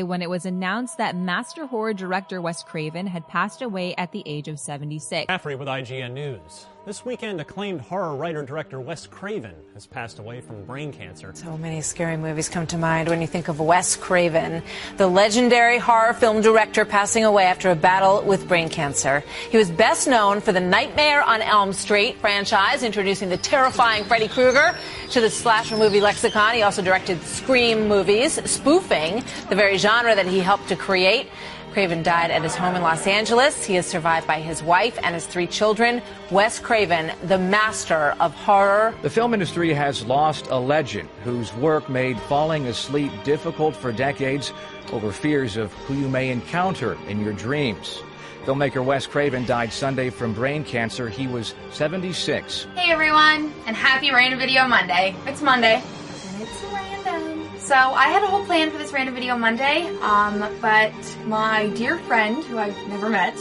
when it was announced that master horror director Wes Craven had passed away at the age of 76. Caffrey with IGN News. This weekend, acclaimed horror writer-director Wes Craven has passed away from brain cancer. So many scary movies come to mind when you think of Wes Craven, the legendary horror film director passing away after a battle with brain cancer. He was best known for the Nightmare on Elm Street franchise, introducing the terrifying Freddy Krueger to the slasher movie lexicon. He also directed Scream movies, spoofing the very genre that he helped to create. Craven died at his home in Los Angeles. He is survived by his wife and his 3 children. Wes Craven, the master of horror. The film industry has lost a legend whose work made falling asleep difficult for decades over fears of who you may encounter in your dreams. Filmmaker Wes Craven died Sunday from brain cancer. He was 76. Hey everyone, and happy Random Video Monday. It's Monday, and it's random. So I had a whole plan for this Random Video Monday, but my dear friend, who I've never met,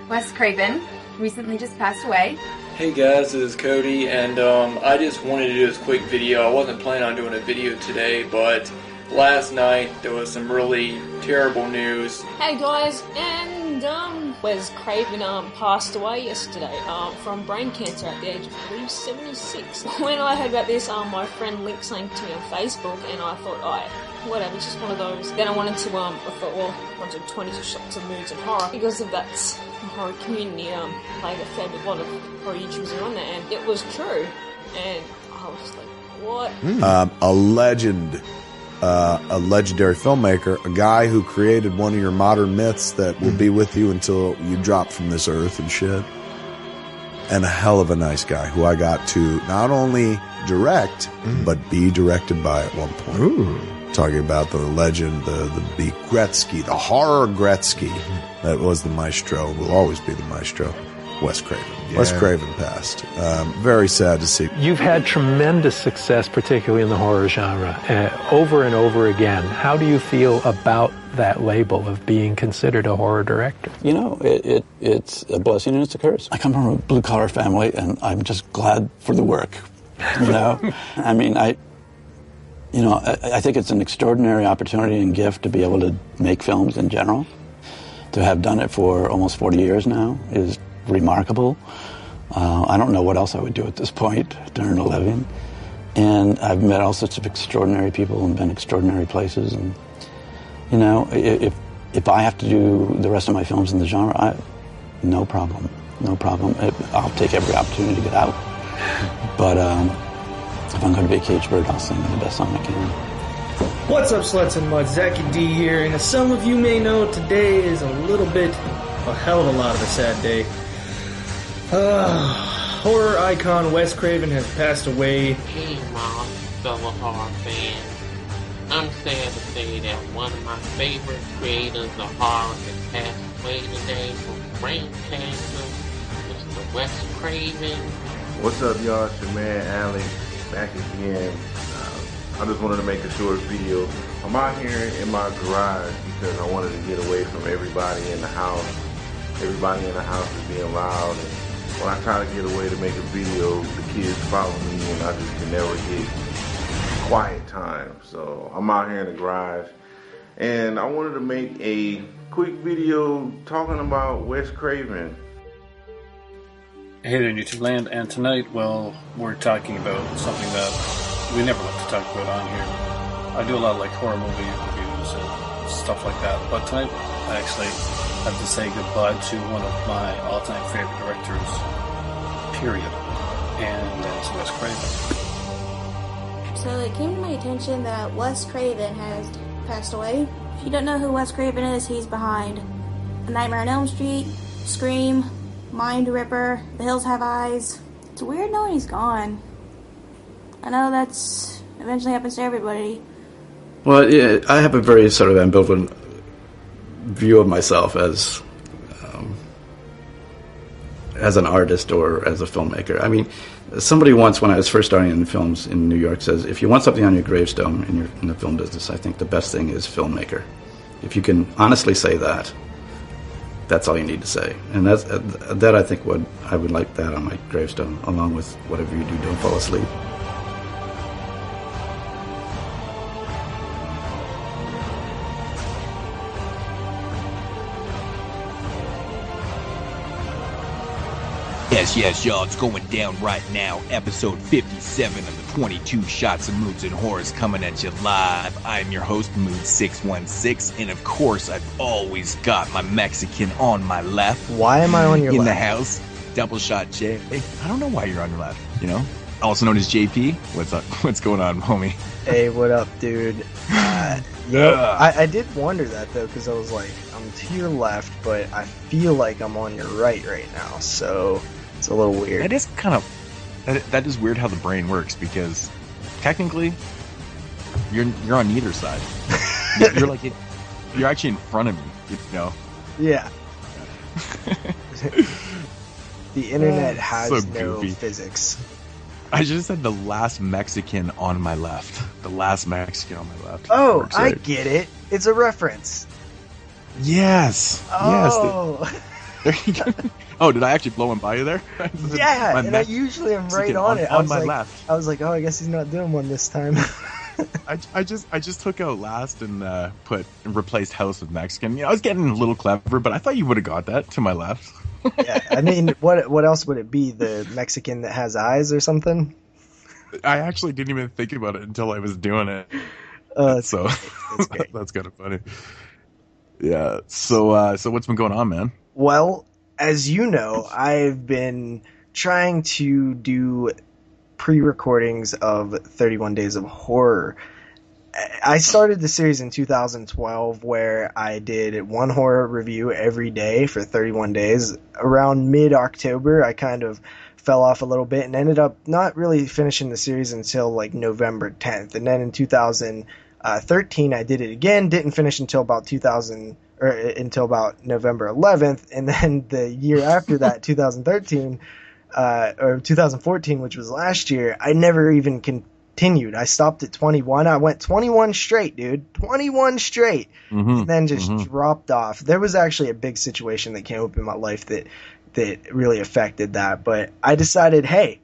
Wes Craven, recently just passed away. Hey guys, this is Cody, and I just wanted to do this quick video. I wasn't planning on doing a video today, but last night there was some really terrible news. Hey guys, and Wes Craven passed away yesterday from brain cancer at the age of, I believe, 76. When I heard about this, my friend linked something to me on Facebook, and I thought, whatever, it's just one of those. Then I wanted to, I thought, well, I wanted 22 shots of Moodz and horror, because of that horror community, played a fair bit, a lot of horror YouTubers are on there, and it was true, and I was just like, what? A legend. A legendary filmmaker, a guy who created one of your modern myths that will be with you until you drop from this earth and shit. And a hell of a nice guy who I got to not only direct, but be directed by at one point. Ooh. Talking about the legend, the Gretzky, the horror Gretzky that was the maestro, will always be the maestro, Wes Craven. Yeah. Wes Craven passed. Very sad to see. You've had tremendous success, particularly in the horror genre, over and over again. How do you feel about that label of being considered a horror director? You know, it's a blessing and it's a curse. I come from a blue-collar family, and I'm just glad for the work. You know, I mean, I think it's an extraordinary opportunity and gift to be able to make films in general. To have done it for almost 40 years now is remarkable. I don't know what else I would do at this point to earn a living. And I've met all sorts of extraordinary people and been extraordinary places. And, you know, if I have to do the rest of my films in the genre, no problem. No problem. I'll take every opportunity to get out. But if I'm going to be a cage bird, I'll sing the best song I can. What's up, sluts and muds? Zachy D here, and as some of you may know, today is a little bit, a hell of a lot of a sad day. Horror icon Wes Craven has passed away. Hey Mom, fellow horror fans. I'm sad to say that one of my favorite creators of horror has passed away today from brain cancer, Mr. Wes Craven. What's up, y'all? It's your man Alex, back again. I just wanted to make a short video. I'm out here in my garage because I wanted to get away from everybody in the house. Everybody in the house is being loud, and when I try to get away to make a video, the kids follow me and I just can never get quiet time. So I'm out here in the garage, and I wanted to make a quick video talking about Wes Craven. Hey there, YouTube land, and tonight, well, we're talking about something that we never like to talk about on here. I do a lot of like horror movie reviews and stuff like that, but tonight I actually have to say goodbye to one of my all-time favorite directors, period, and that's Wes Craven. So it came to my attention that Wes Craven has passed away. If you don't know who Wes Craven is, he's behind A Nightmare on Elm Street, Scream, Mind Ripper, The Hills Have Eyes. It's weird knowing he's gone. I know that's eventually happens to everybody. Well, yeah, I have a very sort of ambivalent view of myself as an artist or as a filmmaker. I mean, somebody once, when I was first starting in films in New York, says, if you want something on your gravestone in the film business, I think the best thing is filmmaker. If you can honestly say that, that's all you need to say. And that I think I would like that on my gravestone, along with whatever you do, don't fall asleep. Yes, y'all, it's going down right now. Episode 57 of the 22 Shots of Moods and Horrors coming at you live. I'm your host, Moodz616, and of course, I've always got my Mexican on my left. Why am I on your left? In left? the house, double shot J. I don't know why you're on your left, you know? Also known as JP. What's up? What's going on, homie? Hey, what up, dude? I did wonder that, though, because I was like, I'm to your left, but I feel like I'm on your right now, so it's a little weird. That is kind of... That is weird how the brain works, because technically, you're on neither side. You're actually in front of me, you know? Yeah. The internet has so no goofy. physics. I just said the last Mexican on my left. The last Mexican on my left. Oh, I get it. It's a reference. Yes. Oh. Yes. There you go. Oh, did I actually blow him by you there? Yeah, and I usually am right on it. On my left. I was like, oh, I guess he's not doing one this time. I just took out last and replaced house with Mexican. You know, I was getting a little clever, but I thought you would have got that to my left. Yeah, I mean, what else would it be? The Mexican that has eyes or something? I actually didn't even think about it until I was doing it. So that's kind of funny. Yeah. So what's been going on, man? Well, as you know, I've been trying to do pre-recordings of 31 Days of Horror. I started the series in 2012 where I did one horror review every day for 31 days. Around mid-October, I kind of fell off a little bit and ended up not really finishing the series until like November 10th. And then in 2013, I did it again, didn't finish until about November 11th. And then the year after that, 2013, or 2014, which was last year, I never even continued. I stopped at 21. I went 21 straight, dude. 21 straight. And then just dropped off. There was actually a big situation that came up in my life that really affected that. But I decided, hey,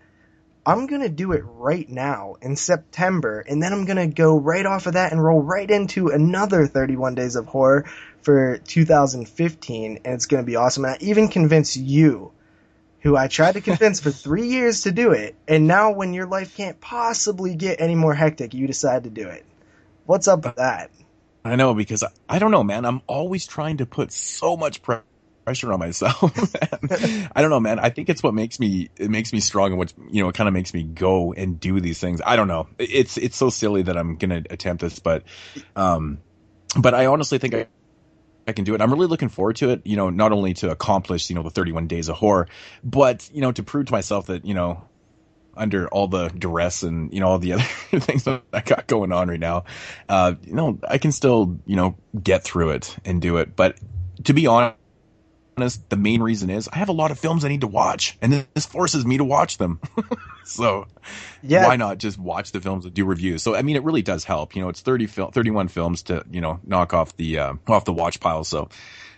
I'm going to do it right now in September. And then I'm going to go right off of that and roll right into another 31 Days of Horror for 2015. And it's going to be awesome. And I even convinced you, who I tried to convince for 3 years to do it, and now when your life can't possibly get any more hectic, you decide to do it. What's up with that? I know, because I don't know, man. I'm always trying to put so much pressure on myself. I don't know, man. I think it's what makes me strong, and what, you know, it kind of makes me go and do these things. I don't know. It's so silly that I'm gonna attempt this, but I honestly think I can do it. I'm really looking forward to it, you know, not only to accomplish, you know, the 31 Days of Horror, but, you know, to prove to myself that, you know, under all the duress and, you know, all the other things that I got going on right now, you know, I can still, you know, get through it and do it. But to be honest, the main reason is I have a lot of films I need to watch, and this forces me to watch them. So why not just watch the films and do reviews? So, I mean, it really does help. You know, it's 31 films to, you know, knock off the watch pile. So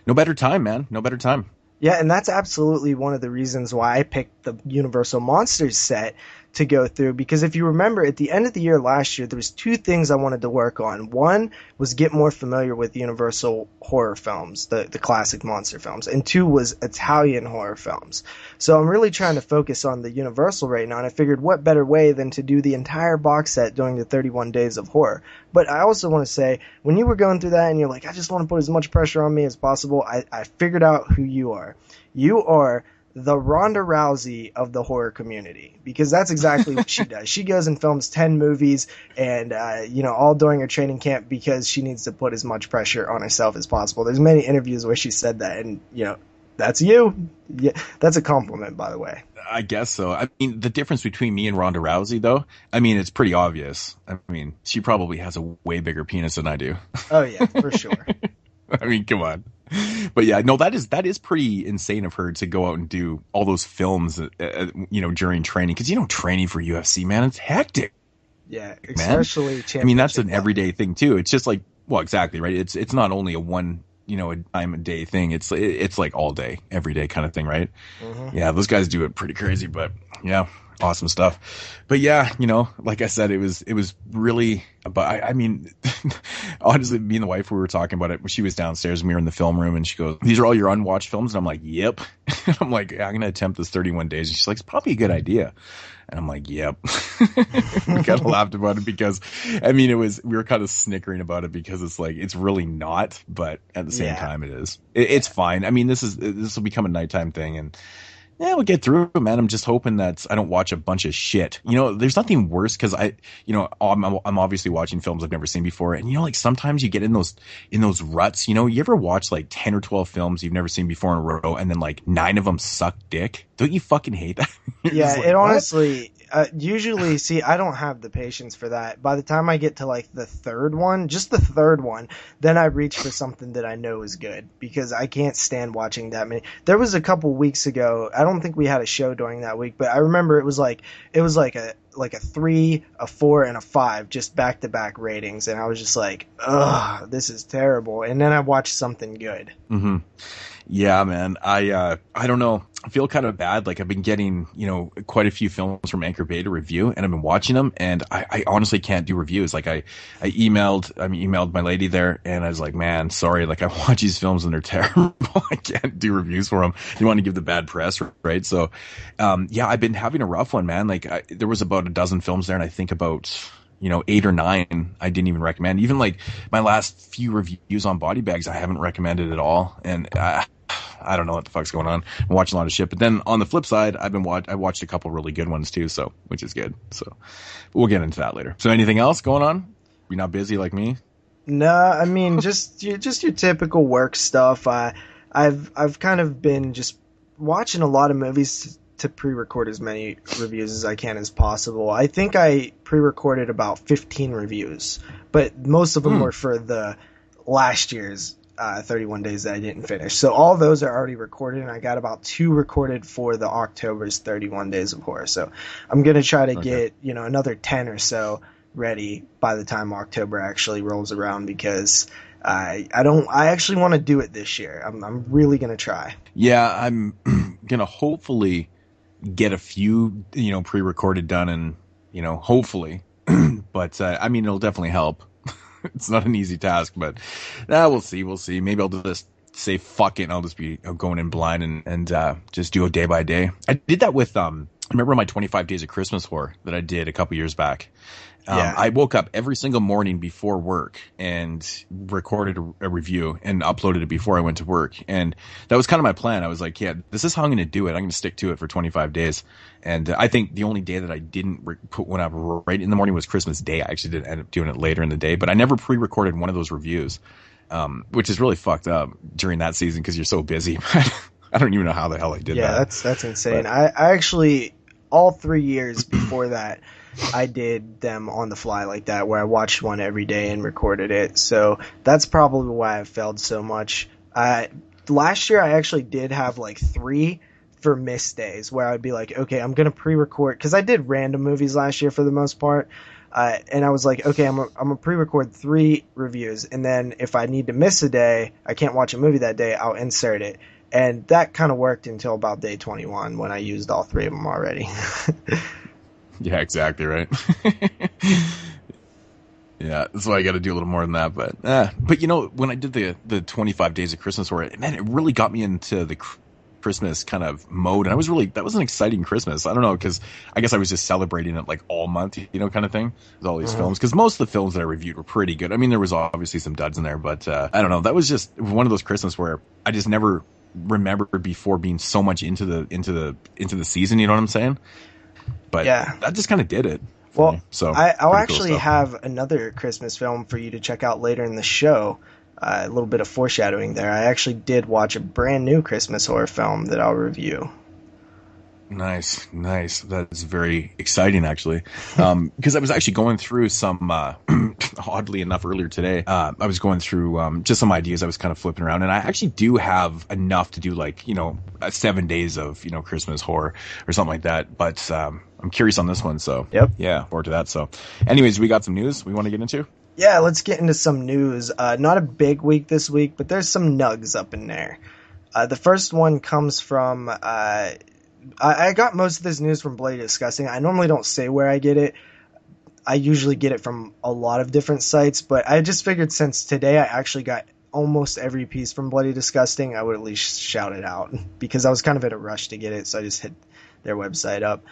no better time, man. No better time. Yeah, and that's absolutely one of the reasons why I picked the Universal Monsters set to go through, because if you remember, at the end of the year last year, there was two things I wanted to work on. One was get more familiar with Universal horror films, the classic monster films, and two was Italian horror films. So I'm really trying to focus on the Universal right now, and I figured what better way than to do the entire box set during the 31 Days of Horror. But I also want to say, when you were going through that and you're like, I just want to put as much pressure on me as possible, I figured out who you are. You are the Ronda Rousey of the horror community, because that's exactly what she does. She goes and films 10 movies and, you know, all during her training camp because she needs to put as much pressure on herself as possible. There's many interviews where she said that, and, you know, that's you. Yeah, that's a compliment, by the way. I guess so. I mean, the difference between me and Ronda Rousey, though, I mean, it's pretty obvious. I mean, she probably has a way bigger penis than I do. Oh, yeah, for sure. I mean, come on. But yeah, no, that is pretty insane of her to go out and do all those films, you know, during training. Because, you know, training for UFC, man, it's hectic. Yeah, especially I mean, that's an everyday thing too. It's just like, well, exactly, right? It's not only a one, you know, a time a day thing. It's like all day, every day kind of thing, right? Mm-hmm. Yeah, those guys do it pretty crazy, but yeah, awesome stuff. But yeah, you know, like I said, it was really, but I mean, honestly, me and the wife, we were talking about it. She was downstairs and we were in the film room and she goes, "These are all your unwatched films?" And I'm like, "Yep." I'm like, I'm going to attempt this 31 days. And she's like, it's probably a good idea. And I'm like, yep. We kind of laughed about it because, I mean, we were kind of snickering about it because it's like, it's really not, but at the same time it is. It's fine. I mean, this will become a nighttime thing, and yeah, we'll get through it, man. I'm just hoping that I don't watch a bunch of shit. You know, there's nothing worse because I'm obviously watching films I've never seen before. And, you know, like sometimes you get in those ruts, you know, you ever watch like 10 or 12 films you've never seen before in a row and then like 9 of them suck dick? Don't you fucking hate that? Yeah, like, it honestly, usually, see, I don't have the patience for that. By the time I get to like the third one, just the third one, then I reach for something that I know is good because I can't stand watching that many. There was a couple weeks ago, I don't think we had a show during that week, but I remember it was like a 3, a 4, and a 5, just back-to-back ratings, and I was just like, ugh, this is terrible. And then I watched something good. Mm-hmm. Yeah, man. I don't know. I feel kind of bad. Like I've been getting, you know, quite a few films from Anchor Bay to review, and I've been watching them, and I honestly can't do reviews. Like I emailed my lady there, and I was like, man, sorry. Like I watch these films and they're terrible. I can't do reviews for them. You want to give the bad press, right? So, yeah, I've been having a rough one, man. Like there was about a dozen films there, and I think about, you know, 8 or 9 I didn't even recommend. Even like my last few reviews on Body Bags, I haven't recommended at all, and I don't know what the fuck's going on. I'm watching a lot of shit. But then on the flip side, I watched a couple really good ones too, so which is good. So we'll get into that later. So anything else going on? You not busy like me? No, I mean just your typical work stuff. I've kind of been just watching a lot of movies to pre-record as many reviews as I can as possible. I think I pre-recorded about 15 reviews, but most of them were for the last year's 31 days that I didn't finish. So all those are already recorded, and I got about 2 recorded for the October's 31 Days of Horror. So I'm going to try to get, you know, another 10 or so ready by the time October actually rolls around, because I actually want to do it this year. I'm really going to try. Yeah, I'm going to hopefully get a few, you know, pre-recorded done, and, you know, hopefully, but I mean, it'll definitely help. It's not an easy task, but we'll see. We'll see. Maybe I'll just say fuck it, and I'll just be going in blind and just do it day by day. I did that with I remember my 25 Days of Christmas Horror that I did a couple years back. I woke up every single morning before work and recorded a review and uploaded it before I went to work. And that was kind of my plan. I was like, yeah, this is how I'm going to do it. I'm going to stick to it for 25 days. And I think the only day that I didn't put one up right in the morning was Christmas Day. I actually did end up doing it later in the day, but I never pre-recorded one of those reviews, which is really fucked up during that season because you're so busy. I don't even know how the hell I did that. Yeah, that's insane. But I actually, all 3 years before that, I did them on the fly like that, where I watched one every day and recorded it. So that's probably why I failed so much. Last year I actually did have like 3 for missed days, where I'd be like, okay, I'm going to pre-record, because I did random movies last year for the most part. And I was like, okay, I'm going to pre-record 3 reviews, and then if I need to miss a day, I can't watch a movie that day, I'll insert it. And that kind of worked until about day 21, when I used all 3 of them already. Yeah, exactly right. Yeah, that's why I got to do a little more than that. But you know, when I did the 25 Days of Christmas Horror, man, it really got me into the Christmas kind of mode, and that was an exciting Christmas. I don't know, because I guess I was just celebrating it like all month, you know, kind of thing with all these films. Because most of the films that I reviewed were pretty good. I mean, there was obviously some duds in there, but I don't know. That was just one of those Christmas where I just never remembered before being so much into the season. You know what I'm saying? But yeah, that just kind of did it. Well, me. So I'll actually have another Christmas film for you to check out later in the show. A little bit of foreshadowing there. I actually did watch a brand new Christmas horror film that I'll review. Nice. That's very exciting, actually. Because I was actually going through some, oddly enough, earlier today, I was going through just some ideas I was kind of flipping around, and I actually do have enough to do, like, you know, 7 days of, you know, Christmas horror or something like that. But I'm curious on this one, so yeah, forward to that. So anyways, we got some news we want to get into? Yeah, let's get into some news. Not a big week this week, but there's some nugs up in there. The first one comes from... I got most of this news from Bloody Disgusting. I normally don't say where I get it. I usually get it from a lot of different sites, but I just figured since today I actually got almost every piece from Bloody Disgusting, I would at least shout it out because I was kind of in a rush to get it, so I just hit their website up.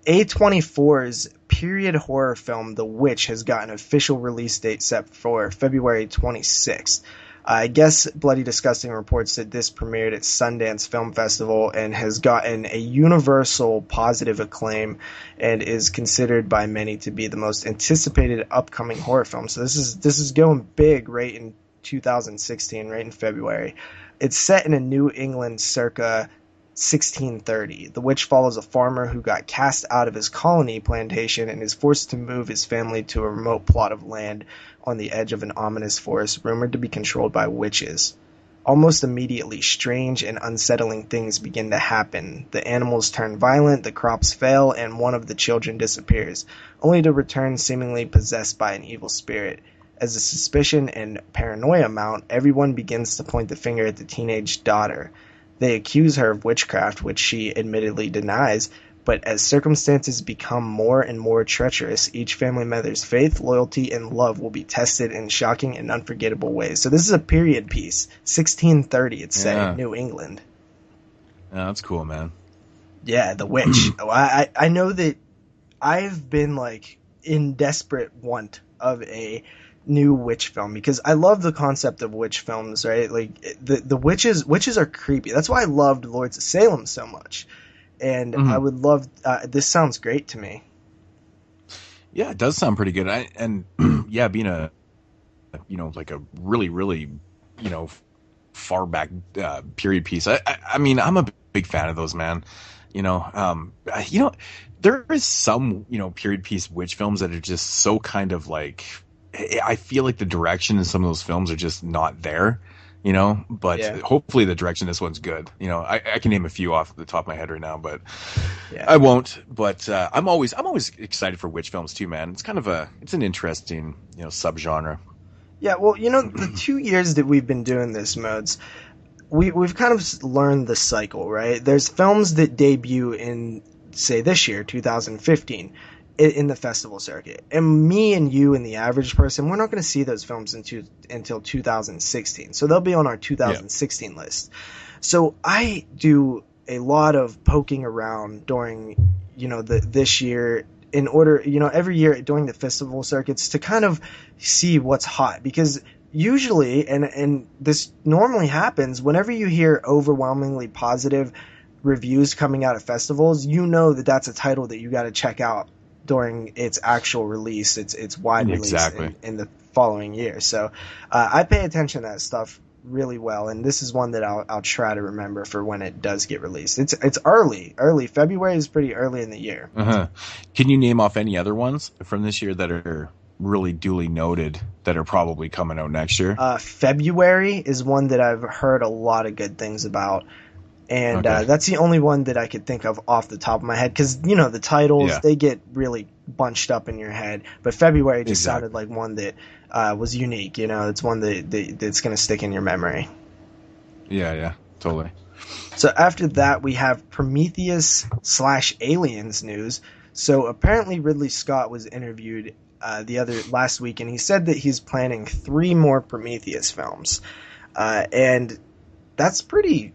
A24's period horror film The Witch has got an official release date set for February 26th. I guess Bloody Disgusting reports that this premiered at Sundance Film Festival and has gotten a universal positive acclaim and is considered by many to be the most anticipated upcoming horror film. So this is going big right in 2016, right in February. It's set in a New England circa 1630. The Witch follows a farmer who got cast out of his colony plantation and is forced to move his family to a remote plot of land on the edge of an ominous forest rumored to be controlled by witches. Almost immediately, strange and unsettling things begin to happen. The animals turn violent, the crops fail, and one of the children disappears, only to return seemingly possessed by an evil spirit. As the suspicion and paranoia mount, everyone begins to point the finger at the teenage daughter. They accuse her of witchcraft, which she admittedly denies, but as circumstances become more and more treacherous, each family member's faith, loyalty, and love will be tested in shocking and unforgettable ways. So this is a period piece. 1630, it's set in New England. Yeah, that's cool, man. Yeah, The Witch. I know that I've been like in desperate want of a new witch film because I love the concept of witch films, right? Like the witches are creepy. That's why I loved Lords of Salem so much. And I would love this sounds great to me. Yeah, it does sound pretty good. Yeah, being a like a really far back period piece. I mean, I'm a big fan of those, man. There is some period piece witch films that are just so kind of like, I feel like the direction in some of those films are just not there. But hopefully the direction this one's good. I can name a few off the top of my head right now, but I won't. But I'm always excited for witch films too, man. It's kind of it's an interesting subgenre. Yeah, well, the 2 years that we've been doing this, Moodz, we've kind of learned the cycle, right? There's films that debut in, say, this year, 2015. In the festival circuit, and me and you and the average person, we're not going to see those films until 2016, so they'll be on our 2016 list. So I do a lot of poking around during this year in order every year during the festival circuits to kind of see what's hot, because usually and this normally happens whenever you hear overwhelmingly positive reviews coming out of festivals, that's a title that you got to check out during its actual release, its wide release in the following year. So I pay attention to that stuff really well, and this is one that I'll try to remember for when it does get released. It's early. February is pretty early in the year. Can you name off any other ones from this year that are really duly noted that are probably coming out next year? February is one that I've heard a lot of good things about. And that's the only one that I could think of off the top of my head, because the titles they get really bunched up in your head. But February just sounded like one that was unique. It's one that's going to stick in your memory. Yeah, totally. So after that, we have Prometheus/Aliens news. So apparently Ridley Scott was interviewed last week, and he said that he's planning 3 more Prometheus films, and that's pretty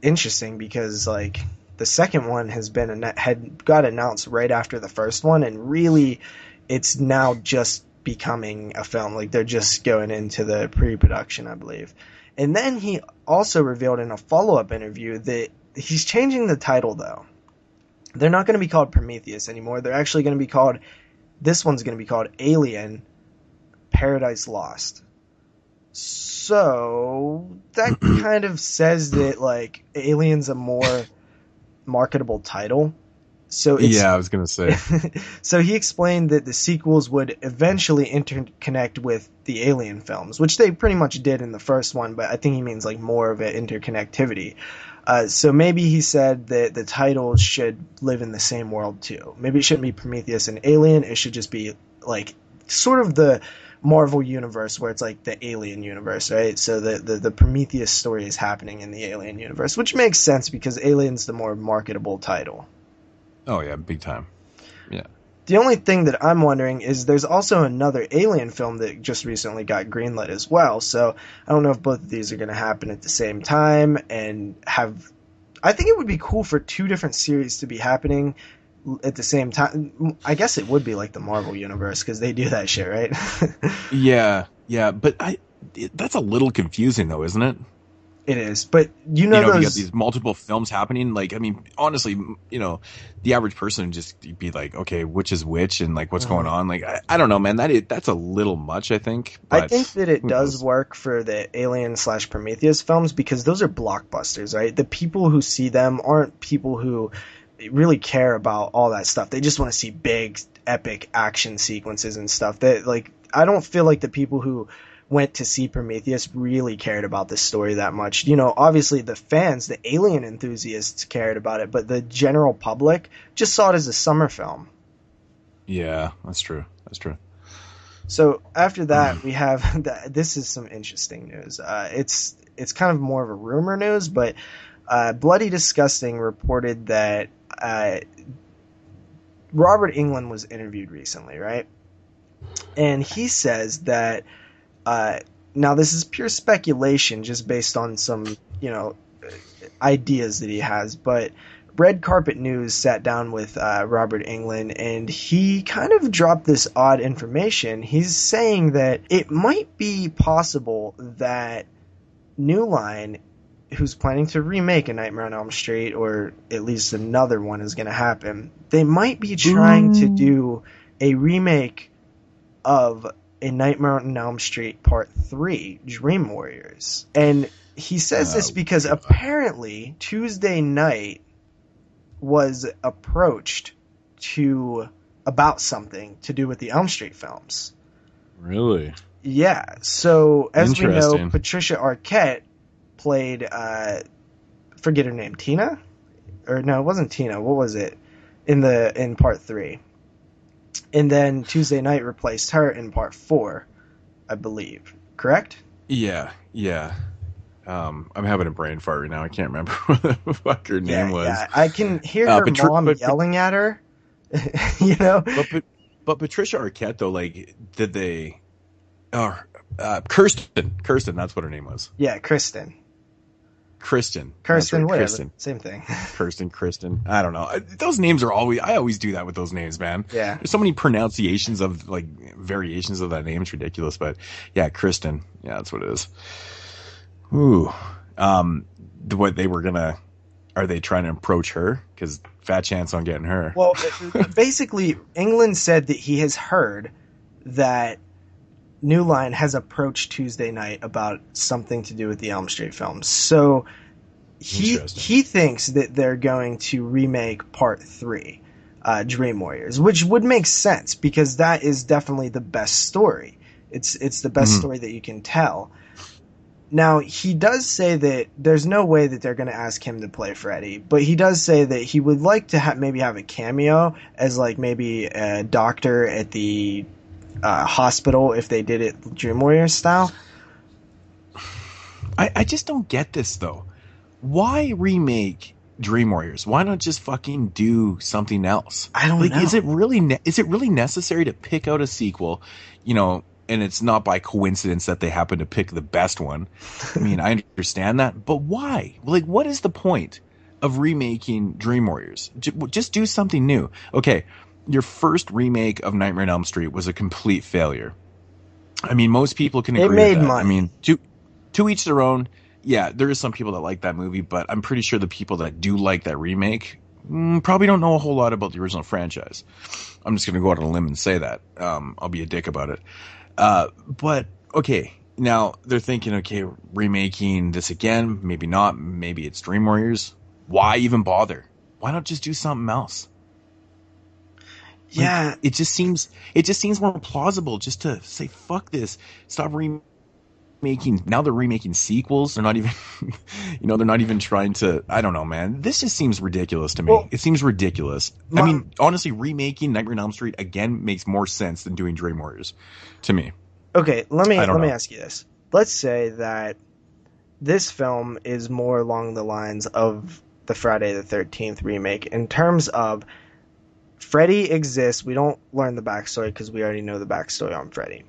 interesting because like the second one had got announced right after the first one, and really it's now just becoming a film. Like they're just going into the pre-production, I believe. And then he also revealed in a follow-up interview that he's changing the title though. They're not going to be called Prometheus anymore. They're actually going to be called, this one's going to be called Alien Paradise Lost. So that kind of says that like Alien's a more marketable title. So I was gonna say. So he explained that the sequels would eventually interconnect with the Alien films, which they pretty much did in the first one, but I think he means like more of an interconnectivity. So maybe he said that the titles should live in the same world too. Maybe it shouldn't be Prometheus and Alien. It should just be like sort of the Marvel universe where it's like the Alien universe, right? So the Prometheus story is happening in the Alien universe, which makes sense because Alien's the more marketable title. Oh yeah, big time. Yeah. The only thing that I'm wondering is there's also another Alien film that just recently got greenlit as well. So I don't know if both of these are going to happen at the same time and have. I think it would be cool for two different series to be happening at the same time. I guess it would be like the Marvel universe because they do that shit, right? Yeah, but that's a little confusing though, isn't it? It is, but you got these multiple films happening. Like, I mean, honestly, the average person would just be like, okay, which is which, and like, what's going on? Like, I don't know, man. That's a little much, I think. But I think that it does work for the Alien/Prometheus films because those are blockbusters, right? The people who see them aren't people who really care about all that stuff. They just want to see big, epic action sequences and stuff. That, like, I don't feel like the people who went to see Prometheus really cared about this story that much. Obviously the fans, the Alien enthusiasts cared about it, but the general public just saw it as a summer film. Yeah, that's true. So after that, we have this is some interesting news. It's kind of more of a rumor news, but Bloody Disgusting reported that Robert Englund was interviewed recently, right? And he says that now this is pure speculation just based on some, ideas that he has, but Red Carpet News sat down with Robert Englund and he kind of dropped this odd information. He's saying that it might be possible that New Line, who's planning to remake A Nightmare on Elm Street, or at least another one is going to happen, they might be trying to do a remake of A Nightmare on Elm Street Part 3, Dream Warriors. And he says this because apparently Tuesday Night was approached about something to do with the Elm Street films. Really? Yeah. So as we know, Patricia Arquette played, forget her name, Tina? Or no, it wasn't Tina. What was it? In Part 3. And then Tuesday Night replaced her in Part 4, I believe. Correct? Yeah. I'm having a brain fart right now. I can't remember what the fuck her name was. Yeah, I can hear her mom yelling at her. But Patricia Arquette, though, like, did they... Kirsten, that's what her name was. Yeah, Kristen, whatever. Kristen. Same thing. Kristen. I don't know. Those names are I always do that with those names, man. Yeah. There's so many pronunciations of, like, variations of that name. It's ridiculous. But yeah, Kristen. Yeah, that's what it is. Ooh. What they were are they trying to approach her? Because fat chance on getting her. Well, basically, Englund said that he has heard that New Line has approached Tuesday Night about something to do with the Elm Street films. So he thinks that they're going to remake Part 3, Dream Warriors, which would make sense because that is definitely the best story. It's the best story that you can tell. Now, he does say that there's no way that they're going to ask him to play Freddy, but he does say that he would like to maybe have a cameo as like maybe a doctor at the hospital if they did it Dream Warriors style. I just don't get this though. Why remake Dream Warriors? Why not just fucking do something else? I don't know. Is it really necessary to pick out a sequel? And it's not by coincidence that they happen to pick the best one. I mean, I understand that, but why? Like, what is the point of remaking Dream Warriors? Just do something new. Okay, your first remake of Nightmare on Elm Street was a complete failure. I mean, most people can agree with that. Money. I mean, to each their own. Yeah, there is some people that like that movie, but I'm pretty sure the people that do like that remake probably don't know a whole lot about the original franchise. I'm just going to go out on a limb and say that. I'll be a dick about it. But okay, now they're thinking, okay, remaking this again, maybe not, maybe it's Dream Warriors. Why even bother? Why not just do something else? Yeah, like, it just seems more plausible just to say fuck this, stop remaking. Now they're remaking sequels. They're not even, they're not even trying to. I don't know, man. This just seems ridiculous to me. Well, it seems ridiculous. I mean, honestly, remaking Nightmare on Elm Street again makes more sense than doing Dream Warriors, to me. Okay, let me ask you this. Let's say that this film is more along the lines of the Friday the 13th remake in terms of Freddy exists. We don't learn the backstory because we already know the backstory on Freddy.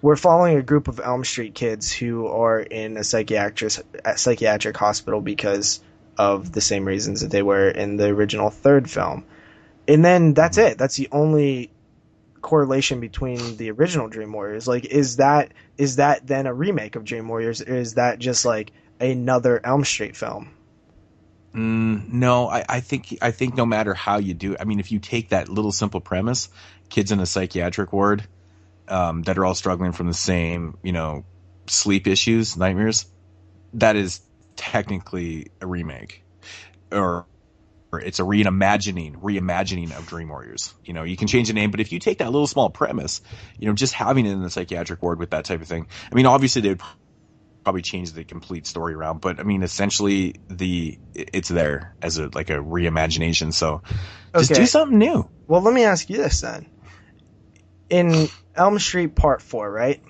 We're following a group of Elm Street kids who are in a psychiatric hospital because of the same reasons that they were in the original third film. And then that's it. That's the only correlation between the original Dream Warriors. Like, is that then a remake of Dream Warriors, or is that just like another Elm Street film? No, I think no matter how you do it, I mean, if you take that little simple premise, kids in a psychiatric ward that are all struggling from the same, sleep issues, nightmares, that is technically a remake, or it's a reimagining of Dream Warriors. You can change the name, but if you take that little small premise, just having it in the psychiatric ward with that type of thing, I mean, obviously they'd probably change the complete story around, but I mean, essentially it's there as a reimagination. So just do something new. Well, let me ask you this then. In Elm Street Part 4, right?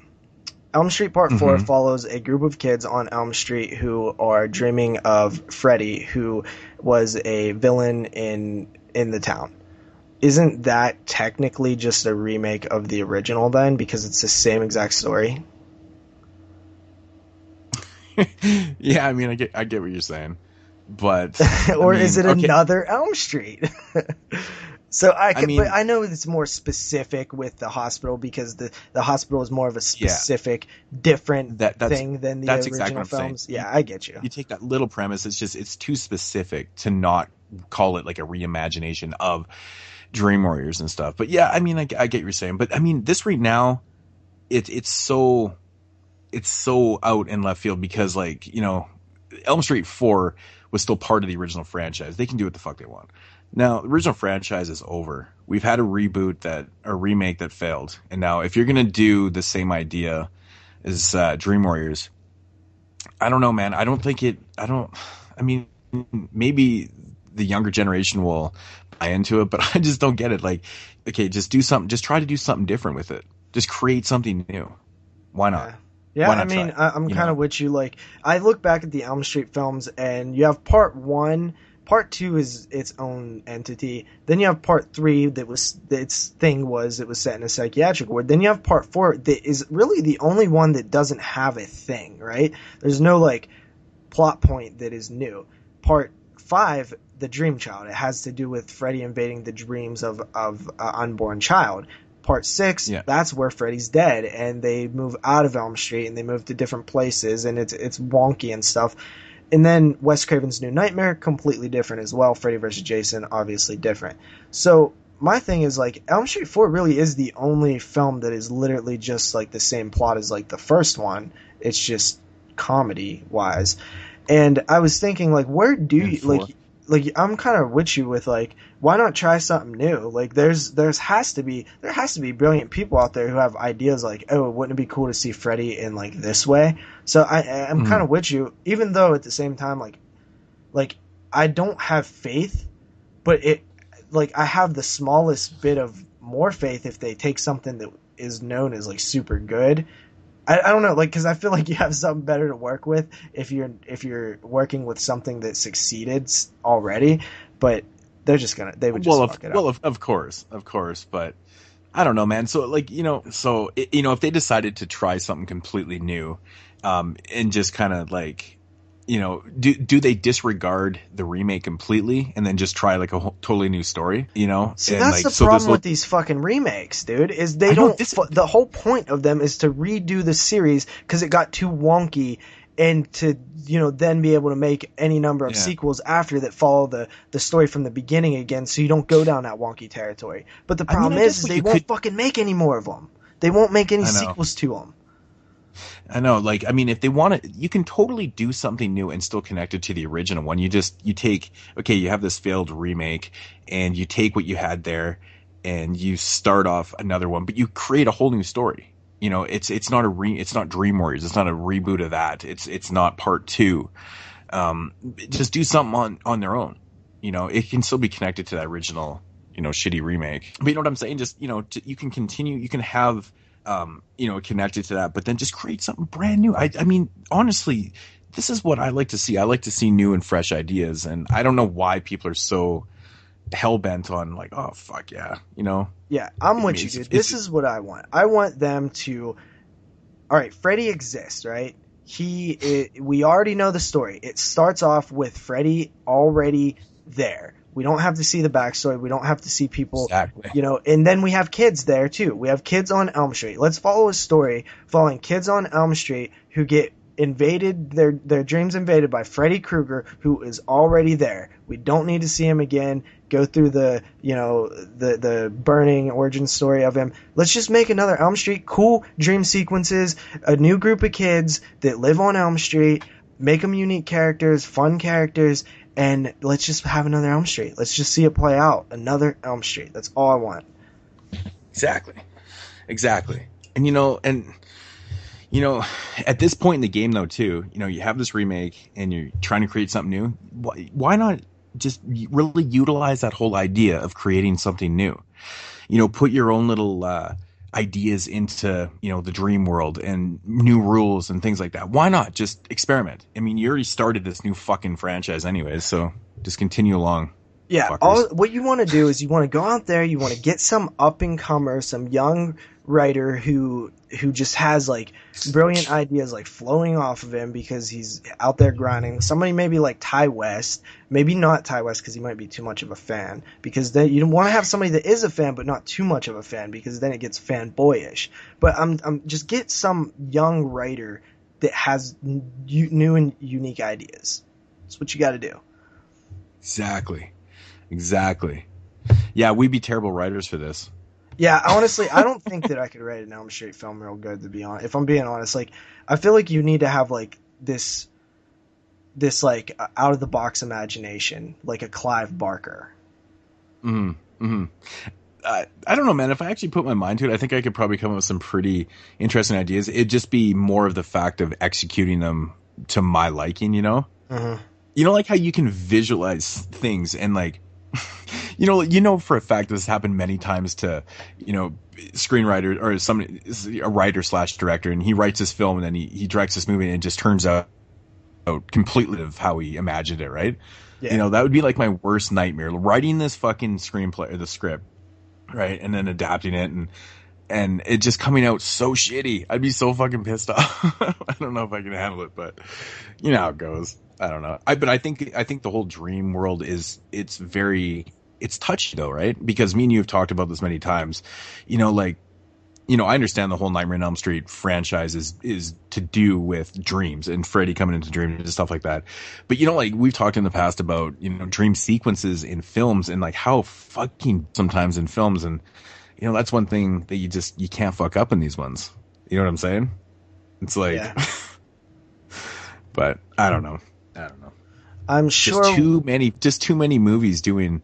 Elm Street Part 4 follows a group of kids on Elm Street who are dreaming of Freddy, who was a villain in the town. Isn't that technically just a remake of the original then, because it's the same exact story? Yeah, I mean, I get what you're saying, but or is it another Elm Street? But I know it's more specific with the hospital because the hospital is more of a specific, different thing than the original films. Yeah, I get you. You take that little premise; it's too specific to not call it like a reimagination of Dream Warriors and stuff. But yeah, I mean, I get what you're saying. But I mean, this right now, it's so out in left field because, Elm Street 4 was still part of the original franchise. They can do what the fuck they want. Now, the original franchise is over. We've had a remake that failed. And now if you're going to do the same idea as Dream Warriors, I don't know, man. Maybe the younger generation will buy into it, but I just don't get it. Like, okay, just try to do something different with it. Just create something new. Why not? Yeah, I mean, I'm kind of with you. Like, I look back at the Elm Street films, and you have Part 1. Part 2 is its own entity. Then you have Part 3 it was set in a psychiatric ward. Then you have Part 4 that is really the only one that doesn't have a thing, right? There's no, plot point that is new. Part 5, The Dream Child. It has to do with Freddy invading the dreams of an unborn child. Part 6, that's where Freddy's dead, and they move out of Elm Street, and they move to different places, and it's wonky and stuff. And then Wes Craven's New Nightmare, completely different as well. Freddy vs. Jason, obviously different. So my thing is, Elm Street 4 really is the only film that is literally just, the same plot as, the first one. It's just comedy-wise. And I was thinking, where do you... I'm kind of with you with why not try something new? There has to be brilliant people out there who have ideas wouldn't it be cool to see Freddy in this way? So I'm kind of with you, even though at the same time I don't have faith, but I have the smallest bit of more faith if they take something that is known as super good. I don't know, because I feel like you have something better to work with if you're working with something that succeeded already, but they would just fuck it up. Well, of course, but I don't know, man. So if they decided to try something completely new, and just kind of do they disregard the remake completely and then just try a totally new story? See, that's the problem with these fucking remakes, dude. Is they don't. The whole point of them is to redo the series because it got too wonky, and to then be able to make any number of sequels after that follow the story from the beginning again, so you don't go down that wonky territory. But the problem is they won't fucking make any more of them. They won't make any sequels to them. I know, if they want it, you can totally do something new and still connect it to the original one. You have this failed remake, and you take what you had there, and you start off another one, but you create a whole new story. It's not Dream Warriors. It's not a reboot of that. It's not part 2. Just do something on their own. It can still be connected to that original, shitty remake. But you know what I'm saying? Just, you can continue, you can have, connected to that, but then just create something brand new. I mean, honestly, this is what I like to see. I like to see new and fresh ideas, and I don't know why people are so hell bent on like, oh fuck yeah, you know. Yeah, I'm with you, dude. This is what I want. I want them to. All right, Freddy exists, right? We already know the story. It starts off with Freddy already there. We don't have to see the backstory. We don't have to see people, you know, and then we have kids there too. We have kids on Elm Street. Let's follow a story following kids on Elm Street who get invaded, their dreams invaded by Freddy Krueger, who is already there. We don't need to see him again, go through the, you know, the burning origin story of him. Let's just make another Elm Street, cool dream sequences, a new group of kids that live on Elm Street, make them unique characters, fun characters, and let's just have another Elm Street. Let's just see it play out. Another Elm Street. That's all I want. Exactly. And at this point in the game though too, you know, you have this remake and you're trying to create something new. Why not just really utilize that whole idea of creating something new? You know, put your own little ideas into, you know, the dream world and new rules and things like that. Why not just experiment? I mean, you already started this new fucking franchise anyways, so just continue along. Yeah, what you want to do is you want to go out there, you want to get some up-and-comer, some young writer who just has like brilliant ideas like flowing off of him because he's out there grinding. Somebody maybe like Ty West, maybe not Ty West because he might be too much of a fan, because then you want to have somebody that is a fan but not too much of a fan because then it gets fanboyish. But I'm just get some young writer that has new and unique ideas. That's what you got to do. Exactly. Yeah, we'd be terrible writers for this. Yeah, honestly, I don't think that I could write an Elm Street film real good, to be honest. If I'm being honest, like, I feel like you need to have like this like out of the box imagination, like a Clive Barker. I don't know, man. If I actually put my mind to it, I think I could probably come up with some pretty interesting ideas. It'd just be more of the fact of executing them to my liking, you know? Mm-hmm. You know, like how you can visualize things and like, you know, for a fact this has happened many times to, you know, screenwriter or somebody, a writer / director, and he writes this film and then he directs this movie and it just turns out completely of how he imagined it, right? Yeah. You know, that would be like my worst nightmare, writing this fucking screenplay or the script, right, and then adapting it and it just coming out so shitty. I'd be so fucking pissed off. I don't know if I can handle it, but you know how it goes. I don't know. But I think the whole dream world it's touchy though, right? Because me and you have talked about this many times. You know, like, you know, I understand the whole Nightmare on Elm Street franchise is to do with dreams and Freddy coming into dreams and stuff like that. But you know, like we've talked in the past about, you know, dream sequences in films and like how fucking sometimes in films, and you know, that's one thing that you can't fuck up in these ones. You know what I'm saying? It's like, yeah. But I don't know. I'm sure just too many movies doing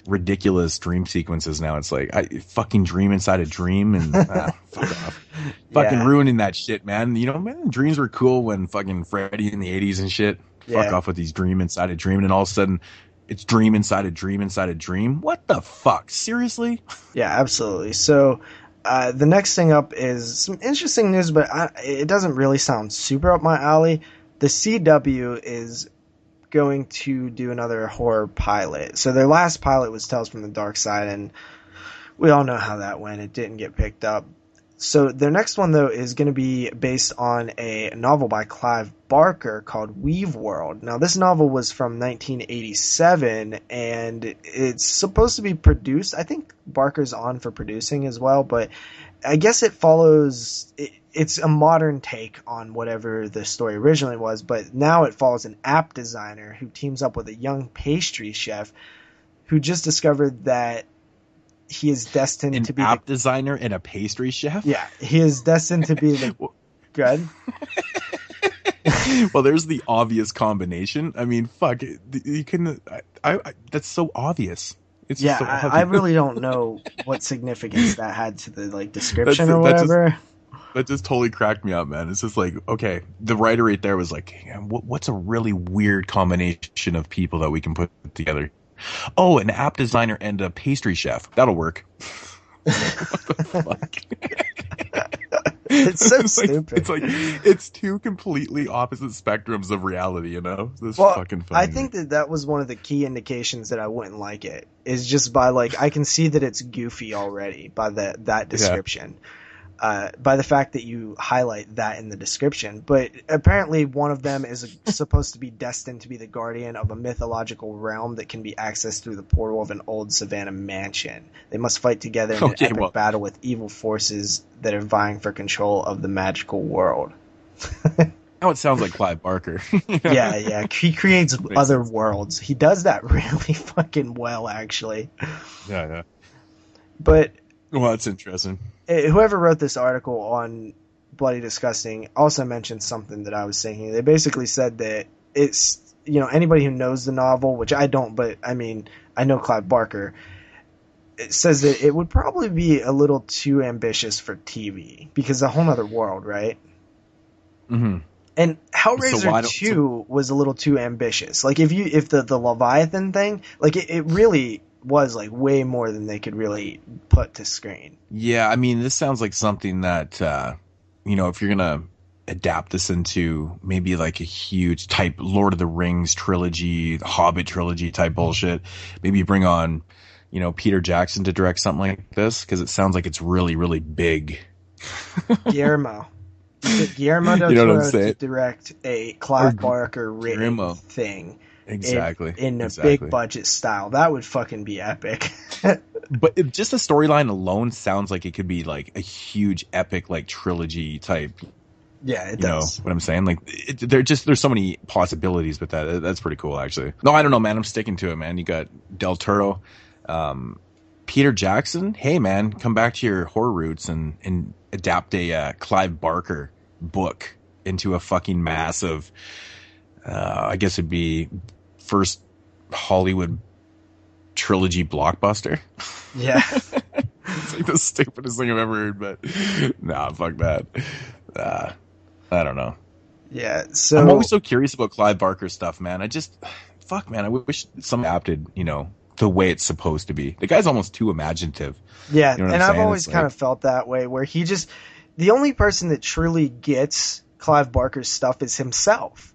ridiculous dream sequences now. It's like I fucking dream inside a dream and fuck off. Fucking ruining that shit, man. You know, man, dreams were cool when fucking Freddy in the 80s and shit. Yeah. Fuck off with these dream inside a dream, and then all of a sudden it's dream inside a dream inside a dream. What the fuck? Seriously? Yeah, absolutely. So the next thing up is some interesting news, but it doesn't really sound super up my alley. The CW is going to do another horror pilot. So their last pilot was Tales from the Dark Side, and we all know how that went. It didn't get picked up. So their next one, though, is going to be based on a novel by Clive Barker called Weave World. Now, this novel was from 1987, and it's supposed to be produced. I think Barker's on for producing as well, but I guess it follows... It's a modern take on whatever the story originally was, but now it follows an app designer who teams up with a young pastry chef who just discovered that he is destined to be... An app designer and a pastry chef? Yeah, he is destined to be the... Good. Well, there's the obvious combination. I mean, fuck, you can... that's so obvious. It's yeah, so obvious. I really don't know what significance that had to the like description or whatever. That just totally cracked me up, man. It's just like, okay, the writer right there was like, what's a really weird combination of people that we can put together? Oh, an app designer and a pastry chef. That'll work. What the fuck? It's so stupid. It's like it's two completely opposite spectrums of reality, you know? This fucking funny. I think that was one of the key indications that I wouldn't like it. Is just by like I can see that it's goofy already by that description. By the fact that you highlight that in the description. But apparently one of them is supposed to be destined to be the guardian of a mythological realm that can be accessed through the portal of an old Savannah mansion. They must fight together in an epic battle with evil forces that are vying for control of the magical world. Now it sounds like Clive Barker. Yeah. He creates other worlds. He does that really fucking well, actually. Yeah. But... Well, that's interesting. Whoever wrote this article on Bloody Disgusting also mentioned something that I was thinking. They basically said that it's, anybody who knows the novel, which I don't, but I mean, I know Clive Barker, it says that it would probably be a little too ambitious for TV because a whole other world, right? Mm-hmm. And Hellraiser 2 was a little too ambitious. Like if the Leviathan thing, like it really was like way more than they could really put to screen. Yeah, I mean, this sounds like something that, if you're going to adapt this into maybe like a huge type Lord of the Rings trilogy, Hobbit trilogy type bullshit, maybe you bring on, Peter Jackson to direct something like this, because it sounds like it's really, really big. Guillermo del Toro to direct a Clive Barker written thing. Exactly. In a big budget style. That would fucking be epic. But just the storyline alone sounds like it could be like a huge epic like trilogy type. Yeah, it does. Know what I'm saying? Like there's so many possibilities with that. That's pretty cool actually. No, I don't know, man. I'm sticking to it, man. You got Del Toro, Peter Jackson. Hey man, come back to your horror roots and adapt a Clive Barker book into a fucking massive I guess it'd be first Hollywood trilogy blockbuster. Yeah. It's like the stupidest thing I've ever heard, but nah, fuck that. I don't know. Yeah, so I'm always so curious about Clive Barker stuff, man. I wish someone adapted, the way it's supposed to be. The guy's almost too imaginative. Yeah, and I've always kind of felt that way, where the only person that truly gets Clive Barker's stuff is himself.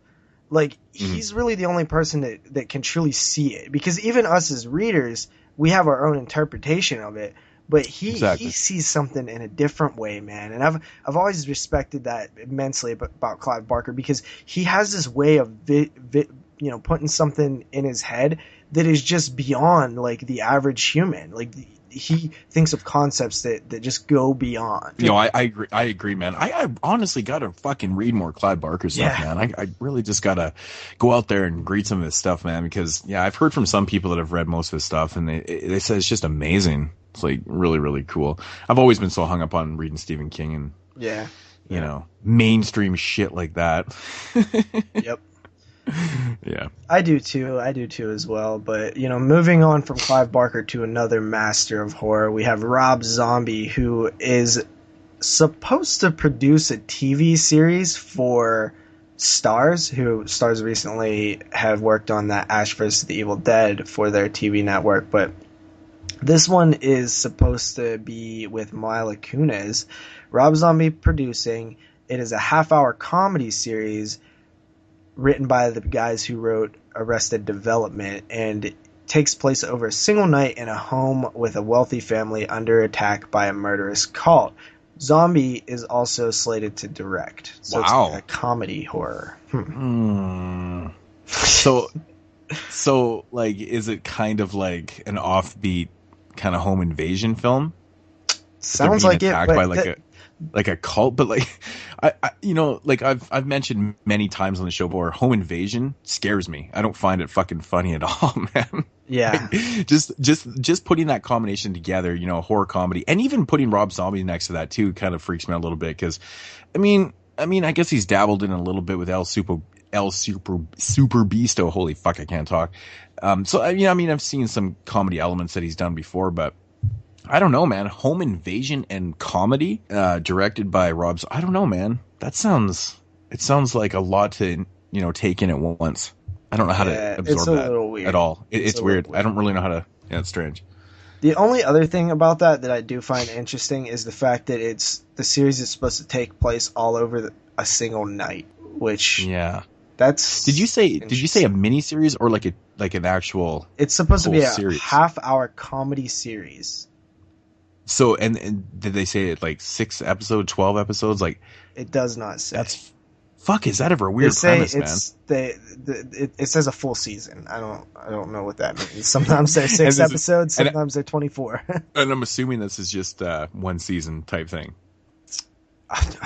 Like, he's really the only person that can truly see it. Because even us as readers, we have our own interpretation of it. But he sees something in a different way, man. And I've always respected that immensely about Clive Barker, because he has this way of putting something in his head that is just beyond like the average human. Like he thinks of concepts that just go beyond. I agree, man. I honestly gotta fucking read more Clive Barker stuff, man. I really just gotta go out there and read some of his stuff, man, because I've heard from some people that have read most of his stuff, and they say it's just amazing. It's like really, really cool. I've always been so hung up on reading Stephen King and mainstream shit like that. Yep. Yeah. I do too as well. But, moving on from Clive Barker to another master of horror, we have Rob Zombie, who is supposed to produce a TV series for Stars, who Stars recently have worked on that Ash vs. the Evil Dead for their TV network. But this one is supposed to be with Mila Kunis. Rob Zombie producing. It is a half-hour comedy series written by the guys who wrote Arrested Development, and it takes place over a single night in a home with a wealthy family under attack by a murderous cult. Zombie is also slated to direct. So it's like a comedy horror. So like, is it kind of like an offbeat kind of home invasion film? Sounds like it, but like a cult, but like I've mentioned many times on the show before, home invasion scares me. I don't find it fucking funny at all, man. Yeah. Like, just putting that combination together, horror comedy, and even putting Rob Zombie next to that too kind of freaks me out a little bit, because I mean I guess he's dabbled in a little bit with El Super Beasto. Holy fuck, I can't talk. So I've seen some comedy elements that he's done before, but I don't know, man. Home invasion and comedy, directed by Rob. I don't know, man. It sounds like a lot to, take in at once. I don't know how to absorb that at all. It's weird. I don't really know how to. Yeah, it's strange. The only other thing about that I do find interesting is the fact that the series is supposed to take place all over a single night, which that's. Did you say a mini series or like an actual? It's supposed to be a series? half-hour comedy series. So and did they say it like 6 episodes, 12 episodes? Like it does not say. Is that ever a weird premise, man? It says a full season. I don't know what that means. Sometimes they're 6 episodes, sometimes they're 24. And I'm assuming this is just one season type thing.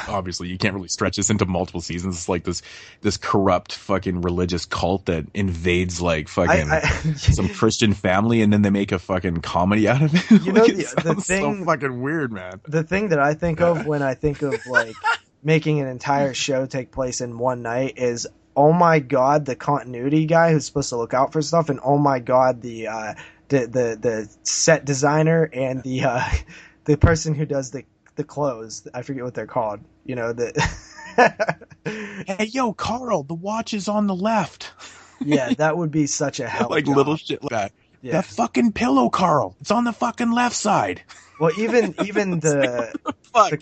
Obviously, you can't really stretch this into multiple seasons. It's like this corrupt fucking religious cult that invades like fucking some Christian family, and then they make a fucking comedy out of it. You know, the thing so fucking weird, man. The thing that I think of when I think of like making an entire show take place in one night is, oh my god, the continuity guy who's supposed to look out for stuff, and oh my god, the set designer and the person who does the clothes. I forget what they're called. You know, hey, yo, Carl, the watch is on the left. Yeah, that would be such a hell like job. Little shit like that. Yeah. That fucking pillow, Carl. It's on the fucking left side. Well, even the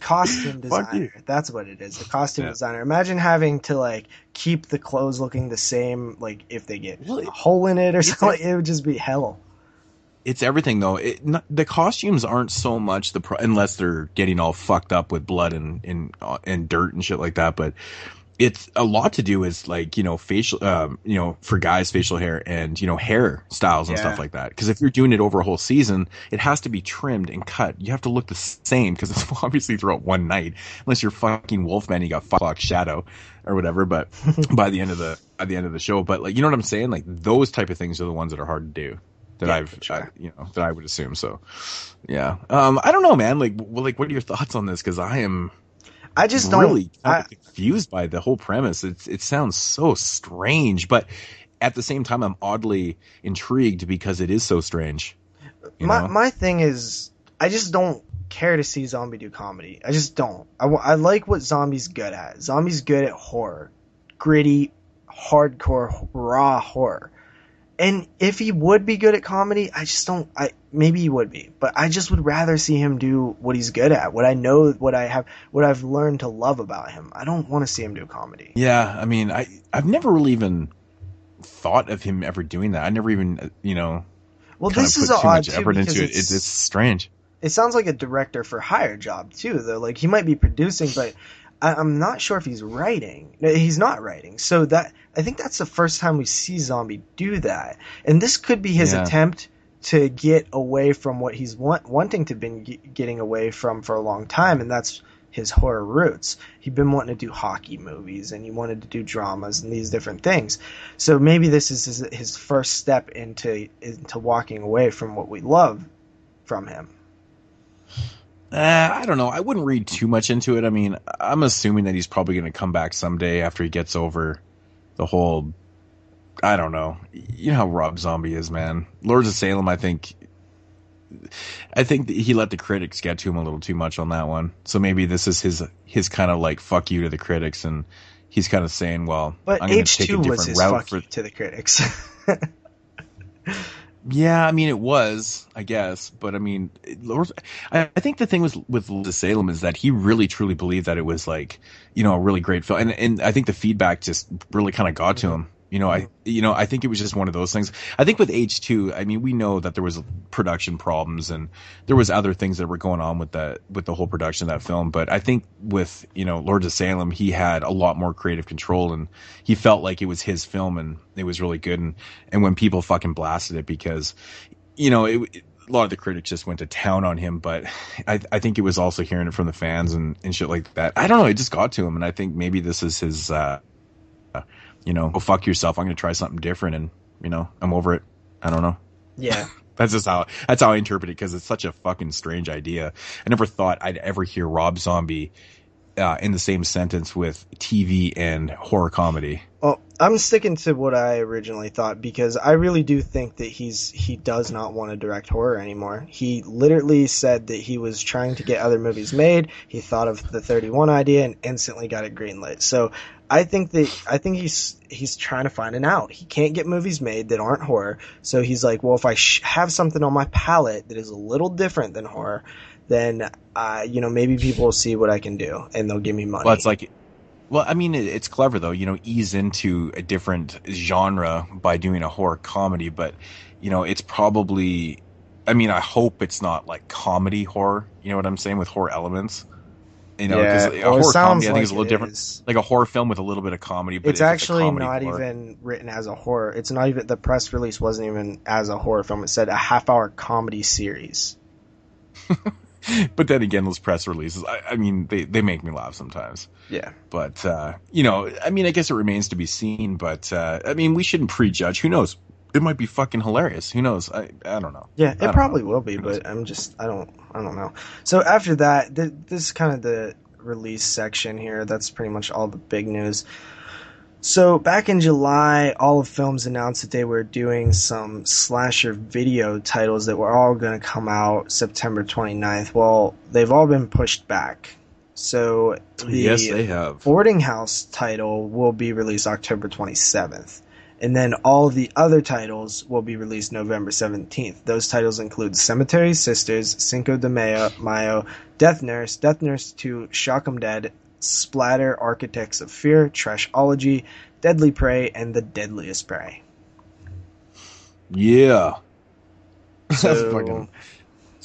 costume designer. That's what it is. The costume designer. Imagine having to like keep the clothes looking the same. Like if they get a hole in it or something, it would just be hell. It's everything though. The costumes aren't so much unless they're getting all fucked up with blood and dirt and shit like that. But it's a lot to do is like, you know, facial, you know, for guys, facial hair and, you know, hair styles and stuff like that. Because if you're doing it over a whole season, it has to be trimmed and cut. You have to look the same because it's obviously throughout one night, unless you're fucking Wolfman, you got 5 o'clock shadow or whatever. But by the end of the show, but like, you know what I'm saying? Like those type of things are the ones that are hard to do. That that I would assume. So, yeah. I don't know, man. Like, what are your thoughts on this? Because I'm really confused by the whole premise. It sounds so strange, but at the same time, I'm oddly intrigued because it is so strange. My thing is, I just don't care to see Zombie do comedy. I just don't. I like what Zombie's good at. Zombie's good at horror, gritty, hardcore, raw horror. And if he would be good at comedy, I just don't. Maybe he would be, but I just would rather see him do what he's good at, what I know, what I've learned to love about him. I don't want to see him do comedy. Yeah, I mean, I've never really even thought of him ever doing that. I never even, you know. Well, this is odd too because it's strange. It sounds like a director for hire job too, though. Like he might be producing, but I'm not sure if he's writing. He's not writing. So I think that's the first time we see Zombie do that. And this could be his attempt to get away from what he's wanting to been getting away from for a long time, and that's his horror roots. He'd been wanting to do hockey movies, and he wanted to do dramas and these different things. So maybe this is his first step into walking away from what we love from him. I don't know. I wouldn't read too much into it. I mean, I'm assuming that he's probably going to come back someday after he gets over the whole, I don't know. You know how Rob Zombie is, man. Lords of Salem, I think he let the critics get to him a little too much on that one. So maybe this is his kind of like fuck you to the critics, and he's kind of saying, well, but I'm going to take a different route to the critics. Yeah, I mean, it was, I guess, but I mean, I think the thing with Lords of Salem is that he really truly believed that it was like, you know, a really great film, and I think the feedback just really kind of got to him. I think it was just one of those things. I think with H2, I mean, we know that there was production problems and there was other things that were going on with the whole production of that film. But I think with, you know, Lords of Salem, he had a lot more creative control and he felt like it was his film and it was really good. And when people fucking blasted it because, you know, a lot of the critics just went to town on him, but I think it was also hearing it from the fans and shit like that. I don't know. It just got to him. And I think maybe this is his, you know, go fuck yourself. I'm going to try something different. And, you know, I'm over it. I don't know. Yeah. That's how I interpret it because it's such a fucking strange idea. I never thought I'd ever hear Rob Zombie in the same sentence with TV and horror comedy. Well, I'm sticking to what I originally thought because I really do think that he does not want to direct horror anymore. He literally said that he was trying to get other movies made. He thought of the 31 idea and instantly got it greenlit. So I think he's trying to find an out. He can't get movies made that aren't horror, so he's like, well, if I have something on my palette that is a little different than horror, then maybe people will see what I can do and they'll give me money. Well, it's like, I mean, it's clever though. Ease into a different genre by doing a horror comedy, but it's probably. I mean, I hope it's not like comedy horror. You know what I'm saying, with horror elements. Because a horror comedy, I think, is a little different. Like a horror film with a little bit of comedy, but it's actually not even written as a horror. It's not even, the press release wasn't even as a horror film. It said a half-hour comedy series. But then again, those press releases, I mean, they make me laugh sometimes. Yeah. But, I mean, I guess it remains to be seen. But, I mean, we shouldn't prejudge. Who knows? It might be fucking hilarious. Who knows? I don't know. Yeah, it probably will be, but I don't know. So after that, this is kind of the release section here. That's pretty much all the big news. So back in July, All of Films announced that they were doing some slasher video titles that were all going to come out September 29th. Well, they've all been pushed back. So yes, they have. Boarding House title will be released October 27th. And then all the other titles will be released November 17th. Those titles include Cemetery Sisters, Cinco de Mayo, Death Nurse 2, Shock 'em Dead, Splatter, Architects of Fear, Trashology, Deadly Prey, and The Deadliest Prey. Yeah. So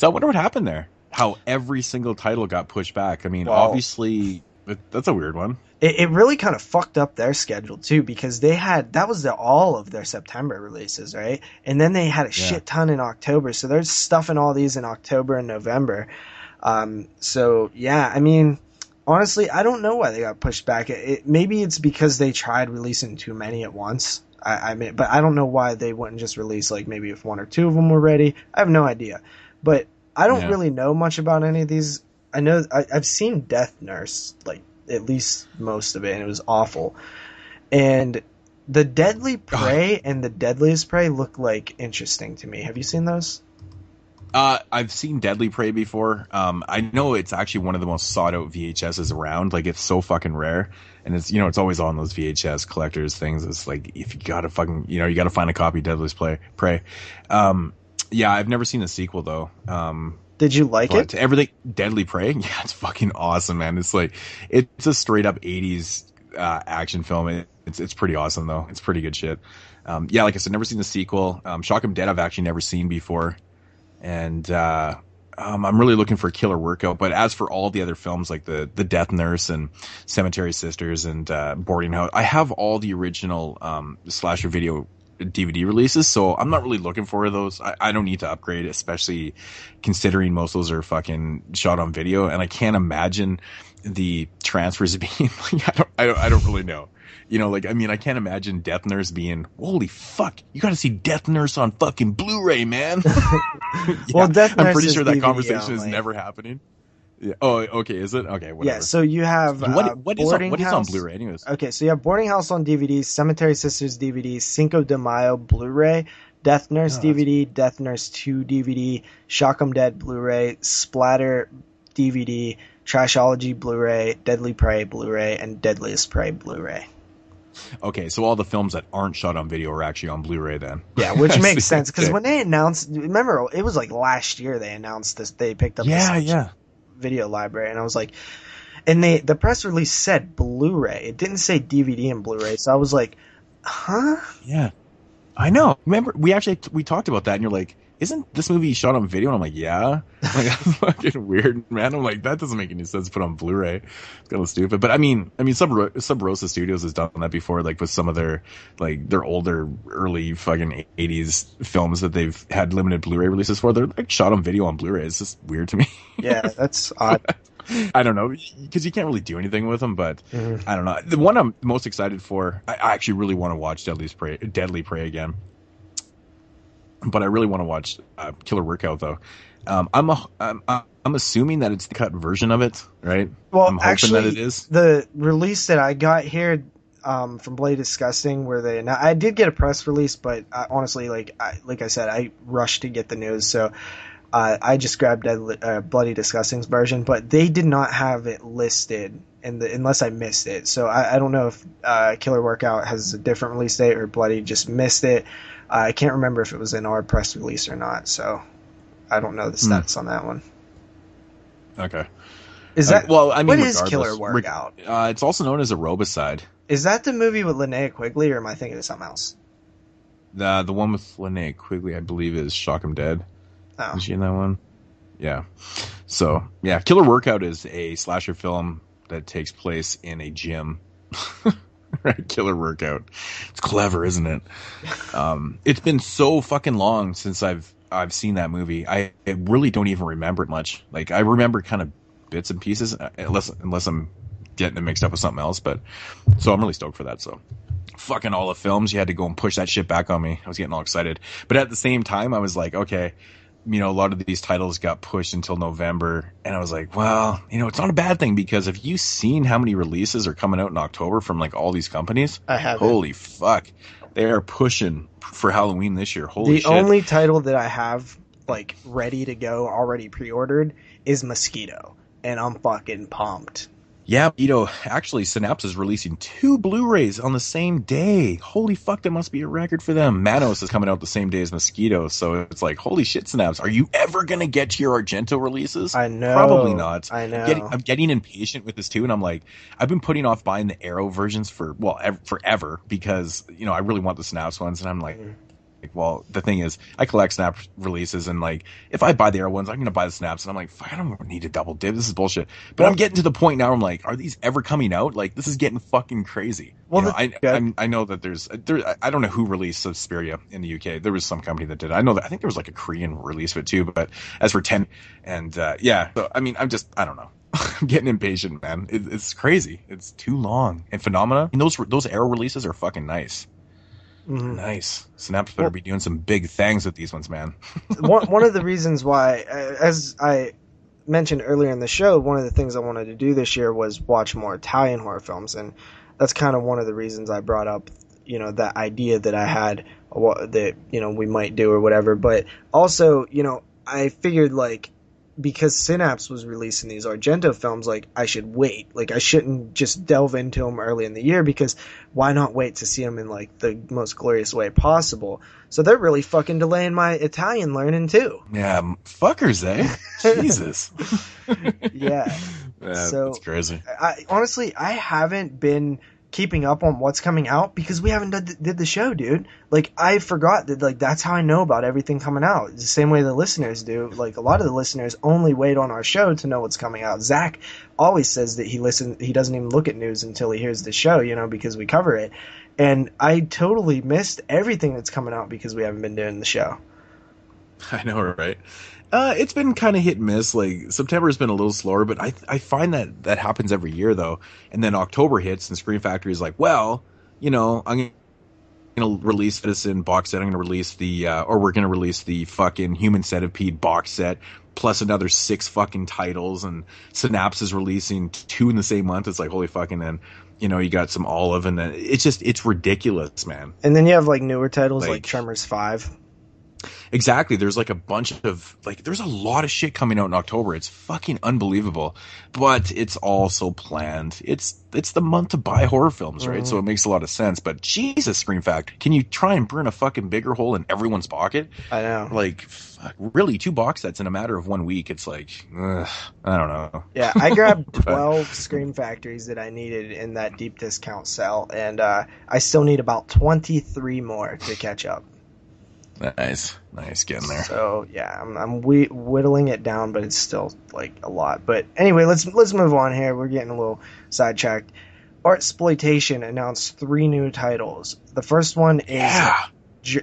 I wonder what happened there. How every single title got pushed back. I mean, obviously, that's a weird one. It really kind of fucked up their schedule too, because that was all of their September releases, right? And then they had a shit ton in October, so they're stuffing all these in October and November. So yeah, I mean, honestly, I don't know why they got pushed back. Maybe it's because they tried releasing too many at once. I mean, but I don't know why they wouldn't just release, like, maybe if one or two of them were ready. I have no idea. But I don't really know much about any of these. I know I've seen Death Nurse, like, at least most of it, and it was awful. And the Deadly Prey and the Deadliest Prey look like interesting to me. Have you seen those? I've seen Deadly Prey before. I know it's actually one of the most sought out VHSs around. Like, it's so fucking rare, and it's it's always on those VHS collectors things. It's like, if you gotta fucking you gotta find a copy of Deadliest Prey. Yeah, I've never seen the sequel though. Did you like it? Everything Deadly Prey? Yeah, it's fucking awesome, man. It's like, it's a straight up 80s action film. It's pretty awesome though. It's pretty good shit. Yeah, like I said, never seen the sequel. Shock 'em Dead I've actually never seen before. And I'm really looking for a killer workout. But as for all the other films, like the Death Nurse and Cemetery Sisters and Boarding House, I have all the original slasher video DVD releases, so I'm not really looking for those. I don't need to upgrade, especially considering most of those are fucking shot on video, and I can't imagine the transfers being like, I don't really know. Like, I mean, I can't imagine Death Nurse being, holy fuck, you gotta see Death Nurse on fucking Blu-ray, man. Well, Death Nurse, I'm pretty sure that DVD conversation only. is never happening. Yeah. Oh, okay. Is it? Okay, whatever. Yeah, so you have what is on Blu-ray anyways? Okay, so you have Boarding House on DVD, Cemetery Sisters DVD, Cinco de Mayo Blu-ray, Death Nurse DVD, Death Nurse 2 DVD, Shock 'em Dead Blu-ray, Splatter DVD, Trashology Blu-ray, Deadly Prey Blu-ray, and Deadliest Prey Blu-ray. Okay, so all the films that aren't shot on video are actually on Blu-ray then. Yeah, which makes sense, because when they announced, remember, it was like last year they announced this, they picked up this video library, and I was like, and the press release said Blu-ray, it didn't say DVD and Blu-ray, so I was like, huh? Yeah, I know. Remember, we talked about that, and you're like, isn't this movie shot on video? And I'm like, yeah. I'm like, that's fucking weird, man. I'm like, that doesn't make any sense to put on Blu-ray. It's kind of stupid. But I mean, Sub Rosa Studios has done that before, like with some of their older, early fucking 80s films that they've had limited Blu-ray releases for. They're like shot on video on Blu-ray. It's just weird to me. Yeah, that's odd. I don't know, because you can't really do anything with them, but I don't know. The one I'm most excited for, I actually really want to watch Deadly Prey again. But I really want to watch Killer Workout though. I'm assuming that it's the cut version of it, right? Well, I'm hoping actually, that it is. The release that I got here from Blade Disgusting, where I did get a press release, but honestly, like I said, I rushed to get the news, so I just grabbed Bloody Disgusting's version, but they did not have it listed unless I missed it. So I don't know if Killer Workout has a different release date or Bloody just missed it. I can't remember if it was in our press release or not, so I don't know the stats on that one. Okay. Is that well? I mean, what is Killer Workout? It's also known as Aerobicide. Is that the movie with Linnea Quigley, or am I thinking of something else? The one with Linnea Quigley, I believe, is Shock 'Em Dead. Oh. Is she in that one? Yeah. So yeah, Killer Workout is a slasher film that takes place in a gym. Right, Killer Workout. It's clever, isn't it? It's been so fucking long since I've seen that movie. I really don't even remember it much. Like, I remember kind of bits and pieces, unless I'm getting it mixed up with something else. But so I'm really stoked for that. So fucking all the films, you had to go and push that shit back on me. I was getting all excited, but at the same time, I was like, okay, you know, a lot of these titles got pushed until November, and I was like, well, you know, it's not a bad thing, because have you seen how many releases are coming out in October from like all these companies? I haven't. Holy fuck, they are pushing for Halloween this year. Holy shit. The only title that I have like ready to go, already pre-ordered, is Mosquito, and I'm fucking pumped. Yeah, you know, actually, Synapses is releasing 2 Blu-rays on the same day. Holy fuck, that must be a record for them. Manos is coming out the same day as Mosquito, so it's like, holy shit, Synapse, are you ever going to get to your Argento releases? I know. Probably not. I know. I'm getting impatient with this too, and I'm like, I've been putting off buying the Arrow versions forever, because, you know, I really want the Synapse ones, and I'm like, well, the thing is, I collect Snap releases, and like, if I buy the Arrow ones, I'm going to buy the Snaps, and I'm like, fuck, I don't need to double dip. This is bullshit. But I'm getting to the point now where I'm like, are these ever coming out? Like, this is getting fucking crazy. Well, you know, I know that there's I don't know who released Suspiria in the UK. There was some company that did it. I think there was like a Korean release of it too. But as for 10, and yeah, so I mean, I don't know. I'm getting impatient, man. It's crazy. It's too long. And Phenomena, and those Arrow releases are fucking nice. Mm-hmm. Nice. Synapse better be doing some big things with these ones, man. one of the reasons why, as I mentioned earlier in the show, one of the things I wanted to do this year was watch more Italian horror films, and that's kind of one of the reasons I brought up, you know, that idea that I had that, you know, we might do or whatever. But also, you know, I figured, like, because Synapse was releasing these Argento films, like, I should wait. Like, I shouldn't just delve into them early in the year, because why not wait to see them in, like, the most glorious way possible? So they're really fucking delaying my Italian learning, too. Yeah, fuckers, eh? Jesus. Yeah. So that's crazy. Honestly, I haven't been keeping up on what's coming out because we haven't did the show, dude. Like, I forgot that, like, that's how I know about everything coming out. It's the same way the listeners do. Like, a lot of the listeners only wait on our show to know what's coming out. Zach always says that he doesn't even look at news until he hears the show, you know, because we cover it. And I totally missed everything that's coming out because we haven't been doing the show. I know, right? It's been kind of hit and miss. Like, September has been a little slower, but I find that happens every year, though. And then October hits, and Scream Factory is like, well, you know, I'm going to release this in box set. I'm going to release we're going to release the fucking Human Centipede box set, plus another 6 fucking titles. And Synapse is releasing 2 in the same month. It's like, holy fucking, then, you know, you got some Olive, and then it's ridiculous, man. And then you have, like, newer titles like Tremors 5. Exactly. There's like a bunch of, like, there's a lot of shit coming out in October. It's fucking unbelievable, but it's all so planned. It's the month to buy horror films, right? So it makes a lot of sense. But Jesus, Scream Factory, can you try and burn a fucking bigger hole in everyone's pocket? I know. Like, fuck, really, 2 box sets in a matter of 1 week. It's like, I don't know. Yeah, I grabbed 12 Scream Factories that I needed in that deep discount sale, and I still need about 23 more to catch up. Nice getting there. So yeah, I'm whittling it down, but it's still like a lot. But anyway, let's move on here. We're getting a little sidetracked. Artsploitation announced 3 new titles. The first one is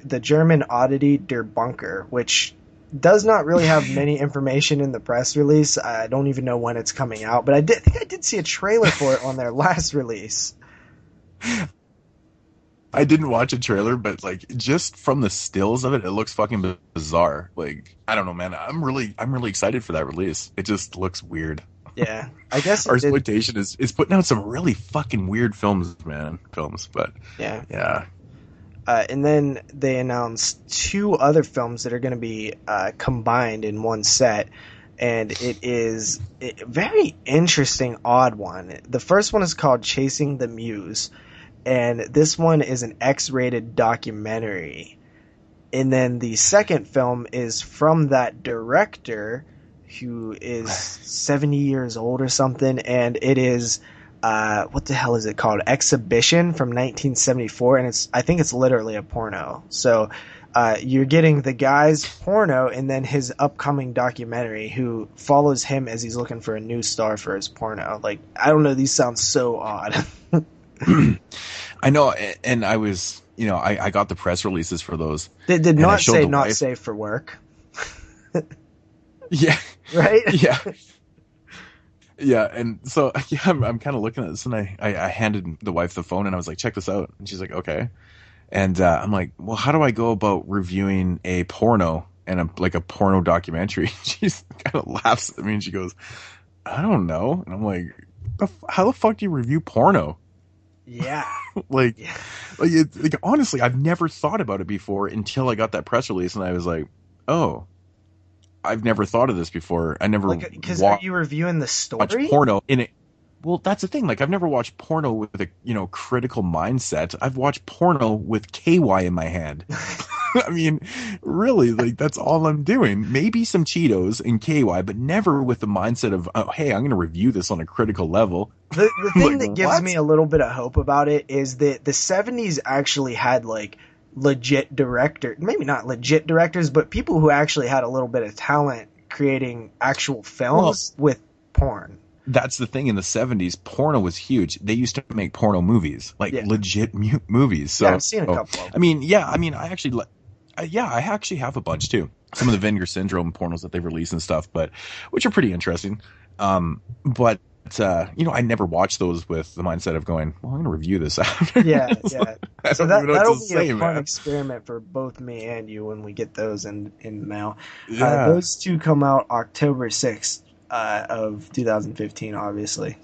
the German oddity Der Bunker, which does not really have many information in the press release. I don't even know when it's coming out, but I think I did see a trailer for it on their last release. I didn't watch a trailer, but like, just from the stills of it, it looks fucking bizarre. Like, I don't know, man. I'm really excited for that release. It just looks weird. Yeah, I guess Artsploitation is putting out some really fucking weird films, but yeah. And then they announced 2 other films that are going to be combined in one set. And it is a very interesting, odd one. The first one is called Chasing the Muse. And this one is an X-rated documentary. And then the second film is from that director who is 70 years old or something. And it is, what the hell is it called? Exhibition from 1974. And I think it's literally a porno. So you're getting the guy's porno and then his upcoming documentary who follows him as he's looking for a new star for his porno. Like, I don't know, these sound so odd. I know, and I was, I got the press releases for those. They did not say not safe for work. Yeah. Right? Yeah. Yeah, and so I'm kind of looking at this, and I handed the wife the phone, and I was like, check this out. And she's like, okay. And I'm like, well, how do I go about reviewing a porno and a porno documentary? She kind of laughs at me, and she goes, I don't know. And I'm like, how the fuck do you review porno? Yeah. Like honestly, I've never thought about it before until I got that press release, and I was like, oh, I've never thought of this before. I never because are you reviewing the story? Porno in it. Well, that's the thing. Like, I've never watched porno with a critical mindset. I've watched porno with KY in my hand. I mean, really, like, that's all I'm doing. Maybe some Cheetos and KY, but never with the mindset of, oh, hey, I'm going to review this on a critical level. The thing that gives me a little bit of hope about it is that the 70s actually had, like, legit director, maybe not legit directors, but people who actually had a little bit of talent creating actual films with porn. That's the thing. In the 70s, porno was huge. They used to make porno movies, like legit movies. So, yeah, I've seen a couple. I actually have a bunch too. Some of the Vinegar Syndrome pornos that they've released and stuff, which are pretty interesting. I never watched those with the mindset of going, well, I'm going to review this after. Yeah, yeah. So that'll be a fun experiment for both me and you when we get those in the mail. Yeah. Those 2 come out October 6th. Of 2015, obviously.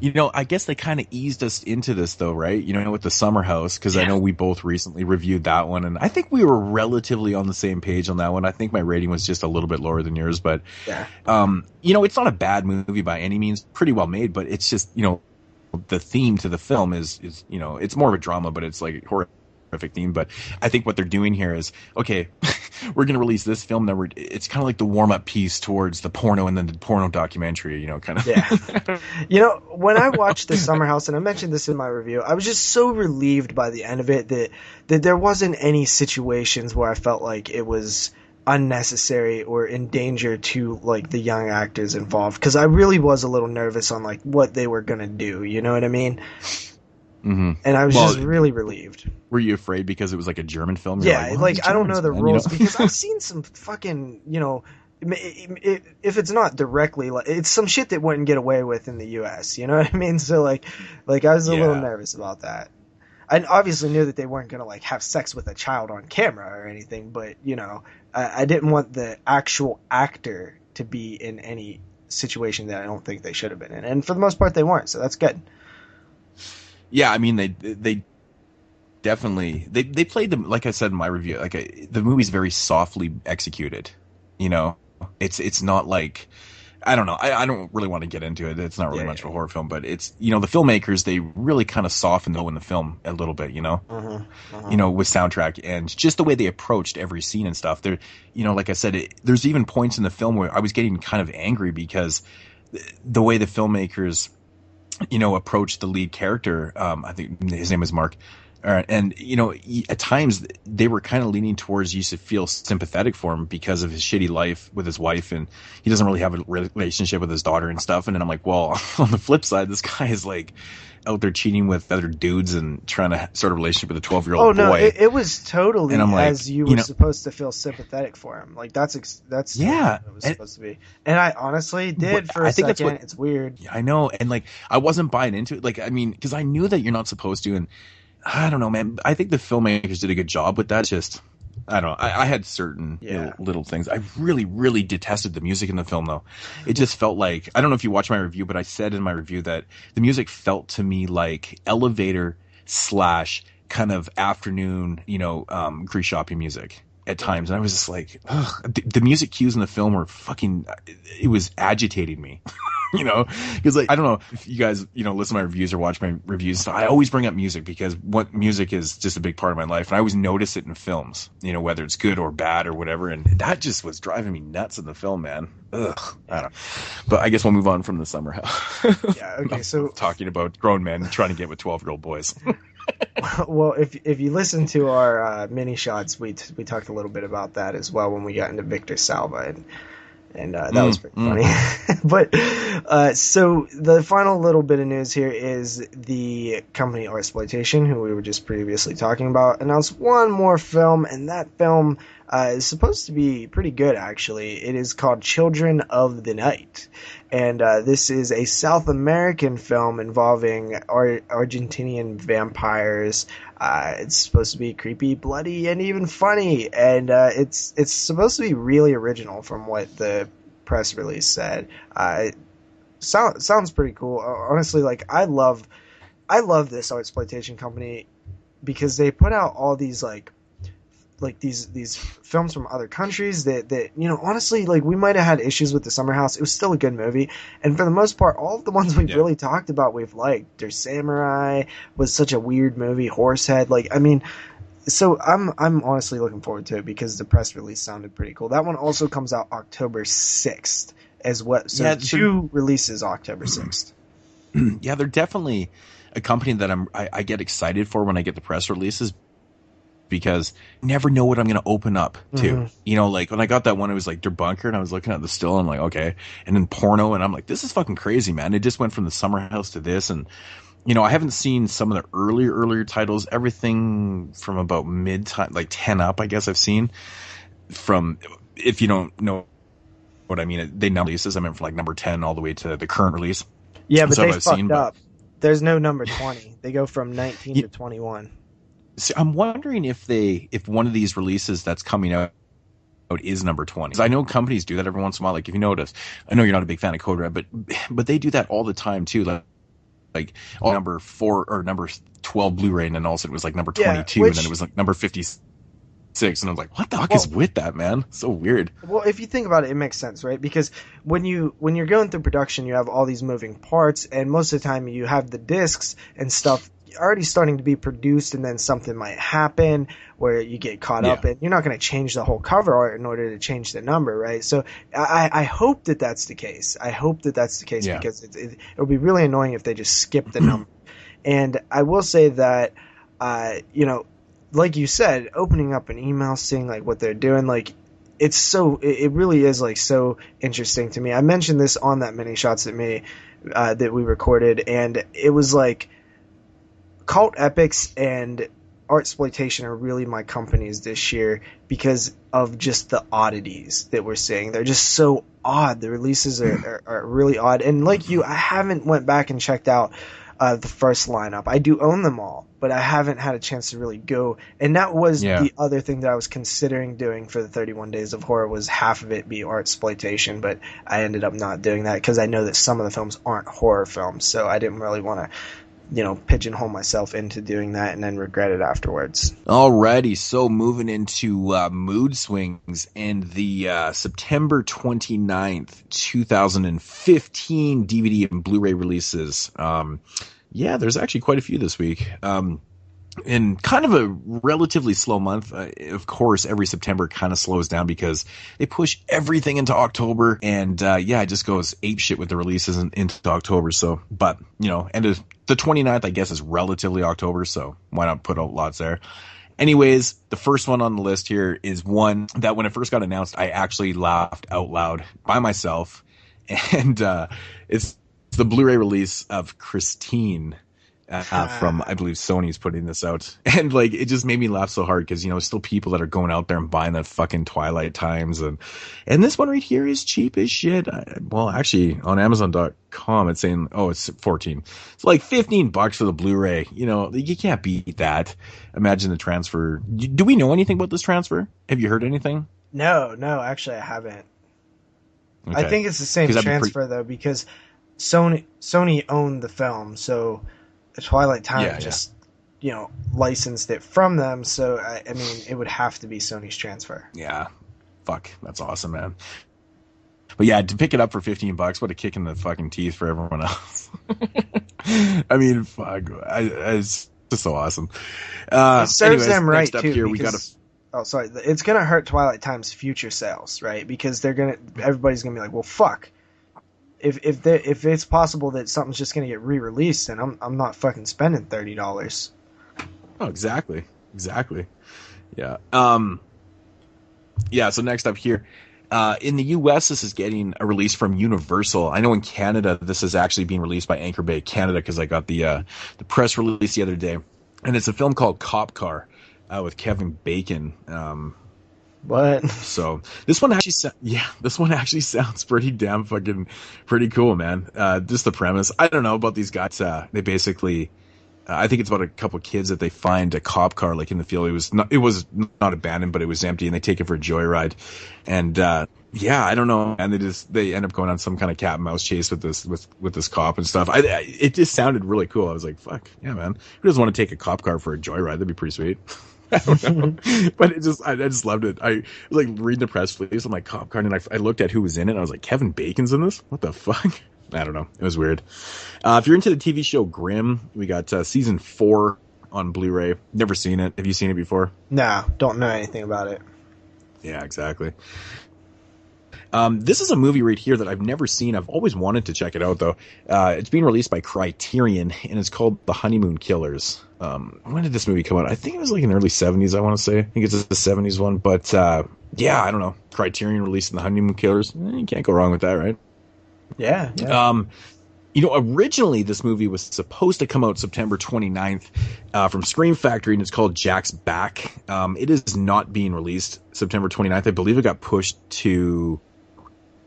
I guess they kind of eased us into this, though, right? With the Summer House, because I know we both recently reviewed that one, and I think we were relatively on the same page on that one. I think my rating was just a little bit lower than yours, but it's not a bad movie by any means. Pretty well made, but it's just the theme to the film is it's more of a drama, but it's like horrific theme. But I think what they're doing here is, okay, we're going to release this film that it's kind of like the warm-up piece towards the porno and then the porno documentary, kind of. Yeah. When I watched The Summer House, and I mentioned this in my review, I was just so relieved by the end of it that there wasn't any situations where I felt like it was unnecessary or in danger to, like, the young actors involved, because I really was a little nervous on, like, what they were going to do, you know what I mean? Mm-hmm. And I was just really relieved. Were you afraid because it was like a German film? Yeah, like I don't know the rules because I've seen some fucking, if it's not directly, it's some shit that wouldn't get away with in the U.S. You know what I mean? So like I was a little nervous about that. I obviously knew that they weren't gonna like have sex with a child on camera or anything, but I didn't want the actual actor to be in any situation that I don't think they should have been in, and for the most part they weren't. So that's good. Yeah, I mean they definitely they played them, like I said in my review. Like the movie's very softly executed. It's not like, I don't know. I don't really want to get into it. It's not really much of a horror film, but it's the filmmakers, they really kind of soften in the film a little bit. With soundtrack and just the way they approached every scene and stuff. There, like I said, there's even points in the film where I was getting kind of angry because the way the filmmakers approach the lead character. I think his name is Mark. And, at times they were kind of leaning towards you to feel sympathetic for him because of his shitty life with his wife, and he doesn't really have a relationship with his daughter and stuff. And then I'm like, well, on the flip side, this guy is like out there cheating with other dudes and trying to start a relationship with a 12-year-old boy. Oh, no, it was totally like, as you were supposed to feel sympathetic for him. Like, that's what it was supposed to be. And I honestly did for a second. It's weird. I know. And, like, I wasn't buying into it. Like, I mean, because I knew that you're not supposed to. And I don't know, man. I think the filmmakers did a good job with that. Just, I don't know. I had certain little things. I really, really detested the music in the film, though. It just felt like, I don't know if you watched my review, but I said in my review that the music felt to me like elevator / kind of afternoon, grease shopping music at times. And I was just like, ugh. The music cues in the film were fucking, it was agitating me. Because I don't know if you guys, listen to my reviews or watch my reviews. So I always bring up music because what music is just a big part of my life. And I always notice it in films, whether it's good or bad or whatever. And that just was driving me nuts in the film, man. Ugh. I don't know. But I guess we'll move on from the summer house. Yeah. Okay. So talking about grown men trying to get with 12-year-old boys. Well, if you listen to our mini shots, we talked a little bit about that as well when we got into Victor Salva, and that was pretty funny. But so the final little bit of news here is the company Artsploitation, who we were just previously talking about, announced one more film, and that film is supposed to be pretty good, actually. It is called Children of the Night. And this is a South American film involving Argentinian vampires. It's supposed to be creepy, bloody, and even funny. And it's supposed to be really original from what the press release said. It sounds pretty cool. Honestly, I love this Artsploitation company because they put out all these these films from other countries that honestly, we might have had issues with The Summer House. It was still a good movie, and for the most part, all of the ones we've really talked about we've liked. There's Samurai was such a weird movie. Horsehead, so I'm honestly looking forward to it because the press release sounded pretty cool. That one also comes out October 6th as well. So two releases October 6th. Yeah, they're definitely a company that I get excited for when I get the press releases, because I never know what I'm going to open up to. When I got that one, it was like Der Bunker, and I was looking at the still, and I'm like, okay. And then porno, and I'm like, this is fucking crazy, man. It just went from The Summer House to this, and I haven't seen some of the earlier titles. Everything from about mid-time, 10 up, I guess I've seen. From, if you don't know what I mean, they number releases. I meant from number 10 all the way to the current release. Yeah, but they fucked up. There's no number 20. They go from 19 to 21. See, I'm wondering if one of these releases that's coming out is number 20. 'Cause I know companies do that every once in a while. If you notice, I know you're not a big fan of Code Red, but they do that all the time too. Number 4 or number 12 Blu-ray, and then all of a sudden it was number 22, and then it was number 56, and I was like, what the fuck is with that, man? So weird. Well, if you think about it, it makes sense, right? Because when you're going through production, you have all these moving parts, and most of the time you have the discs and stuff already starting to be produced, and then something might happen where you get caught up, and you're not going to change the whole cover art in order to change the number, right? So I hope that that's the case. Because it'll be really annoying if they just skip the number. And I will say that, like you said, opening up an email, seeing what they're doing, it really is so interesting to me. I mentioned this on that mini shots that we recorded, and it was Cult Epics and Artsploitation are really my companies this year because of just the oddities that we're seeing. They're just so odd. The releases are really odd. And like you, I haven't went back and checked out the first lineup. I do own them all, but I haven't had a chance to really go. And that was the other thing that I was considering doing for the 31 Days of Horror, was half of it be Artsploitation, but I ended up not doing that because I know that some of the films aren't horror films, so I didn't really want to pigeonhole myself into doing that and then regret it afterwards. Alrighty, so moving into Moodz Swingz and the September 29th, 2015 DVD and Blu-ray releases. There's actually quite a few this week. In kind of a relatively slow month. Of course, every September kind of slows down because they push everything into October, and it just goes apeshit with the releases into October. So, but end of the 29th, I guess, is relatively October, so why not put out lots there? Anyways, the first one on the list here is one that when it first got announced, I actually laughed out loud by myself, and it's the Blu-ray release of Christine. From, I believe Sony's putting this out, and it just made me laugh so hard because still people that are going out there and buying the fucking Twilight Times, and this one right here is cheap as shit. Actually on Amazon.com it's saying it's 14. It's $15 for the Blu-ray. You can't beat that. Imagine the transfer. Do we know anything about this transfer? Have you heard anything? No, actually I haven't. Okay. I think it's the same transfer though, because Sony owned the film, so the Twilight Time licensed it from them. So I mean, it would have to be Sony's transfer. Yeah, fuck, that's awesome, man. But yeah, to pick it up for $15, what a kick in the fucking teeth for everyone else. I mean, fuck, it's just so awesome. It serves them right next up too. Here, it's gonna hurt Twilight Time's future sales, right? Because everybody's gonna be like, well, fuck. If it's possible that something's just gonna get re-released, then I'm not fucking spending $30. Oh, exactly. Yeah. Yeah. So next up here. In the U.S., this is getting a release from Universal. I know in Canada, this is actually being released by Anchor Bay Canada because I got the press release the other day, and it's a film called Cop Car with Kevin Bacon. What? So this one actually sounds pretty cool, man. Just the premise. I don't know about these guys. They basically. I think it's about a couple of kids that they find a cop car like in the field. It was not abandoned, but it was empty, and they take it for a joyride. And yeah, I don't know. And they end up going on some kind of cat and mouse chase with this cop and stuff. It just sounded really cool. I was like, fuck yeah, man. Who doesn't want to take a cop car for a joyride? That'd be pretty sweet. I don't know. But I just loved it. I was like reading the press release on my cop car, and I looked at who was in it, and I was like, Kevin Bacon's in this? What the fuck? I don't know. It was weird. If you're into the TV show Grimm, we got season 4 on Blu-ray. Never seen it. Have you seen it before? No, don't know anything about it. Yeah, exactly. This is a movie right here that I've never seen. I've always wanted to check it out, though. It's being released by Criterion, and it's called The Honeymoon Killers. When did this movie come out? I think it was like in the early 70s, I want to say. I think it's the 70s one. But, yeah, I don't know. Criterion releasing The Honeymoon Killers. You can't go wrong with that, right? Yeah. Originally this movie was supposed to come out September 29th from Scream Factory, and it's called Jack's Back. It is not being released September 29th. I believe it got pushed to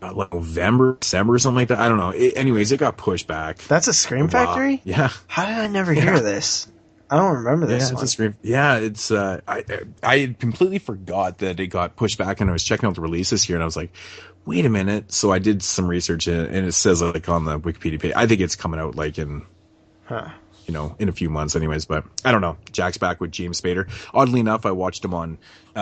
like November, December, or something like that. I don't know. Anyways, it got pushed back. That's a Scream Factory? Yeah. How did I never hear this? I don't remember this one. It's a Scream. Yeah, it's I completely forgot that it got pushed back, and I was checking out the releases here, and I was like, wait a minute. So I did some research, and it says like on the Wikipedia page, I think it's coming out like in, in a few months anyways, but I don't know. Jack's Back with James Spader. Oddly enough, I watched him on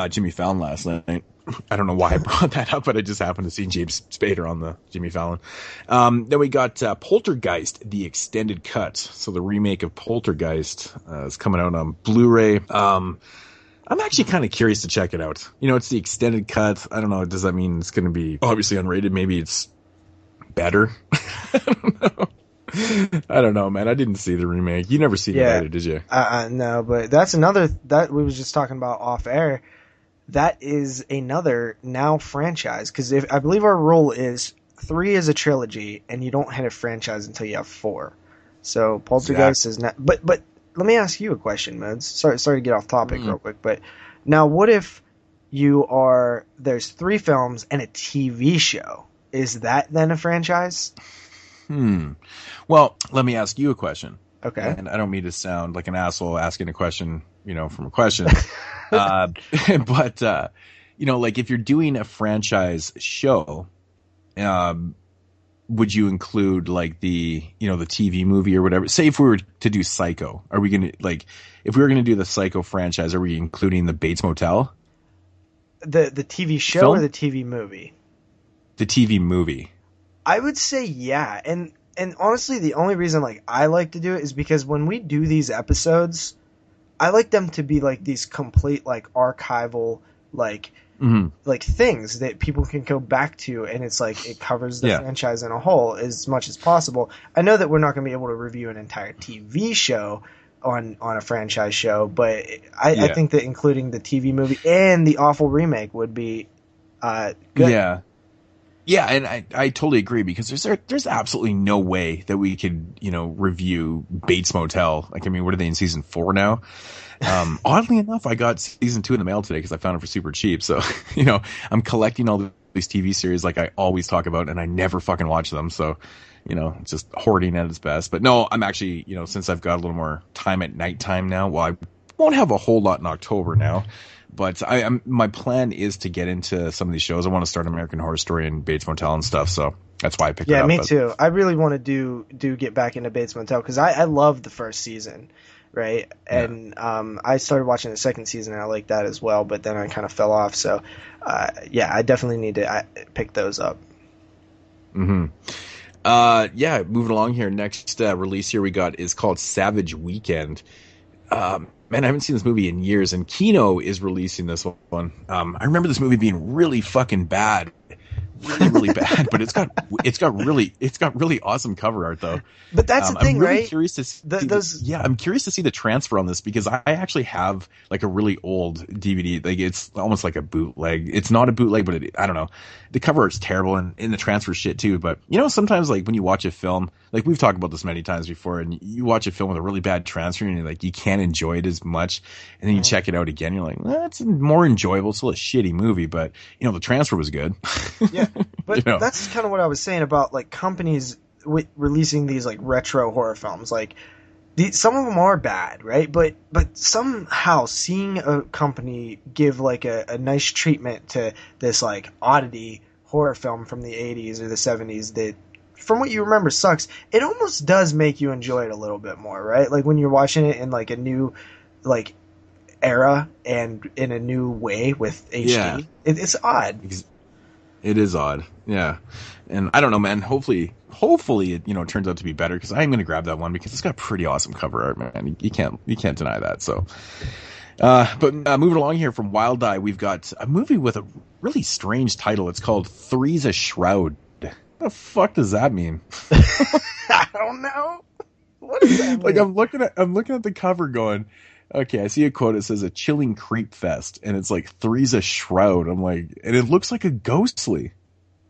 Jimmy Fallon last night. I don't know why I brought that up, but I just happened to see James Spader on the Jimmy Fallon. Then we got Poltergeist, the extended cut. So the remake of Poltergeist is coming out on Blu-ray. I'm actually kind of curious to check it out. It's the extended cut. I don't know. Does that mean it's going to be obviously unrated? Maybe it's better. I don't know, man. I didn't see the remake. You never seen it either, did you? No, but that's another that we was just talking about off air. That is another now franchise, because I believe our rule is 3 is a trilogy, and you don't hit a franchise until you have 4. So Poltergeist is not. But let me ask you a question, Moodz. Sorry to get off topic real quick, but now what if there's 3 films and a TV show? Is that then a franchise? Well, let me ask you a question. Okay. And I don't mean to sound like an asshole asking a question, from a question. But, like if you're doing a franchise show, would you include like the TV movie or whatever? Say if we were to do Psycho, are we going to if we were going to do the Psycho franchise, are we including the Bates Motel? The TV show film? Or the TV movie? The TV movie. I would say yeah. And honestly, the only reason I like to do it is because when we do these episodes, I like them to be like these complete archival things that people can go back to, and it's it covers the franchise in a whole as much as possible. I know that we're not going to be able to review an entire TV show on a franchise show, but I think that including the TV movie and the awful remake would be good. Yeah, and I totally agree, because there's absolutely no way that we could, review Bates Motel. What are they in season 4 now? Oddly enough, I got season 2 in the mail today because I found it for super cheap. So, I'm collecting all these TV series like I always talk about, and I never fucking watch them. So, it's just hoarding at its best. But no, I'm actually, since I've got a little more time at nighttime now, well, I won't have a whole lot in October now. But my plan is to get into some of these shows. I want to start American Horror Story and Bates Motel and stuff. So that's why I picked it up. Yeah, me too. I really want to get back into Bates Motel because I loved the first season. right? And I started watching the second season, and I liked that as well, but then I kind of fell off. So, I definitely need to pick those up. Moving along here. Next release here we got is called Savage Weekend. Man, I haven't seen this movie in years, and Kino is releasing this one. I remember this movie being really fucking bad. Really bad, but it's got really awesome cover art though. But that's the thing, I'm really right? Curious to see I'm curious to see the transfer on this, because I actually have like a really old DVD. Like it's almost like a bootleg. It's not a bootleg, but I don't know. The cover art's terrible, and in the transfer shit too. But sometimes like when you watch a film, like we've talked about this many times before, and you watch a film with a really bad transfer, and like you can't enjoy it as much, and then you check it out again, you're like, it's more enjoyable. It's still a shitty movie, but the transfer was good. Yeah. But that's kind of what I was saying about like companies releasing these like retro horror films. Like some of them are bad, right? But somehow seeing a company give like a nice treatment to this like oddity horror film from the 80s or the 70s that, from what you remember, sucks. It almost does make you enjoy it a little bit more, right? Like when you're watching it in like a new like era and in a new way with HD. Yeah. It's odd. It is odd, yeah, and I don't know, man. Hopefully, it turns out to be better, because I'm gonna grab that one because it's got pretty awesome cover art, man. You can't deny that. So, but moving along here from Wild Eye, we've got a movie with a really strange title. It's called Three's a Shroud. What the fuck does that mean? I don't know. What does that mean? Like I'm looking at the cover, going, okay, I see a quote. It says a chilling creep fest, and it's like Three's a Shroud. I'm like, and it looks like a ghostly.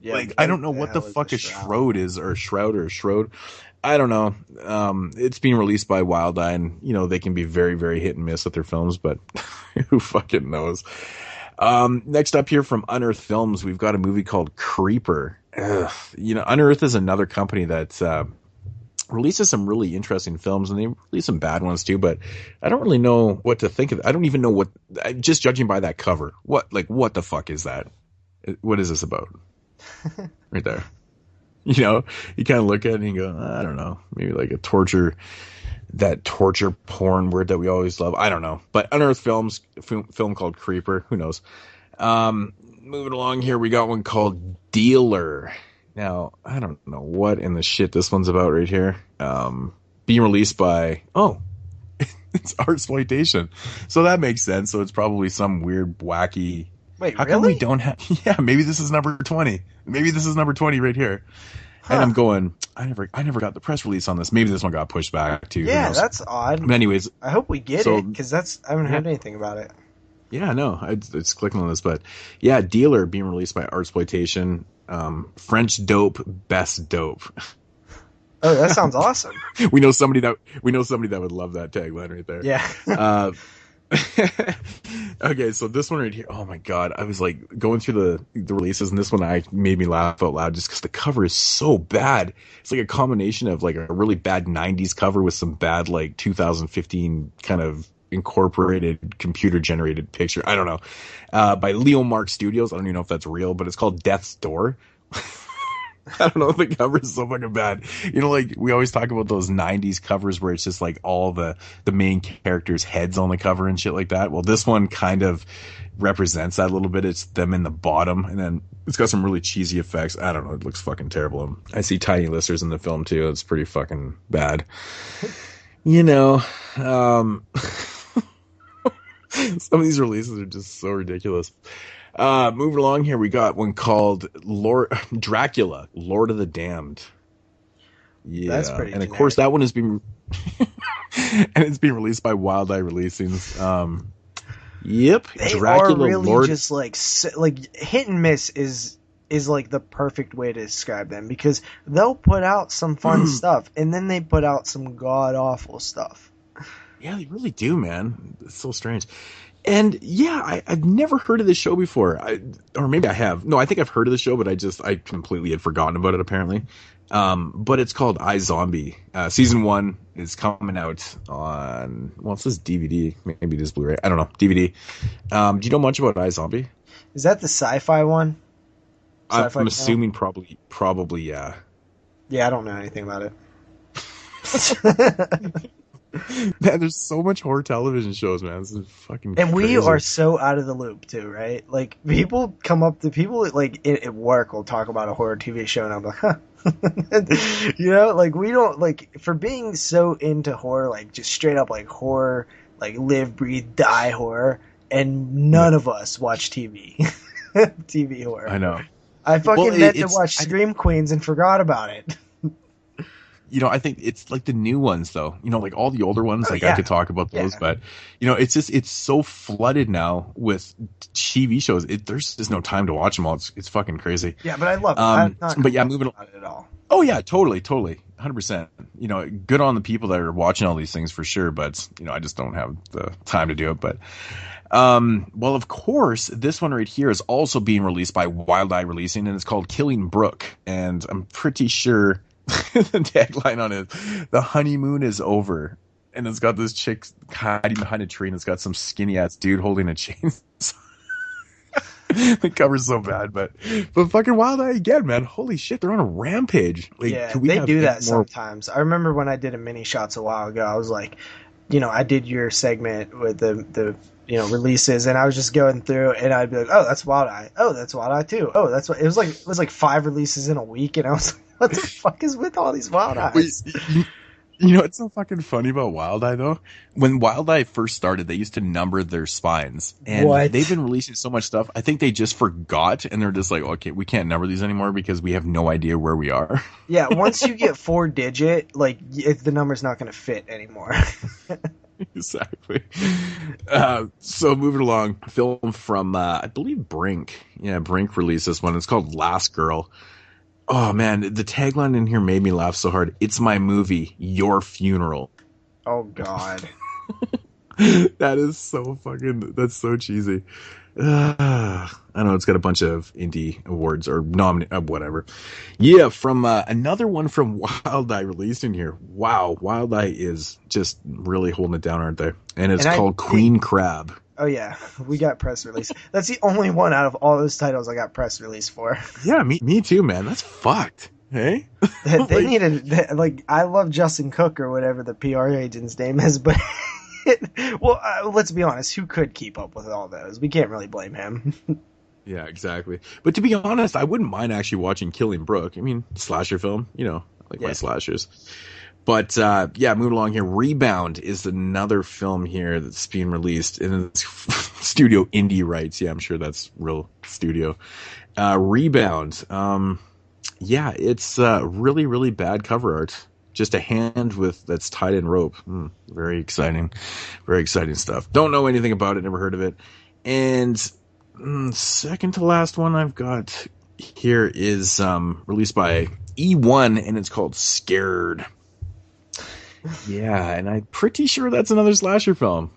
Yeah, like I don't know what the fuck a shroud is, or a shroud. I don't know. It's being released by Wild Eye, and they can be very, very hit and miss with their films, but who fucking knows? Next up here from Unearth Films, we've got a movie called Creeper. Unearth is another company that releases some really interesting films, and they release some bad ones too, but I don't really know what to think of it. I don't even know just judging by that cover, what the fuck is that? What is this about? Right there. You kind of look at it and you go, I don't know, maybe like that torture porn word that we always love. I don't know, but Unearth Films, film called Creeper, who knows? Moving along here, we got one called Dealer. Now, I don't know what in the shit this one's about right here. Being released by, it's Artsploitation. So that makes sense. So it's probably some weird, wacky. Wait, how come we don't have, maybe this is number 20. Maybe this is number 20 right here. Huh. And I'm going, I never got the press release on this. Maybe this one got pushed back too. Yeah, that's odd. But anyways. I hope we get it, because I haven't heard anything about it. Yeah, no, it's clicking on this, but yeah, Dealer being released by Artsploitation. French dope, best dope. Oh, that sounds awesome. we know somebody that would love that tagline right there. Yeah. Okay, so this one right here. Oh my god, I was like going through the releases, and this one made me laugh out loud just because the cover is so bad. It's like a combination of like a really bad '90s cover with some bad like 2015 kind of incorporated computer generated picture. I don't know. By Leo Mark Studios. I don't even know if that's real, but it's called Death's Door. I don't know if the cover is so fucking bad. Like we always talk about those 90s covers where it's just like all the main characters' heads on the cover and shit like that. Well, this one kind of represents that a little bit. It's them in the bottom, and then it's got some really cheesy effects. I don't know. It looks fucking terrible. I see tiny listers in the film too. It's pretty fucking bad. Some of these releases are just so ridiculous. Moving along here, we got one called Dracula, Lord of the Damned. Yeah, that's pretty and generic. Of course that one has been and it's being released by Wild Eye Releasings. Yep, they Dracula, are really Lord. Just like hit and miss is like the perfect way to describe them, because they'll put out some fun stuff and then they put out some god awful stuff. Yeah, they really do, man. It's so strange. And yeah, I've never heard of this show before. Or maybe I have. No, I think I've heard of the show, but I completely had forgotten about it apparently. But it's called iZombie. Season 1 is coming out on, well, it says DVD. Maybe it is Blu-ray. I don't know. DVD. Do you know much about iZombie? Is that the sci-fi one? Sci-fi I'm assuming probably, yeah. Yeah, I don't know anything about it. Man, there's so much horror television shows, man. This is fucking And we crazy. are so out of the loop too, right? Like people come up to people like at work will talk about a horror TV show, and I'm like, huh. You know, like we don't like for being so into horror, like just straight up like horror, like live, breathe, die horror, and none of us watch TV, TV horror. I know. I fucking meant to watch Scream Queens and forgot about it. You know, I think it's like the new ones though. You know, like all the older ones, like yeah. I could talk about those, but you know, it's so flooded now with TV shows. There's just no time to watch them all. It's fucking crazy. Yeah, but I love it. I'm not but yeah, moving on it at all. Oh yeah, totally, 100%. You know, good on the people that are watching all these things for sure, but you know, I just don't have the time to do it. But well, of course, this one right here is also being released by Wild Eye Releasing, and it's called Killing Brooke, and I'm pretty sure the tagline on it, the honeymoon is over, and it's got this chick hiding behind a tree, and it's got some skinny ass dude holding a chainsaw. The cover's so bad, but fucking Wild Eye again, man. Holy shit, they're on a rampage. Like, Yeah, can we they have do that more... sometimes. I remember when I did a mini shots a while ago, I was like, you know, I did your segment with the you know, releases, and I was just going through, and I'd be like, oh, that's Wild Eye. Oh, that's Wild Eye too. Oh, that's what it was like 5 releases in a week, and I was like, what the fuck is with all these Wild Eyes? You know what's so fucking funny about Wild Eye though? When Wild Eye first started, they used to number their spines, and they've been releasing so much stuff. I think they just forgot, and they're just like, okay, we can't number these anymore because we have no idea where we are. Yeah, once you get 4-digit, like the number's not going to fit anymore. Exactly. So moving along, film from I believe Brink. Yeah, Brink released this one. It's called Last Girl. Oh man, the tagline in here made me laugh so hard. It's my movie, Your Funeral. Oh god. That is so fucking, that's so cheesy. I don't know, it's got a bunch of indie awards or whatever. Yeah, from another one from Wild Eye released in here. Wow, Wild Eye is just really holding it down, aren't they? And it's called Queen Crab. Oh yeah, we got press release. That's the only one out of all those titles I got press release for. Yeah, me too, man. That's fucked. Hey, they needed like I love Justin Cook or whatever the PR agent's name is, but well, let's be honest, who could keep up with all those? We can't really blame him. Yeah, exactly. But to be honest, I wouldn't mind actually watching Killing Brooke. I mean, slasher film, you know, like my slashers. But yeah, moving along here. Rebound is another film here that's being released, and it's studio indie rights. Yeah, I'm sure that's real studio. Rebound. Yeah, it's really, really bad cover art. Just a hand that's tied in rope. Very exciting. Very exciting stuff. Don't know anything about it. Never heard of it. And second to last one I've got here is released by E1, and it's called Scared. Yeah, and I'm pretty sure that's another slasher film.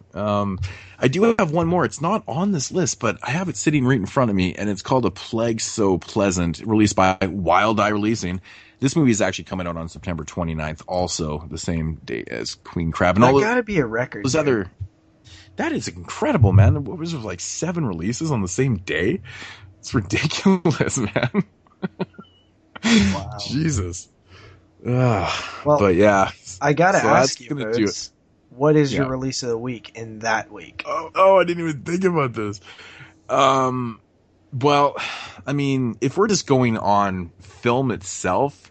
I do have one more. It's not on this list, but I have it sitting right in front of me, and it's called A Plague So Pleasant, released by Wild Eye Releasing. This movie is actually coming out on September 29th, also the same day as Queen Crab. And that gotta be a record. Those other, that is incredible, man. What was it, like 7 releases on the same day? It's ridiculous, man. Wow. Jesus. Well, but yeah. I gotta ask you, Moodz, what is your release of the week in that week? Oh, I didn't even think about this. Well, I mean, if we're just going on film itself,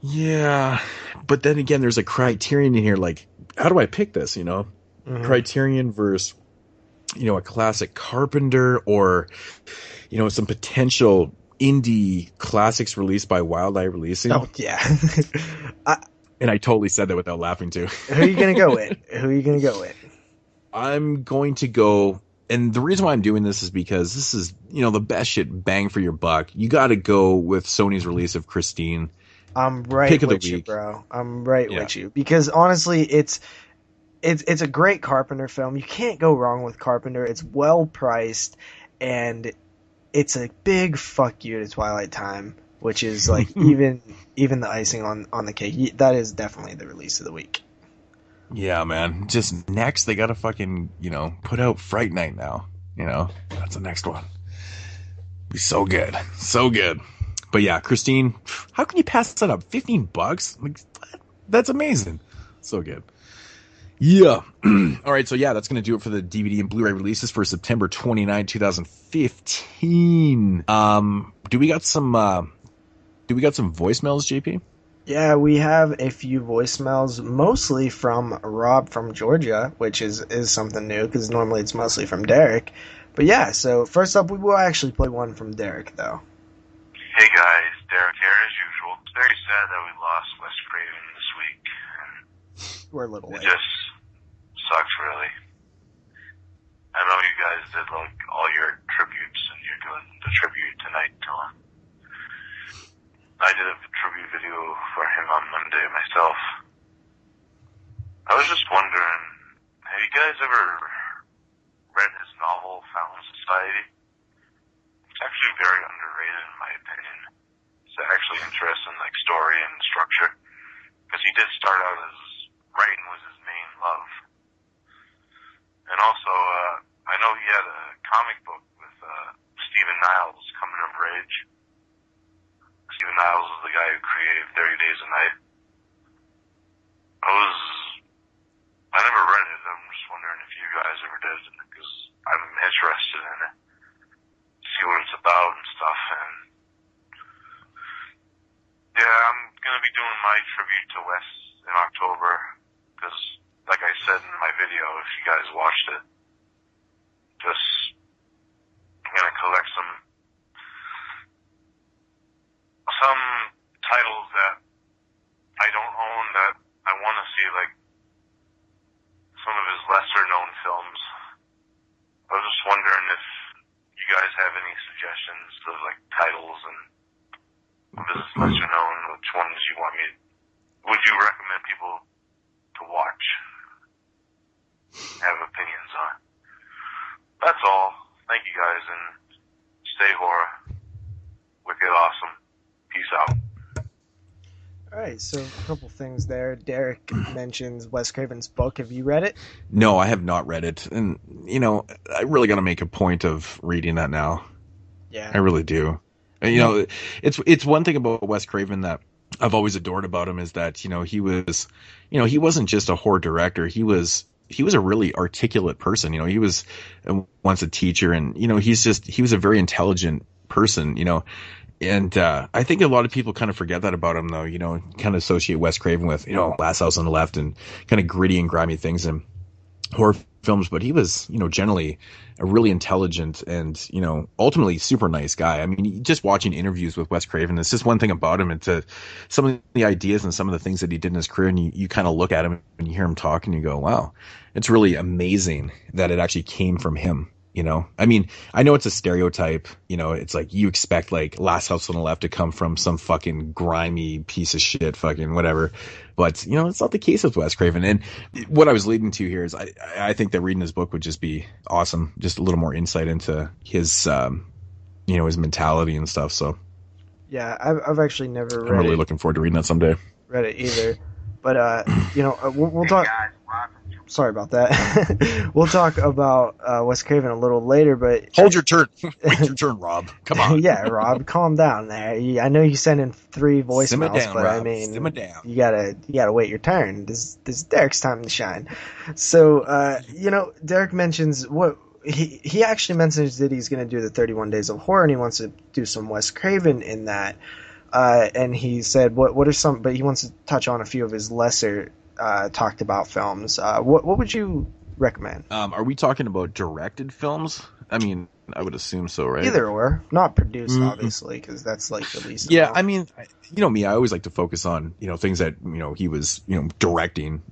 yeah. But then again, there's a criterion in here. Like, how do I pick this? You know, Criterion versus, you know, a classic Carpenter, or, you know, some potential indie classics released by Wild Eye Releasing. Oh yeah. And I totally said that without laughing too. Who are you gonna go with? I'm going to go. And the reason why I'm doing this is because this is, you know, the best shit, bang for your buck. You got to go with Sony's release of Christine. I'm right with you, bro. I'm right with you, because honestly, it's a great Carpenter film. You can't go wrong with Carpenter. It's well priced, and it's a big fuck you to Twilight Time, which is like even the icing on the cake. That is definitely the release of the week. Yeah, man. Just next, they gotta fucking, you know, put out Fright Night now. You know, that's the next one. Be so good. So good. But yeah, Christine, how can you pass that up? $15? Like, that's amazing. So good. Yeah. All right. So yeah, that's going to do it for the DVD and Blu-ray releases for September 29, 2015. Do we got some voicemails, JP? Yeah, we have a few voicemails, mostly from Rob from Georgia, which is something new because normally it's mostly from Derek. But yeah, so first up, we will actually play one from Derek, though. Hey guys, Derek here as usual. It's very sad that we lost Wes Craven this week. We're a little late. It just sucks, really. I know you guys did like all your tributes, and you're doing the tribute tonight to him. I did a tribute video for him on Monday myself. I was just wondering, have you guys ever read his novel, Found Society? It's actually very underrated in my opinion. It's actually interesting, like story and structure. Because he did start out as writing was his main love. And also, I know he had a comic book with Stephen Niles, Coming of Rage. Stephen Niles is the guy who created 30 Days a Night. I never read it. I'm just wondering if you guys ever did, because I'm interested in it. See what it's about and stuff. And yeah, I'm going to be doing my tribute to Wes in October, because like I said in my video, if you guys watched it, I'm going to collect some titles that I don't own that I want to see, like some of his lesser known films. I was just wondering if you guys have any suggestions of like titles and of his lesser known, which ones you want me would you recommend people to watch, have opinions on. That's all. Thank you guys, and stay horror. Wicked awesome. Peace out. All right, so a couple things there. Derek mentions Wes Craven's book. Have you read it? No, I have not read it. And, I really got to make a point of reading that now. Yeah. I really do. And, it's one thing about Wes Craven that I've always adored about him is that, he was, he wasn't just a horror director. He was a really articulate person. He was once a teacher, and, he was a very intelligent person, And I think a lot of people kind of forget that about him, though, kind of associate Wes Craven with, Last House on the Left and kind of gritty and grimy things in horror films. But he was, generally a really intelligent and, ultimately super nice guy. I mean, just watching interviews with Wes Craven, it's just one thing about him. And to some of the ideas and some of the things that he did in his career, and you kind of look at him and you hear him talk and you go, wow, it's really amazing that it actually came from him. I mean, I know it's a stereotype, it's like you expect like Last House on the Left to come from some fucking grimy piece of shit, fucking whatever. But, it's not the case with Wes Craven. And what I was leading to here is I think that reading his book would just be awesome. Just a little more insight into his, his mentality and stuff. So yeah, I've actually never read it. I'm really looking forward to reading that someday. Read it either. But, we'll talk. Sorry about that. We'll talk about Wes Craven a little later, but hold your turn. Wait your turn, Rob. Come on. Yeah, Rob, calm down there. I know you sent in 3 voicemails, Simmer down, but Rob. I mean, Simmer down. you gotta wait your turn. This is Derek's time to shine. So, Derek mentions what he actually mentions that he's going to do the 31 Days of Horror, and he wants to do some Wes Craven in that. And he said, what are some? But he wants to touch on a few of his lesser talked about films. What would you recommend? Are we talking about directed films? I mean, I would assume so, right? Either or. Not produced, obviously, because that's like the least. Yeah, I mean, me, I always like to focus on, things that, he was, directing,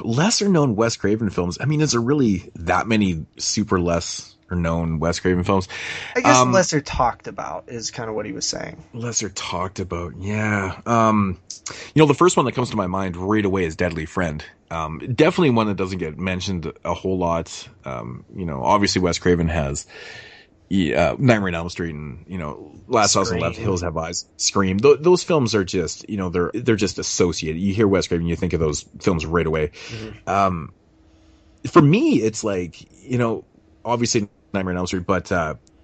lesser known Wes Craven films. I mean, is there really that many super lesser known Wes Craven films? I guess lesser talked about is kind of what he was saying. Lesser talked about, yeah. The first one that comes to my mind right away is Deadly Friend. Definitely one that doesn't get mentioned a whole lot. Obviously Wes Craven has Nightmare on Elm Street and, Last House on the Left, Hills Have Eyes, Scream. Those films are just, they're just associated. You hear Wes Craven, you think of those films right away. Mm-hmm. For me, it's like, obviously Nightmare on Elm Street, but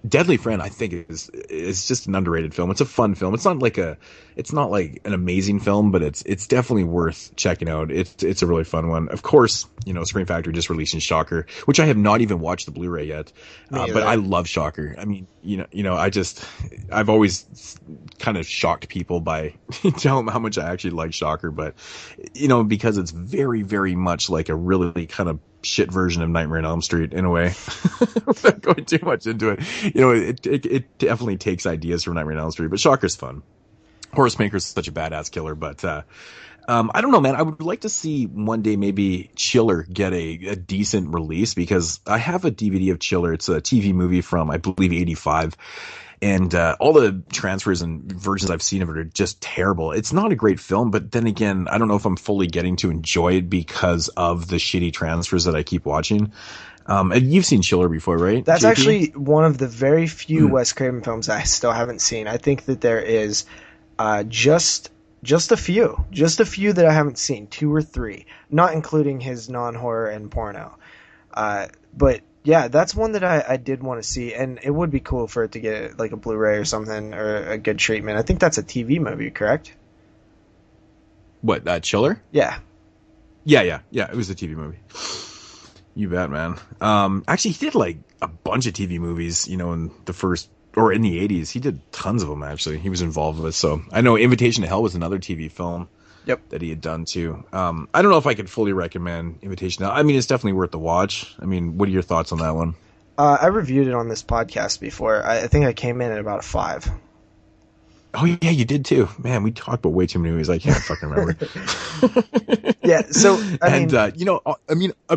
Deadly Friend, I think, is just an underrated film. It's a fun film. It's not like an amazing film, but it's definitely worth checking out. It's a really fun one. Of course, Scream Factory just releasing Shocker, which I have not even watched the Blu-ray yet, but I love Shocker. I mean, I've always kind of shocked people by telling them how much I actually like Shocker, but because it's very, very much like a really kind of shit version of Nightmare on Elm Street in a way. Without going too much into it, it definitely takes ideas from Nightmare on Elm Street, but Shocker's fun. Horace Maker's such a badass killer, but I don't know, man. I would like to see one day maybe Chiller get a decent release, because I have a DVD of Chiller. It's a TV movie from, I believe, 85. And all the transfers and versions I've seen of it are just terrible. It's not a great film, but then again, I don't know if I'm fully getting to enjoy it because of the shitty transfers that I keep watching. And you've seen Chiller before, right? That's JP? actually one of the very few Wes Craven films I still haven't seen. I think that there is just a few that I haven't seen, 2 or 3, not including his non-horror and porno. But yeah, that's one that I did want to see, and it would be cool for it to get like a Blu-ray or something, or a good treatment. I think that's a TV movie, correct? What, Chiller? Yeah. Yeah, it was a TV movie. You bet, man. Actually, he did like a bunch of TV movies, in the first, or in the 80s. He did tons of them, actually. He was involved with. So I know Invitation to Hell was another TV film. Yep. That he had done too. I don't know if I could fully recommend Invitation to Hell. I mean, it's definitely worth the watch. I mean, what are your thoughts on that one? I reviewed it on this podcast before. I think I came in at about a 5. Oh yeah, you did too. Man, we talked about way too many movies. I can't fucking remember. Yeah, so I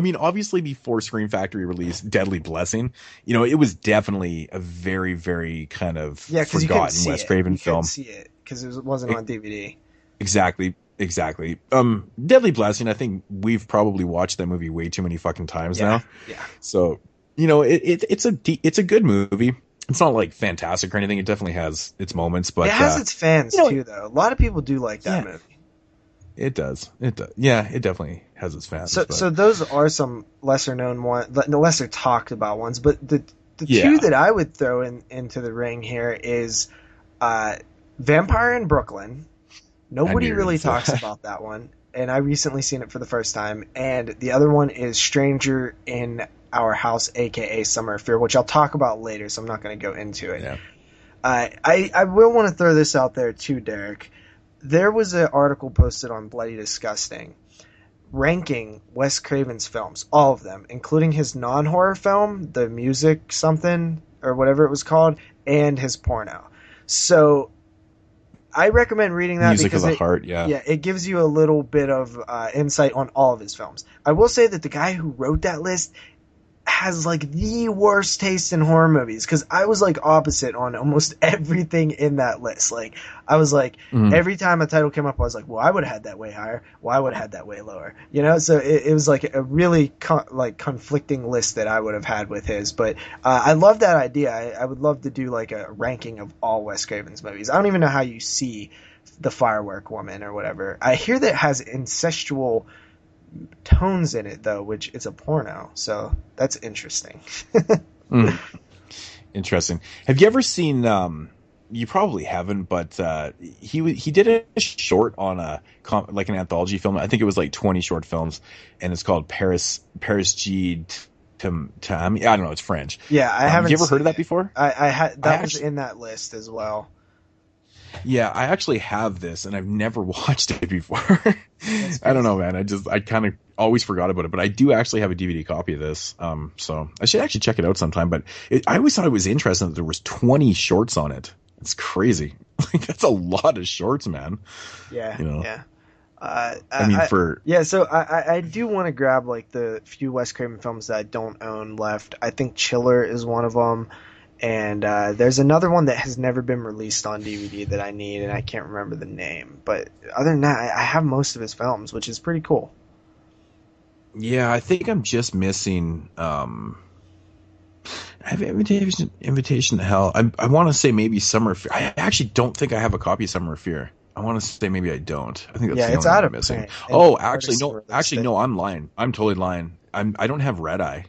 mean, obviously before Scream Factory released Deadly Blessing, it was definitely a very, very kind of forgotten Wes Craven film. You couldn't see it because it wasn't on DVD. Exactly. Deadly Blessing, I think we've probably watched that movie way too many fucking times now. Yeah. So, it's a good movie. It's not like fantastic or anything. It definitely has its moments, but it has its fans too, though. A lot of people do like that movie. It does. Yeah, it definitely has its fans. So those are some lesser known lesser talked about ones, but the two that I would throw into the ring here is Vampire in Brooklyn. Nobody really talks about that one, and I recently seen it for the first time. And the other one is Stranger in Our House, aka Summer of Fear, which I'll talk about later, so I'm not going to go into it. Yeah. I will want to throw this out there too, Derek. There was an article posted on Bloody Disgusting ranking Wes Craven's films, all of them, including his non-horror film, The Music something, or whatever it was called, and his porno. So I recommend reading that Music because of the Heart, yeah, it gives you a little bit of insight on all of his films. I will say that the guy who wrote that list has like the worst taste in horror movies, because I was like opposite on almost everything in that list. Like I was like, every time a title came up, I was like, well, I would have had that way higher. Well, I would have had that way lower. So it was like a really conflicting list that I would have had with his. But I love that idea. I would love to do like a ranking of all Wes Craven's movies. I don't even know how you see The Firework Woman or whatever. I hear that it has incestual tones in it, though, which is a porno, so that's interesting. Interesting. Have you ever seen you probably haven't, but he did a short on an anthology film. I think it was like 20 short films, and it's called Paris G to I don't know, it's French. Yeah, I haven't. Have you ever heard of that before? I had that was in that list as well. Yeah, I actually have this, and I've never watched it before. I don't know, man. I kind of always forgot about it, but I do actually have a DVD copy of this. So I should actually check it out sometime. But I always thought it was interesting that there was 20 shorts on it. It's crazy. Like that's a lot of shorts, man. Yeah. Yeah. So I do want to grab like the few Wes Craven films that I don't own left. I think Chiller is one of them. And there's another one that has never been released on DVD that I need, and I can't remember the name. But other than that, I have most of his films, which is pretty cool. Yeah, I think I'm just missing. I have Invitation to Hell. I want to say maybe Summer of Fear. I actually don't think I have a copy of Summer of Fear. I want to say maybe I don't. I think that's the only one I'm missing. Oh, actually, no. I'm lying. I'm totally lying. I don't have Red Eye.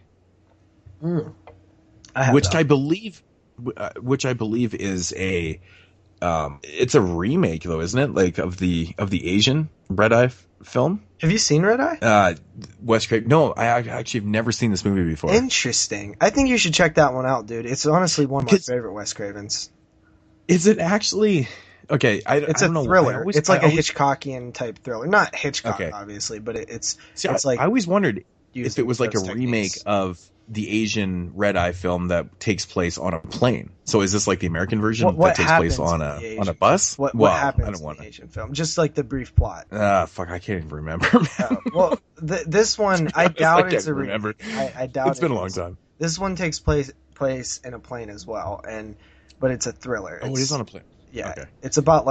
I believe which I believe is it's a remake though, isn't it? Like of the Asian Red Eye film. Have you seen Red Eye? Wes Craven. No, I actually have never seen this movie before. Interesting. I think you should check that one out, dude. It's honestly one of my favorite Wes Cravens. Is it actually? Okay, it's I a don't know. thriller. It's like a Hitchcockian type thriller. Not Hitchcock, obviously, but it's like. I always wondered if it was like a remake of the Asian Red Eye film that takes place on a plane. So is this like the American version that takes place on a bus? What happens in the Asian film? Just like the brief plot. Fuck, I can't even remember. Well, this one, I doubt it's a remake. I doubt it's been a long time. This one takes place in a plane as well, but it's a thriller. It is on a plane. Yeah, okay. It's about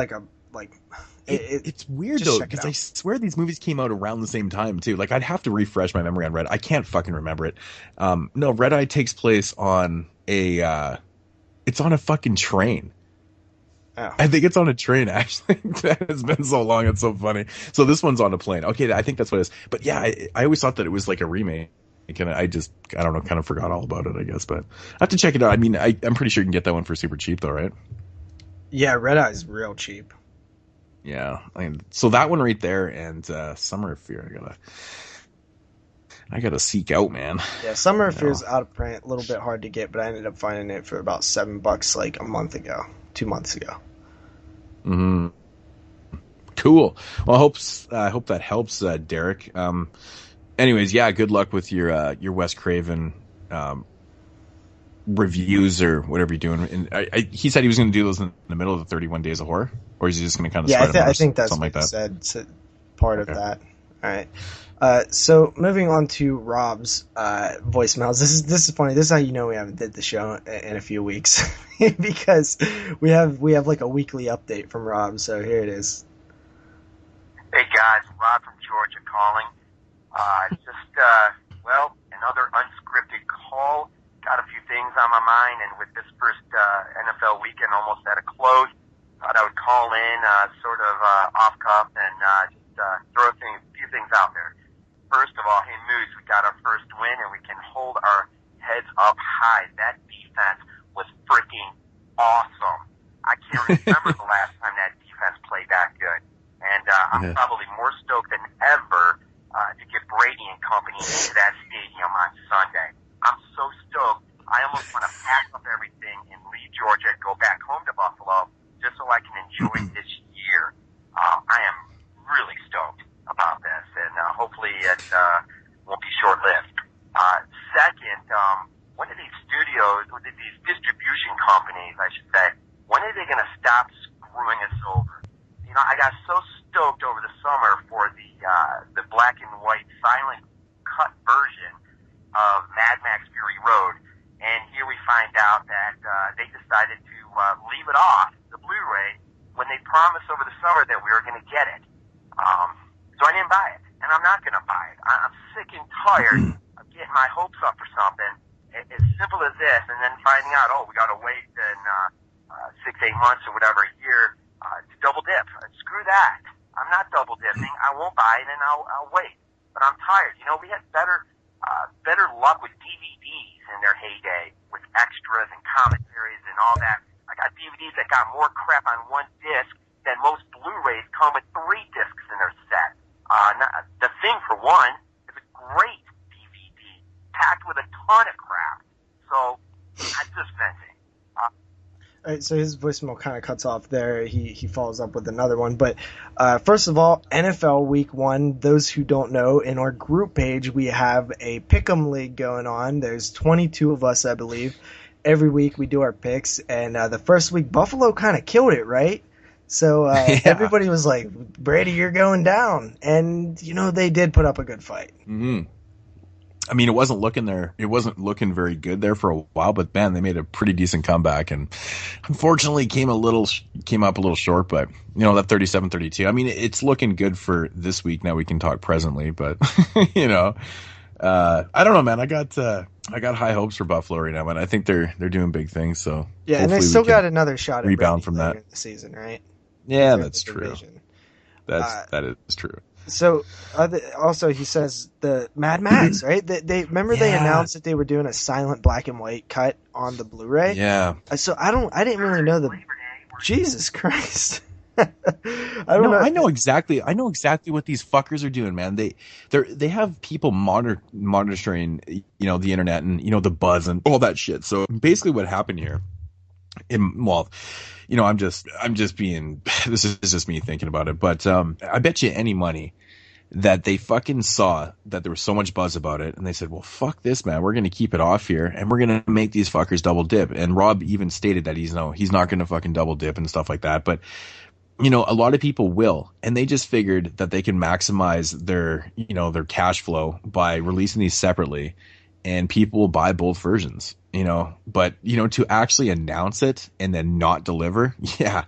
it's weird though, because I swear these movies came out around the same time too. Like I'd have to refresh my memory on Red Eye. I can't fucking remember it. No, Red Eye takes place on it's on a fucking train. Oh. I think it's on a train, actually. That has been so long, it's so funny. So this one's on a plane. Okay, I think that's what it is. But yeah, I always thought that it was like a remake. And I don't know, kind of forgot all about it, I guess. But I have to check it out. I mean, I'm pretty sure you can get that one for super cheap though, right? Yeah, Red Eye's real cheap. Yeah, so that one right there, and Summer of Fear, I gotta seek out, man. Yeah, Summer of Fear is out of print, a little bit hard to get, but I ended up finding it for about $7 like a month ago, 2 months ago. Mm-hmm. Cool. Well, I hope that helps, Derek. Anyways, yeah, good luck with your Wes Craven reviews or whatever you're doing. And he said he was going to do those in the middle of the 31 Days of Horror, or is he just going to kind of spread them out? I think that's something what like he that? said. Part of that. All right. So moving on to Rob's voicemails. This is funny. This is how you know we haven't did the show in a few weeks because we have like a weekly update from Rob. So here it is. Hey guys, Rob from Georgia calling. Another unscripted call. Got a few things on my mind, and with this first NFL weekend almost at a close, thought I would call in sort of off cuff and throw a few things out there. First of all, hey Moodz, we got our first win, and we can hold our heads up high. That defense was freaking awesome. I can't remember the last time that defense played that good, and I'm probably more stoked than ever to get Brady and company into that stadium on Sunday. I'm so stoked. I almost want to pack up everything and leave Georgia and go back home to Buffalo just so I can enjoy this year. I am really stoked about this, and hopefully it won't be short-lived. Second, when are these studios, or these distribution companies, I should say, when are they going to stop screwing us over? You know, I got so stoked over the summer for the black and white silent cut version of Mad Max Fury Road, and here we find out that they decided to leave it off the Blu-ray when they promised over the summer that we were going to get it. So I didn't buy it, and I'm not going to buy it. I'm sick and tired of getting my hopes up for something as simple as this, and then finding out, we got to wait in 6-8 months or whatever, a year to double dip. Screw that. I'm not double dipping. I won't buy it, and I'll wait. But I'm tired. You know, we had better luck with DVDs in their heyday, with extras and commentaries and all that. I got DVDs that got more crap on one disc than most Blu-rays come with 3 discs in their set. The Thing, for one, is a great DVD, packed with a ton of crap. So, I'm just venting. All right, so his voicemail kind of cuts off there. He follows up with another one. But first of all, NFL Week 1, those who don't know, in our group page, we have a Pick'em League going on. There's 22 of us, I believe. Every week we do our picks. And the first week, Buffalo kind of killed it, right? So everybody was like, Brady, you're going down. And, you know, they did put up a good fight. Mm-hmm. I mean, it wasn't looking very good there for a while, but man, they made a pretty decent comeback, and unfortunately came up a little short. But you know, that 37-32. I mean, it's looking good for this week. Now we can talk presently, but you know, I don't know, man. I got high hopes for Buffalo right now, and I think they're doing big things. So yeah, and they still got another shot at rebound from that in the season, right? Yeah, that's true. That is true. So also he says the Mad Max, right? They announced that they were doing a silent black and white cut on the Blu-ray. Yeah. So I didn't really know the. Jesus Christ. I don't know. I know exactly what these fuckers are doing, man. They have people monitoring, the internet and the buzz and all that shit. So basically, what happened here, I'm just being. This is just me thinking about it, but I bet you any money that they fucking saw that there was so much buzz about it, and they said, well, fuck this, man, we're going to keep it off here, and we're going to make these fuckers double dip. And Rob even stated that he's not going to fucking double dip and stuff like that, but a lot of people will, and they just figured that they can maximize their cash flow by releasing these separately, and people will buy both versions, but to actually announce it and then not deliver, yeah,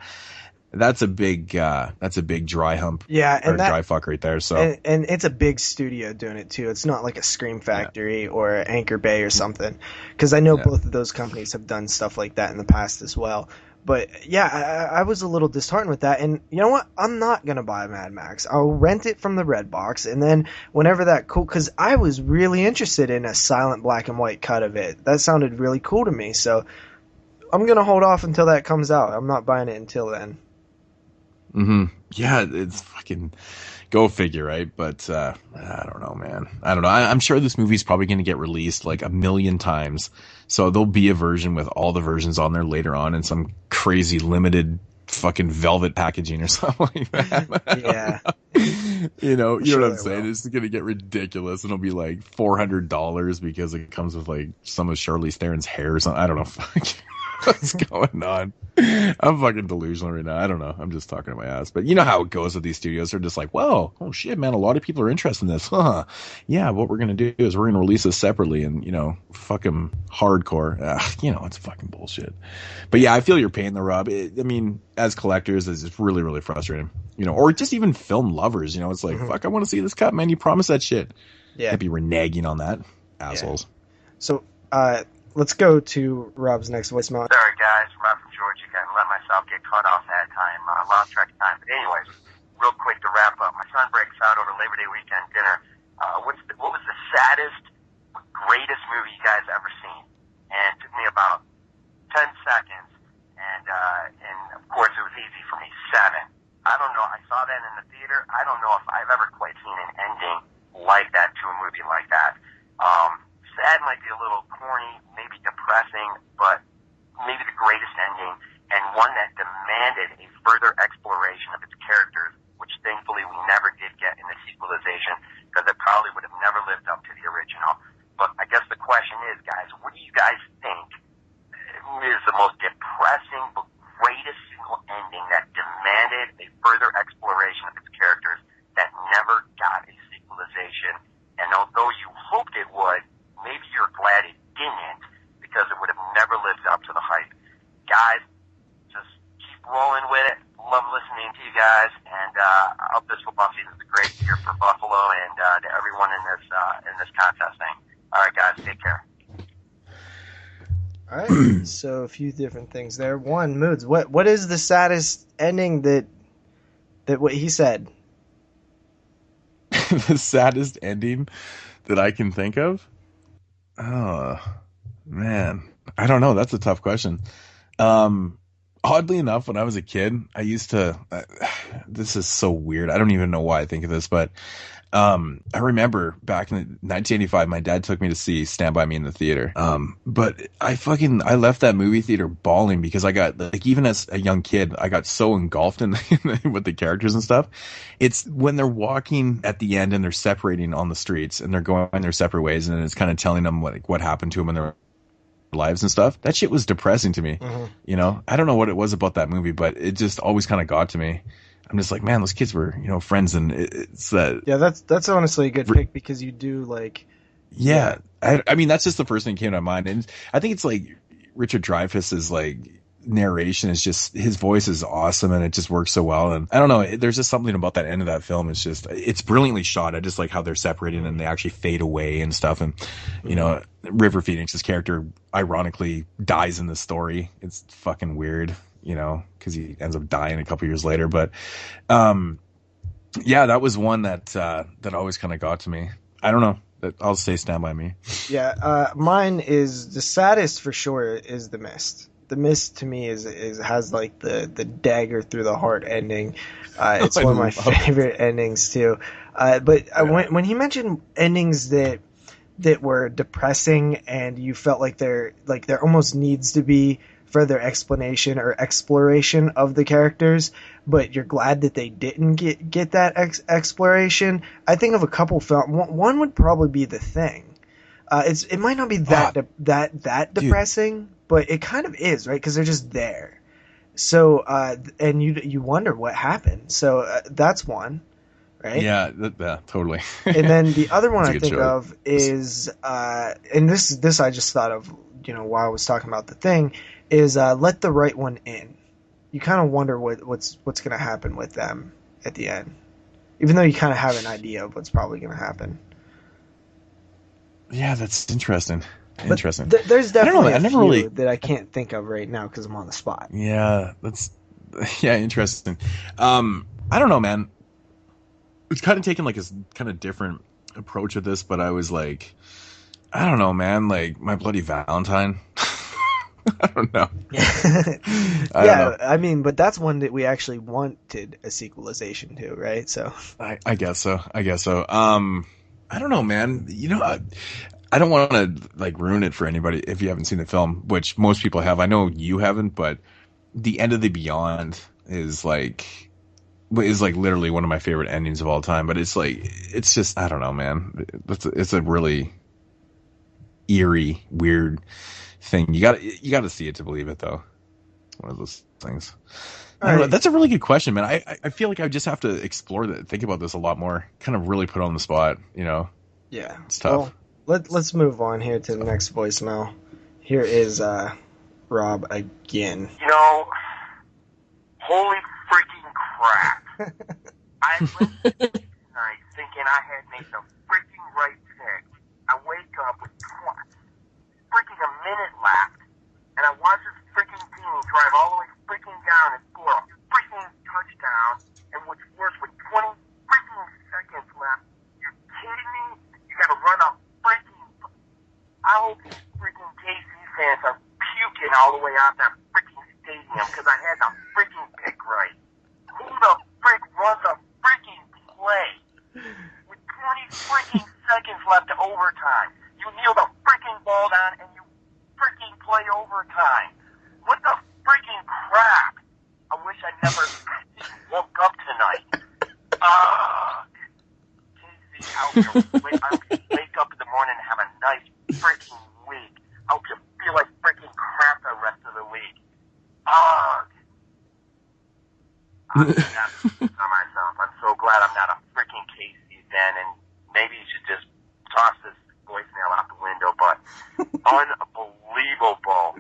that's a big dry hump. Yeah, and dry fuck right there. So and it's a big studio doing it too. It's not like a Scream Factory or Anchor Bay or something, because I know both of those companies have done stuff like that in the past as well. But yeah, I was a little disheartened with that. And you know what? I'm not gonna buy Mad Max. I'll rent it from the Redbox, and then whenever because I was really interested in a silent black and white cut of it. That sounded really cool to me. So I'm gonna hold off until that comes out. I'm not buying it until then. Mm-hmm. Yeah, it's fucking go figure, right? But I don't know, man. I don't know. I'm sure this movie's probably going to get released like 1 million times. So there'll be a version with all the versions on there later on in some crazy limited fucking velvet packaging or something like that. Yeah. You know what I'm saying? It's going to get ridiculous. It'll be like $400 because it comes with like some of Charlize Theron's hair or something. I don't know. What's going on? I'm fucking delusional right now. I don't know. I'm just talking to my ass. But you know how it goes with these studios. They're just like, well, oh shit, man, a lot of people are interested in this. Huh. Yeah, what we're going to do is we're going to release this separately and, fucking hardcore. It's fucking bullshit. But yeah, I feel your pain though, Rob. I mean, as collectors, it's really, really frustrating. Or just even film lovers, it's like, fuck, I want to see this cut, man. You promised that shit. Yeah. I'd be reneging on that. Assholes. Yeah. So, let's go to Rob's next voicemail. Sorry, guys. Rob from Georgia. Can't let myself get cut off that time. Lost track of time. But anyways, real quick to wrap up. My son breaks out over Labor Day weekend dinner. What was the saddest, greatest movie you guys ever seen? And it took me about 10 seconds. And of course, it was easy for me. 7. I don't know. I saw that in the theater. I don't know if I've ever quite seen an ending like that to a movie like that. Sad might be a little corny, maybe depressing, but maybe the greatest ending, and one that demanded a further exploration of its characters, which thankfully we never did get in the sequelization, because it probably would have never lived up to the original. But I guess the question is, guys, what do you guys think is the most depressing but greatest single ending that demanded a further exploration of its characters that never got a sequelization? And although you hoped it would, maybe you're glad it didn't, because it would have never lived up to the hype. Guys, just keep rolling with it. Love listening to you guys, and I hope this football season is a great year for Buffalo and to everyone in this contest thing. All right, guys, take care. All right, so a few different things there. One, Moodz, what is the saddest ending that what he said? The saddest ending that I can think of? Oh, man. I don't know. That's a tough question. Oddly enough, when I was a kid, I used to, this is so weird. I don't even know why I think of this, but I remember back in 1985, my dad took me to see Stand By Me in the theater. But I left that movie theater bawling because I got, like, even as a young kid, I got so engulfed in with the characters and stuff. It's when they're walking at the end and they're separating on the streets and they're going their separate ways, and it's kind of telling them what happened to them in their lives and stuff. That shit was depressing to me. Mm-hmm. I don't know what it was about that movie, but it just always kind of got to me. I'm just like, man, those kids were, friends, and it's that. Yeah, that's honestly a good pick, because you do like. Yeah. I mean, that's just the first thing that came to my mind, and I think it's like Richard Dreyfuss's like narration is just, his voice is awesome, and it just works so well. And I don't know, there's just something about that end of that film. It's brilliantly shot. I just like how they're separated and they actually fade away and stuff. And River Phoenix's character ironically dies in the story. It's fucking weird. Because he ends up dying a couple years later. But Yeah, that was one that always kind of got to me. I don't know. I'll say Stand By Me. Yeah, mine is the saddest for sure is The Mist. The Mist to me has like the dagger through the heart ending. It's one of my favorite endings too. When he mentioned endings that were depressing and you felt like there almost needs to be further explanation or exploration of the characters, but you're glad that they didn't get that exploration. I think of a couple films. One would probably be The Thing. It might not be that depressing, but it kind of is, right? Because they're just there. So and you wonder what happened. So that's one, right? Yeah, totally. And then the other one I think of is and this I just thought of, while I was talking about The Thing, is Let the Right One In. You kind of wonder what's going to happen with them at the end, even though you kind of have an idea of what's probably going to happen. Yeah, that's interesting. Interesting. There's definitely a few that I can't think of right now because I'm on the spot. Yeah, interesting. I don't know, man. It's kind of taken like a kind of different approach with this, but I was like, I don't know, man. Like My Bloody Valentine. I don't know. I don't know. I mean, but that's one that we actually wanted a sequelization to, right? So I guess so. I don't know, man. I don't want to like ruin it for anybody if you haven't seen the film, which most people have. I know you haven't, but The End of the Beyond is like literally one of my favorite endings of all time. But it's just, I don't know, man. It's a really eerie, weird thing. You got to see it to believe it, though. One of those things. I don't know. That's a really good question, man. I feel like I just have to explore that, think about this a lot more, kind of really put on the spot, Yeah. It's tough. Well, let's move on here to the next voicemail. Here is Rob again. Holy freaking crap. I went tonight thinking I had made the freaking right pick. I wake up with freaking a minute left, and I watch this freaking team drive all the way freaking down and score a freaking touchdown, and what's worse, with 20 freaking seconds left, you're kidding me? You gotta run a freaking... I hope these freaking KC fans are puking all the way out that freaking stadium, because I had the freaking pick right. Who the frick runs a freaking play? With 20 freaking seconds left to overtime, you kneel the freaking ball down and you freaking play overtime. What the freaking crap? I wish I never woke up tonight. Casey, I hope you wake up in the morning and have a nice freaking week. I hope you feel like freaking crap the rest of the week. I'm myself. I'm so glad I'm not a freaking Casey then, and maybe you should just toss this voicemail out the window, but unbelievable.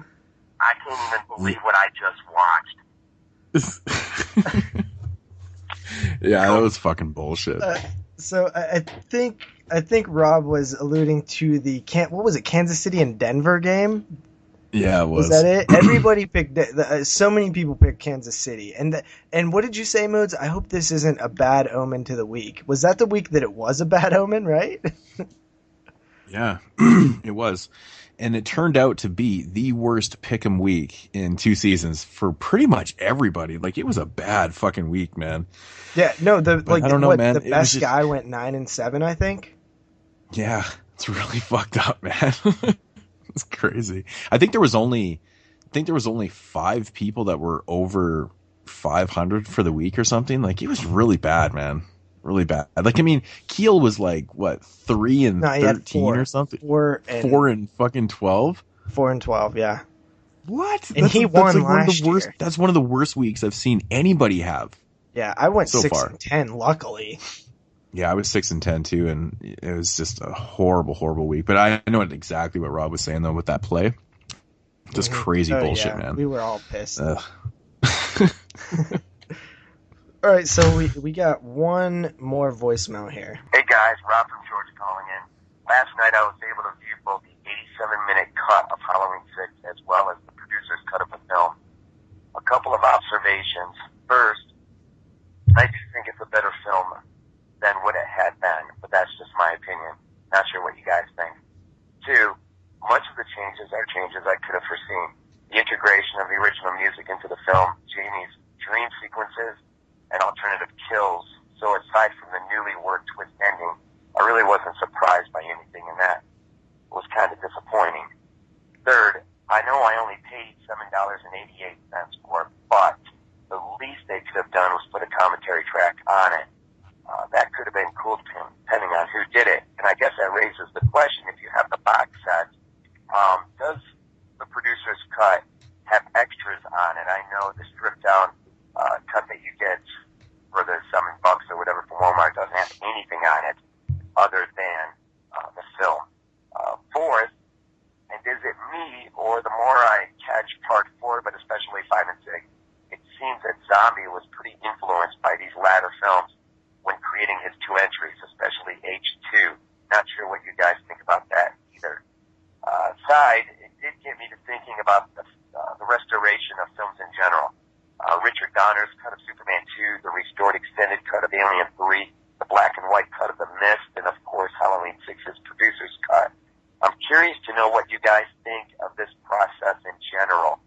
I can't even believe what I just watched. Yeah, that was fucking bullshit. So I think Rob was alluding to the Kansas City and Denver game? Yeah, it was. Was that it? Everybody picked so many people picked Kansas City. And what did you say, Moodz? I hope this isn't a bad omen to the week. Was that the week that it was a bad omen, right? Yeah, it was. And it turned out to be the worst pick'em week in 2 seasons for pretty much everybody. Like, it was a bad fucking week, man. Yeah, no, I don't know, man. The best guy went 9-7, I think. Yeah, it's really fucked up, man. It's crazy. I think there was only 5 people that were over 500 for the week or something. Like, it was really bad, man. Really bad. Like, I mean, Keel was like, what, 3-13 or something? 4 and fucking 12? 4-12, yeah. What? And he won last year. That's one of the worst weeks I've seen anybody have. Yeah, I went so 6-10, luckily. Yeah, I was 6-10 too, and it was just a horrible, horrible week. But I know exactly what Rob was saying though with that play. Just crazy bullshit, man. We were all pissed. All right, so we got one more voicemail here. Hey guys, Rob from Georgia calling in. Last night I was able to view both the 87-minute cut of Halloween 6 as well as the producer's cut of the film. A couple of observations. First, I do think it's a better film 2, much of the changes are changes I could have foreseen. The integration of the original music into the film, Jamie's dream sequences, and alternative kills. So aside from the newly worked twist ending, I really wasn't surprised by anything in that. It was kind of disappointing. Third, I know I only paid $7.88 for it, but the least they could have done was put a commentary track on it. That could have been cool depending on who did it. And I guess that raises the question, if you have the box set, does the producer's cut have extras on it? I know the stripped down cut that you get for the $7 or whatever from Walmart doesn't have anything on it other than the film. Fourth, and is it me, or the more I catch part 4, but especially 5 and 6, it seems that Zombie was pretty influenced by these latter films when creating his 2 entries, especially H2. Not sure what you guys think about that either. Aside, it did get me to thinking about the restoration of films in general. Richard Donner's cut of Superman 2, the restored extended cut of Alien 3, the black and white cut of The Mist, and of course Halloween 6's producer's cut. I'm curious to know what you guys think of this process in general.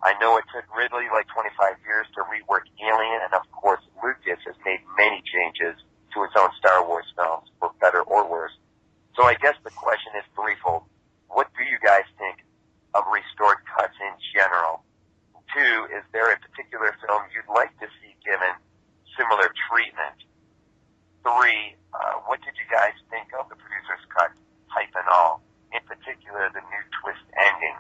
I know it took Ridley like 25 years to rework Alien, and of course Lucas has made many changes to his own Star Wars films, for better or worse. So I guess the question is threefold. What do you guys think of restored cuts in general? 2, is there a particular film you'd like to see given similar treatment? 3, what did you guys think of the producer's cut, type and all? In particular, the new twist ending.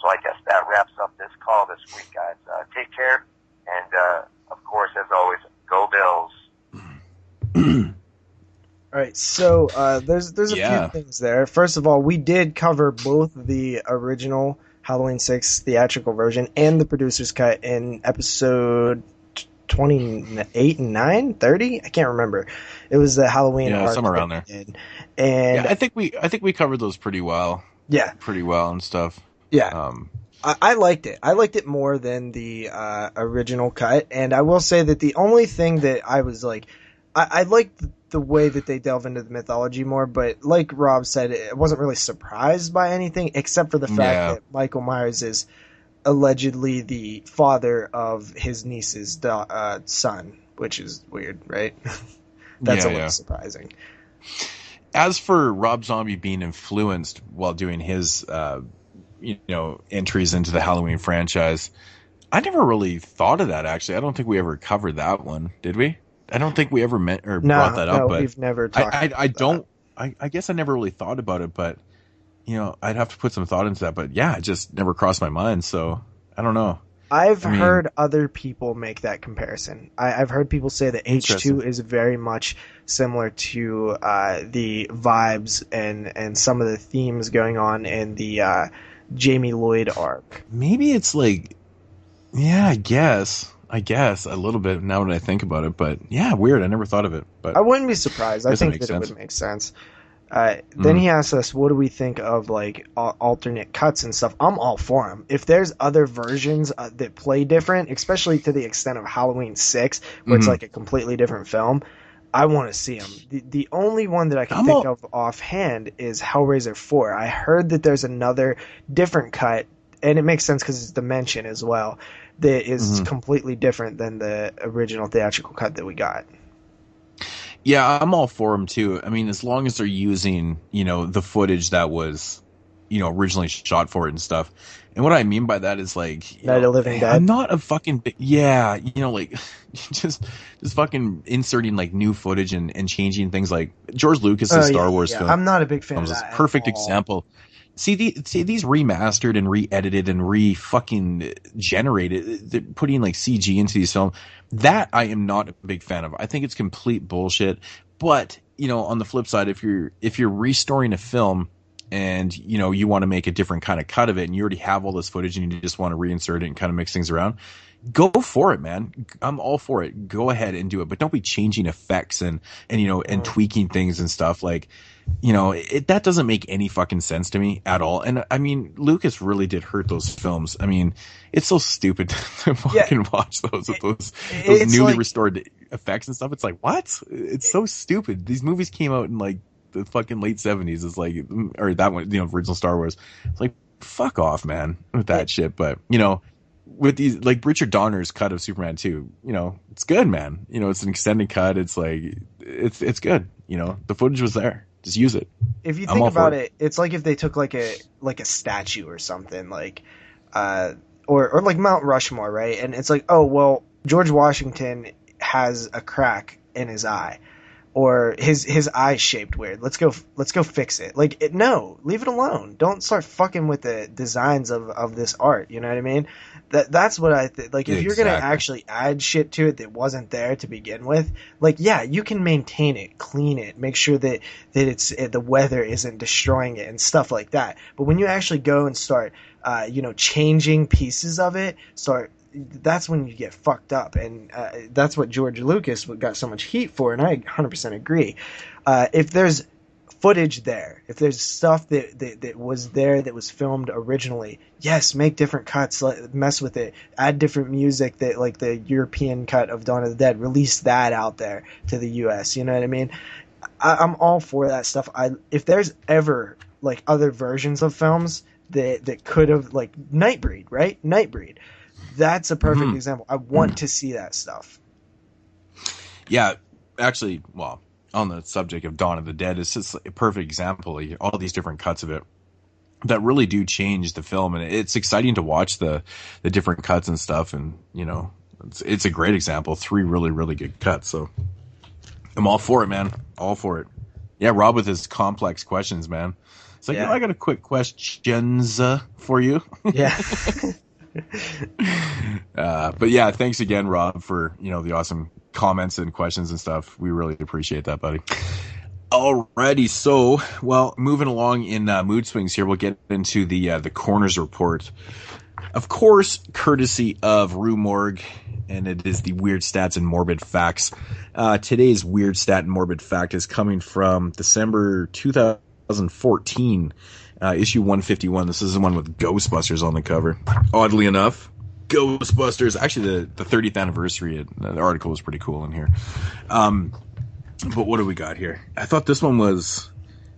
So I guess that wraps up this call this week, guys. Take care, and of course, as always, go Bills. All right, so there's a few things there. First of all, we did cover both the original Halloween 6 theatrical version and the producer's cut in episode 28 and 9, 30. I can't remember. It was the Halloween arc somewhere around there. And I think we covered those pretty well. Yeah, pretty well and stuff. Yeah. I liked it. I liked it more than the original cut, and I will say that the only thing that I was like, I liked the way that they delve into the mythology more, but like Rob said, I wasn't really surprised by anything except for the fact that Michael Myers is allegedly the father of his niece's son, which is weird, right? That's a little surprising. As for Rob Zombie being influenced while doing his entries into the Halloween franchise, I never really thought of that, actually. I don't think we ever covered that one, did we? I don't think we ever brought that up. But we've never talked about I guess I never really thought about it, but I'd have to put some thought into that. But yeah, it just never crossed my mind, so I don't know. I've heard other people make that comparison. I've heard people say that H2 is very much similar to the vibes and some of the themes going on in the Jamie Lloyd arc. Maybe it's like, I guess a little bit now that I think about it, but yeah, weird. I never thought of it, but I wouldn't be surprised. I think that it would make sense. Then he asked us, what do we think of like alternate cuts and stuff? I'm all for them. If there's other versions that play different, especially to the extent of Halloween 6, where it's like a completely different film, I want to see them. The only one that I can think of offhand is Hellraiser 4. I heard that there's another different cut, and it makes sense because it's Dimension as well, that is completely different than the original theatrical cut that we got. Yeah, I'm all for them too. I mean, as long as they're using, the footage that was, originally shot for it and stuff. And what I mean by that is like, Night of the Living Dead. I'm not a fucking like just fucking inserting like new footage and changing things like George Lucas's Star Wars film. I'm not a big fan of that. Perfect example. See these remastered and re-edited and re-fucking generated, putting like CG into these films, that I am not a big fan of. I think it's complete bullshit. But, on the flip side, if you're restoring a film and, you want to make a different kind of cut of it and you already have all this footage and you just want to reinsert it and kind of mix things around, go for it, man. I'm all for it. Go ahead and do it. But don't be changing effects and tweaking things and stuff like, that doesn't make any fucking sense to me at all. And I mean, Lucas really did hurt those films. I mean, it's so stupid to fucking watch those with those newly restored effects and stuff. It's like, what? It's so stupid. These movies came out in like the fucking late 70s. It's like, or that one, original Star Wars. It's like, fuck off, man, with that shit. But, with these, like Richard Donner's cut of Superman 2, it's good, man. It's an extended cut. It's like, it's good. The footage was there. Just use it. If you think about it, it's like if they took like a statue or something, like, or like Mount Rushmore, right? And it's like, oh, well, George Washington has a crack in his eye, or his eye's shaped weird. Let's go fix it. Like, no, leave it alone. Don't start fucking with the designs of this art. You know what I mean? That's what I think. Like, if you're gonna actually add shit to it that wasn't there to begin with, like, yeah, you can maintain it, clean it, make sure that it's the weather isn't destroying it and stuff like that. But when you actually go and start, changing pieces of it, that's when you get fucked up, and that's what George Lucas got so much heat for, and I 100% agree. If there's footage there, if there's stuff that was there that was filmed originally, yes, make different cuts, mess with it, add different music, that like the European cut of Dawn of the Dead, release that out there to the US, you know what I mean? I'm all for that stuff. If there's ever like other versions of films that could have, like Nightbreed, right? Nightbreed. That's a perfect example. I want to see that stuff. Yeah, actually, well, on the subject of Dawn of the Dead, it's just a perfect example. Like, all these different cuts of it that really do change the film, and it's exciting to watch the different cuts and stuff. And it's a great example. 3 really, really good cuts. So I'm all for it, man. All for it. Yeah, Rob with his complex questions, man. It's like, I got a quick questions for you. Yeah. But yeah, thanks again, Rob, for the awesome comments and questions and stuff. We really appreciate that, buddy. Alrighty, so moving along in Moodz Swingz here, we'll get into the Corners Report, of course, courtesy of Rue Morgue, and it is the Weird Stats and Morbid Facts. Today's Weird Stat and Morbid Fact is coming from December 2014. Issue 151. This is the one with Ghostbusters on the cover. Oddly enough, Ghostbusters. Actually, the 30th anniversary. The article was pretty cool in here. But what do we got here? I thought this one was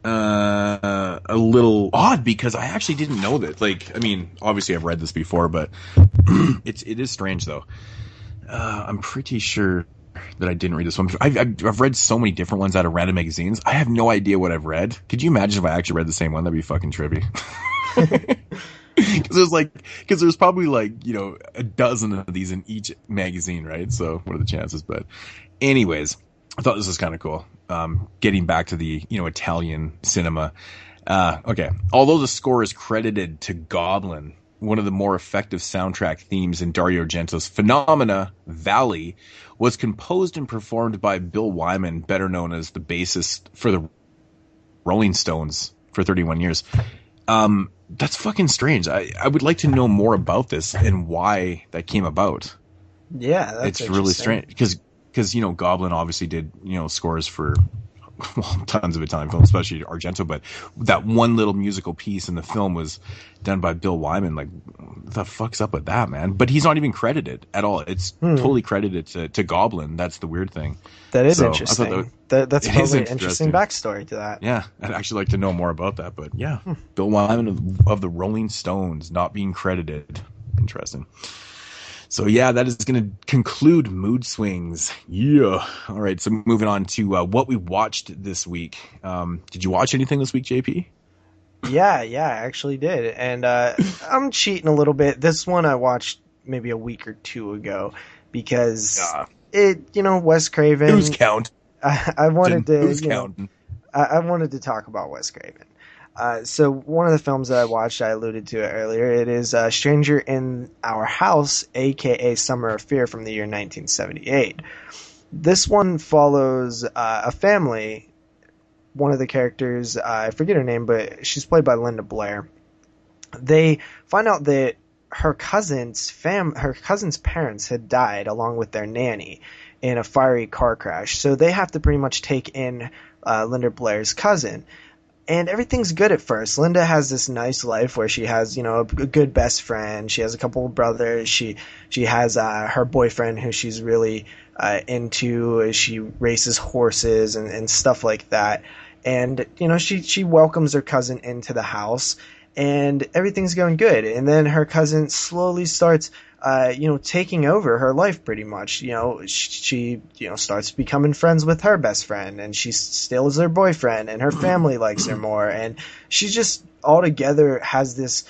a little odd because I actually didn't know that. Like, I mean, obviously I've read this before, but it is strange though. I'm pretty sure that I didn't read this one. I've read so many different ones out of random magazines. I have no idea what I've read. Could you imagine if I actually read the same one? That'd be fucking trippy. Because there's probably like, a dozen of these in each magazine, right? So what are the chances? But anyways, I thought this was kind of cool. Getting back to the, Italian cinema. Okay. Although the score is credited to Goblin, one of the more effective soundtrack themes in Dario Argento's Phenomena, Valley, was composed and performed by Bill Wyman, better known as the bassist for the Rolling Stones for 31 years. That's fucking strange. I would like to know more about this and why that came about. Yeah, that's it's really strange because Goblin obviously did scores for tons of Italian films, especially Argento, but that one little musical piece in the film was done by Bill Wyman. Like, what the fuck's up with that, man? But he's not even credited at all. It's totally credited to Goblin. That's the weird thing. That is interesting. That's probably an interesting backstory to that. Yeah, I'd actually like to know more about that. But yeah, Bill Wyman of the Rolling Stones not being credited. Interesting. So yeah, that is going to conclude Moodz Swingz. Yeah. All right. So moving on to what we watched this week. Did you watch anything this week, JP? Yeah, I actually did. And I'm cheating a little bit. This one I watched maybe a week or two ago because Wes Craven. Who's count? I wanted to. Who's counting? I wanted to talk about Wes Craven. So one of the films that I watched, I alluded to it earlier, it is Stranger in Our House, a.k.a. Summer of Fear from the year 1978. This one follows a family. One of the characters, I forget her name, but she's played by Linda Blair. They find out that her cousin's parents had died along with their nanny in a fiery car crash. So they have to pretty much take in Linda Blair's cousin. And everything's good at first. Linda has this nice life where she has, a good best friend. She has a couple of brothers. She has her boyfriend who she's really into. She races horses and stuff like that. and she welcomes her cousin into the house, and everything's going good. And then her cousin slowly starts taking over her life pretty much. She starts becoming friends with her best friend, and she still is her boyfriend, and her family likes her more, and she just altogether has this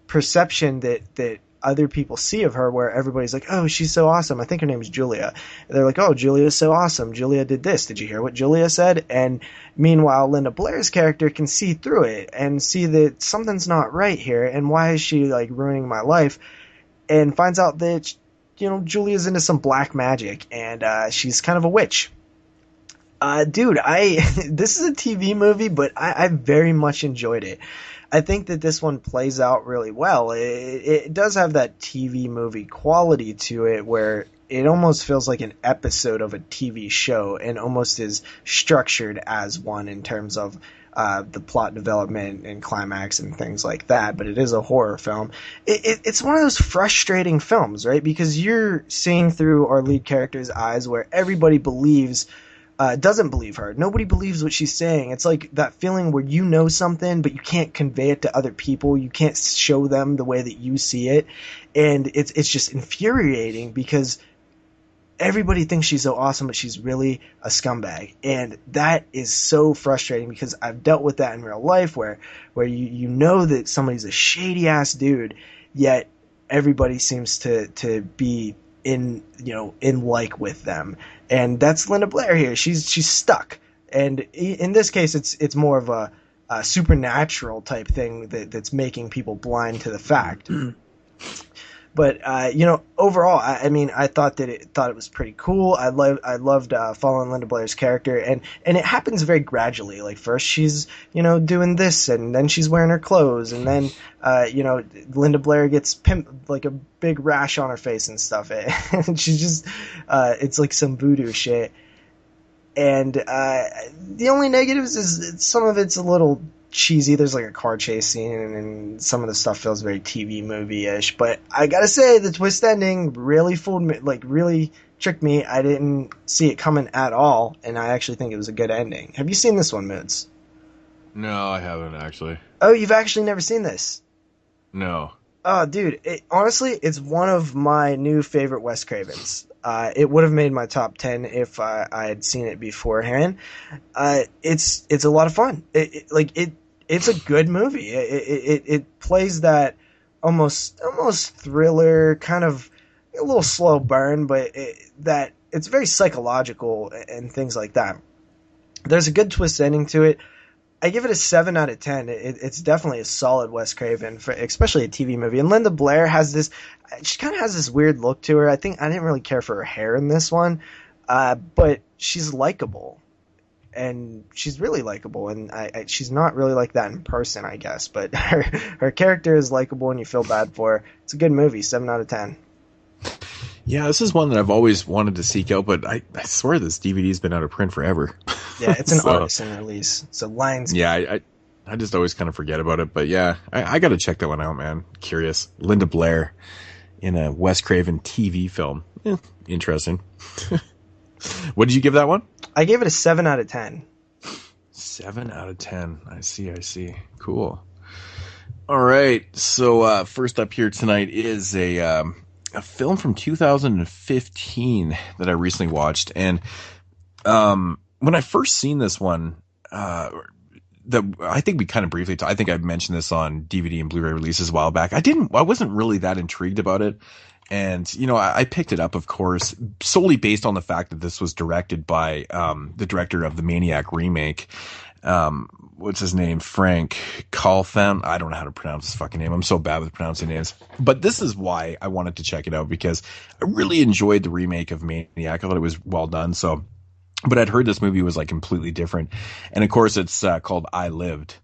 perception that other people see of her, where everybody's like, oh, she's so awesome. I think her name is Julia. And they're like, oh, Julia's so awesome. Julia did this. Did you hear what Julia said? And meanwhile, Linda Blair's character can see through it and see that something's not right here. And why is she like ruining my life? And finds out that, Julia's into some black magic, and she's kind of a witch. Dude, this is a TV movie, but I very much enjoyed it. I think that this one plays out really well. It does have that TV movie quality to it, where it almost feels like an episode of a TV show and almost is structured as one in terms of the plot development and climax and things like that. But it is a horror film. It's one of those frustrating films, right? Because you're seeing through our lead character's eyes, where everybody doesn't believe her. Nobody believes what she's saying. It's like that feeling where you know something, but you can't convey it to other people. You can't show them the way that you see it. And it's just infuriating, because everybody thinks she's so awesome, but she's really a scumbag. And that is so frustrating, because I've dealt with that in real life, where you know that somebody's a shady ass dude, yet everybody seems to be in like with them. And that's Linda Blair here. She's stuck, and in this case, it's more of a supernatural type thing that's making people blind to the fact. But overall, I thought it was pretty cool. I loved following Linda Blair's character, and it happens very gradually. Like, first she's doing this, and then she's wearing her clothes, and then Linda Blair gets like a big rash on her face and stuff, and she's just it's like some voodoo shit. And the only negatives is some of it's a little cheesy. There's like a car chase scene, and some of the stuff feels very TV movie-ish. But I gotta say, the twist ending really fooled me, like really tricked me. I didn't see it coming at all, and I actually think it was a good ending. Have you seen this one, Moodz? No, I haven't actually. Oh, you've actually never seen this? No. Oh, dude, honestly, it's one of my new favorite Wes Cravens. It would have made my top 10 if I had seen it beforehand. It's a lot of fun. It's a good movie. It plays that almost thriller, kind of a little slow burn, but that it's very psychological and things like that. There's a good twist ending to it. I give it a 7 out of 10. It's definitely a solid Wes Craven, especially a TV movie. And Linda Blair she kind of has this weird look to her. I think I didn't really care for her hair in this one, but she's likable, and she's really likable. And she's not really like that in person, I guess, but her character is likable, and you feel bad for her. It's a good movie, 7 out of 10. Yeah, this is one that I've always wanted to seek out, but I swear this DVD's been out of print forever. Yeah, it's an artisan release. So Lions. Yeah, I just always kind of forget about it. But yeah, I got to check that one out, man. Curious. Linda Blair in a Wes Craven TV film. Interesting. What did you give that one? I gave it a 7 out of 10. 7 out of 10. I see. Cool. All right. So first up here tonight is a film from 2015 that I recently watched. And when I first seen this one, I think we kind of briefly I think I mentioned this on DVD and Blu-ray releases a while back. I wasn't really that intrigued about it. And, I picked it up, of course, solely based on the fact that this was directed by the director of the Maniac remake. What's his name? Frank Kalfan. I don't know how to pronounce his fucking name. I'm so bad with pronouncing names. But this is why I wanted to check it out, because I really enjoyed the remake of Maniac. I thought it was well done. But I'd heard this movie was like completely different. And of course it's called I Lived.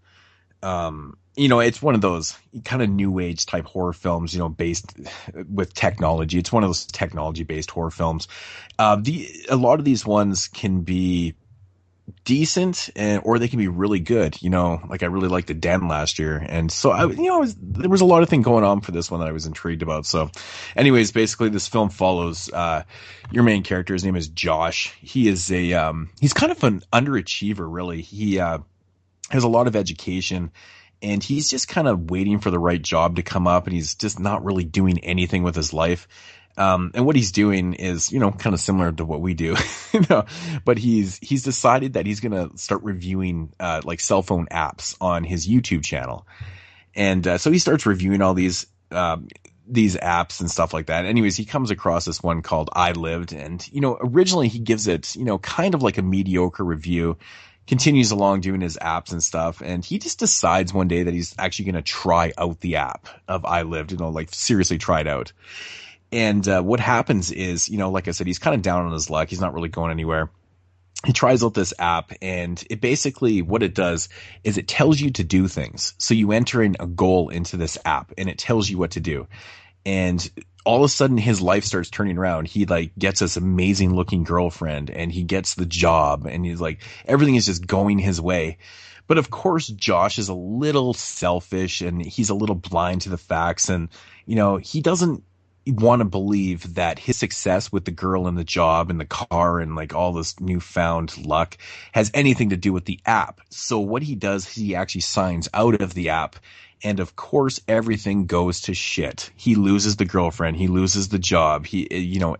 It's one of those kind of new age type horror films, based with technology. It's one of those technology based horror films. A lot of these ones can be decent, or they can be really good. Like I really liked The Den last year, and so there was a lot of things going on for this one that I was intrigued about. So, anyways, basically this film follows your main character. His name is Josh. He is he's kind of an underachiever, really. He has a lot of education, and he's just kind of waiting for the right job to come up, and he's just not really doing anything with his life. And what he's doing is, kind of similar to what we do, but he's decided that he's going to start reviewing, like cell phone apps on his YouTube channel. And, so he starts reviewing all these apps and stuff like that. Anyways, he comes across this one called I Lived, and, originally he gives it, kind of like a mediocre review, continues along doing his apps and stuff. And he just decides one day that he's actually going to try out the app of I Lived, like seriously try it out. And what happens is, like I said, he's kind of down on his luck. He's not really going anywhere. He tries out this app, and it basically, what it does is it tells you to do things. So you enter in a goal into this app, and it tells you what to do. And all of a sudden, his life starts turning around. He gets this amazing looking girlfriend, and he gets the job, and he's like, everything is just going his way. But of course, Josh is a little selfish, and he's a little blind to the facts, and he doesn't want to believe that his success with the girl and the job and the car and like all this newfound luck has anything to do with the app. So what he does, he actually signs out of the app. And of course, everything goes to shit. He loses the girlfriend. He loses the job.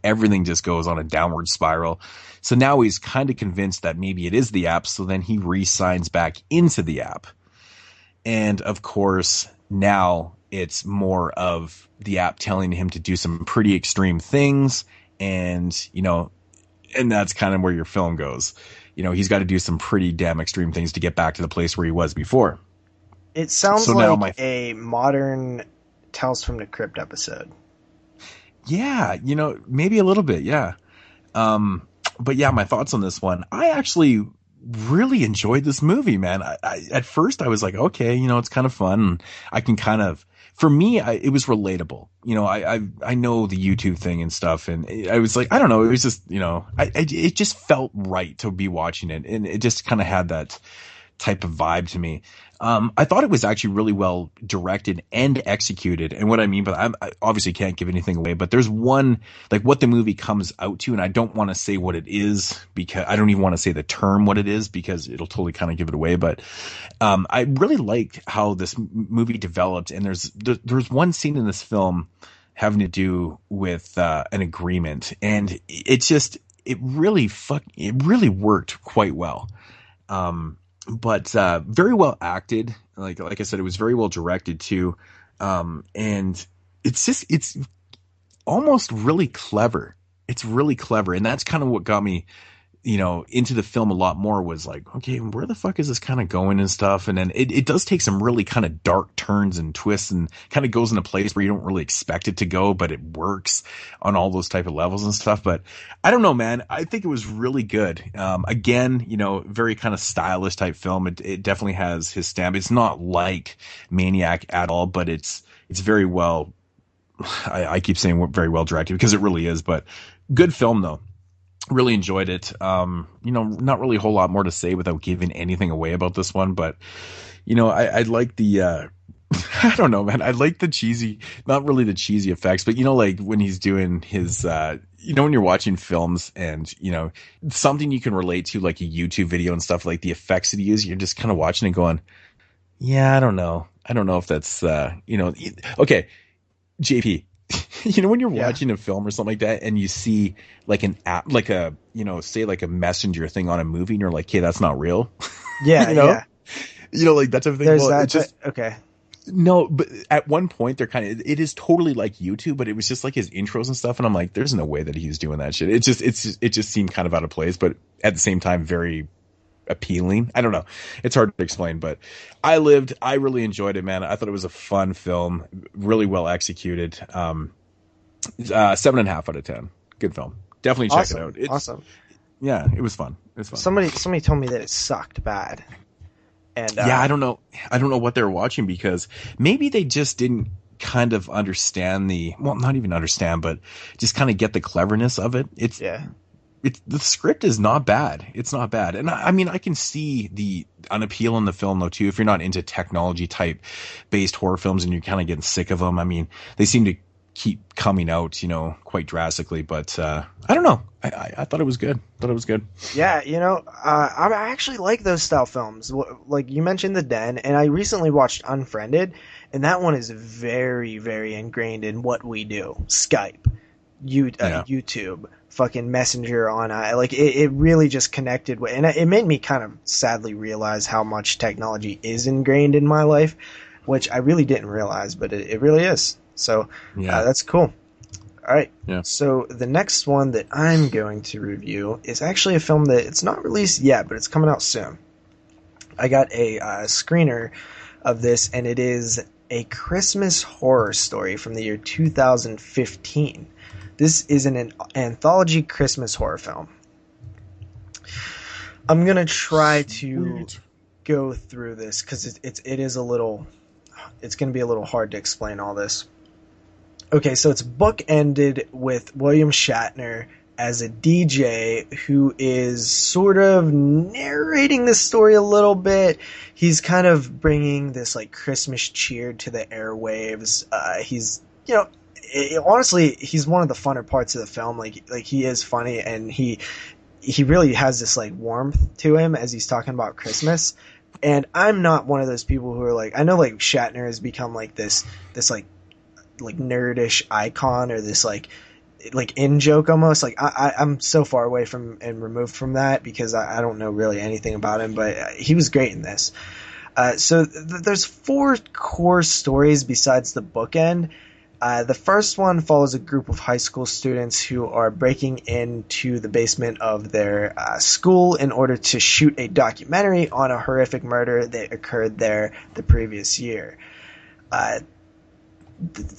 Everything just goes on a downward spiral. So now he's kind of convinced that maybe it is the app. So then he re-signs back into the app. And of course, now it's more of the app telling him to do some pretty extreme things. And, and that's kind of where your film goes. He's got to do some pretty damn extreme things to get back to the place where he was before. It sounds like a modern Tales from the Crypt episode. Yeah, maybe a little bit, yeah. But yeah, my thoughts on this one. I actually really enjoyed this movie, man. I at first I was like, okay, it's kind of fun. And I can kind of, for me, it was relatable. I know the YouTube thing and stuff, and I was like, I don't know, it was just, it just felt right to be watching it, and it just kind of had that type of vibe to me. I thought it was actually really well directed and executed. And what I mean by that, I obviously can't give anything away, but there's one, like what the movie comes out to, and I don't want to say what it is because I don't even want to say the term what it is because it'll totally kind of give it away. But I really liked how this movie developed. And there's one scene in this film having to do with an agreement, and it really worked quite well. But very well acted. Like I said, it was very well directed too. And it's almost really clever. It's really clever. And that's kind of what got me, into the film a lot more, was like, okay, where the fuck is this kind of going and stuff? And then it does take some really kind of dark turns and twists, and kind of goes in a place where you don't really expect it to go, but it works on all those type of levels and stuff. But I don't know, man. I think it was really good. Again, very kind of stylish type film. It definitely has his stamp. It's not like Maniac at all, but it's very well, I keep saying very well directed because it really is, but good film though. Really enjoyed it. Not really a whole lot more to say without giving anything away about this one, but I like the I don't know, man. I like the cheesy, not really the cheesy effects, but like when he's doing his when you're watching films and something you can relate to, like a YouTube video and stuff, like the effects that he uses, you're just kind of watching and going, yeah, I don't know if that's okay, JP. When you're watching a film or something like that, and you see like an app, like a, say like a messenger thing on a movie, and you're like, hey, that's not real. Yeah. Yeah. Like that type of thing. There's that. Okay. No, but at one point it is totally like YouTube, but it was just like his intros and stuff. And I'm like, there's no way that he's doing that shit. It just seemed kind of out of place, but at the same time, very appealing. I don't know. It's hard to explain, but I really enjoyed it, man. I thought it was a fun film, really well executed. 7.5 out of 10. Good film. Definitely check it out. It's awesome. Yeah, it was fun. Somebody told me that it sucked bad. And yeah, I don't know what they were watching, because maybe they just didn't kind of understand not even understand, but just kind of get the cleverness of it. the script is not bad. It's not bad. And I mean, I can see an appeal in the film though too, if you're not into technology type based horror films and you're kind of getting sick of them. I mean, they seem to keep coming out, quite drastically, but I don't know. I thought it was good. Yeah, I actually like those style films. Like you mentioned The Den, and I recently watched Unfriended, and that one is very, very ingrained in what we do. Skype, YouTube, fucking Messenger on it really just connected with, and it made me kind of sadly realize how much technology is ingrained in my life, which I really didn't realize, but it really is. So that's cool. All right. Yeah. So the next one that I'm going to review is actually a film that it's not released yet, but it's coming out soon. I got a screener of this, and it is A Christmas Horror Story from the year 2015. This is an anthology Christmas horror film. I'm going to try to go through this because it's going to be a little hard to explain all this. Okay, so it's bookended with William Shatner as a DJ who is sort of narrating the story a little bit. He's kind of bringing this Christmas cheer to the airwaves. He's, honestly, he's one of the funner parts of the film. He is funny, and he really has this warmth to him as he's talking about Christmas. And I'm not one of those people who are I know Shatner has become this nerdish icon, or this in joke almost. I'm so far away from and removed from that because I don't know really anything about him, but he was great in this. So there's 4 core stories besides the bookend. The first one follows a group of high school students who are breaking into the basement of their school in order to shoot a documentary on a horrific murder that occurred there the previous year.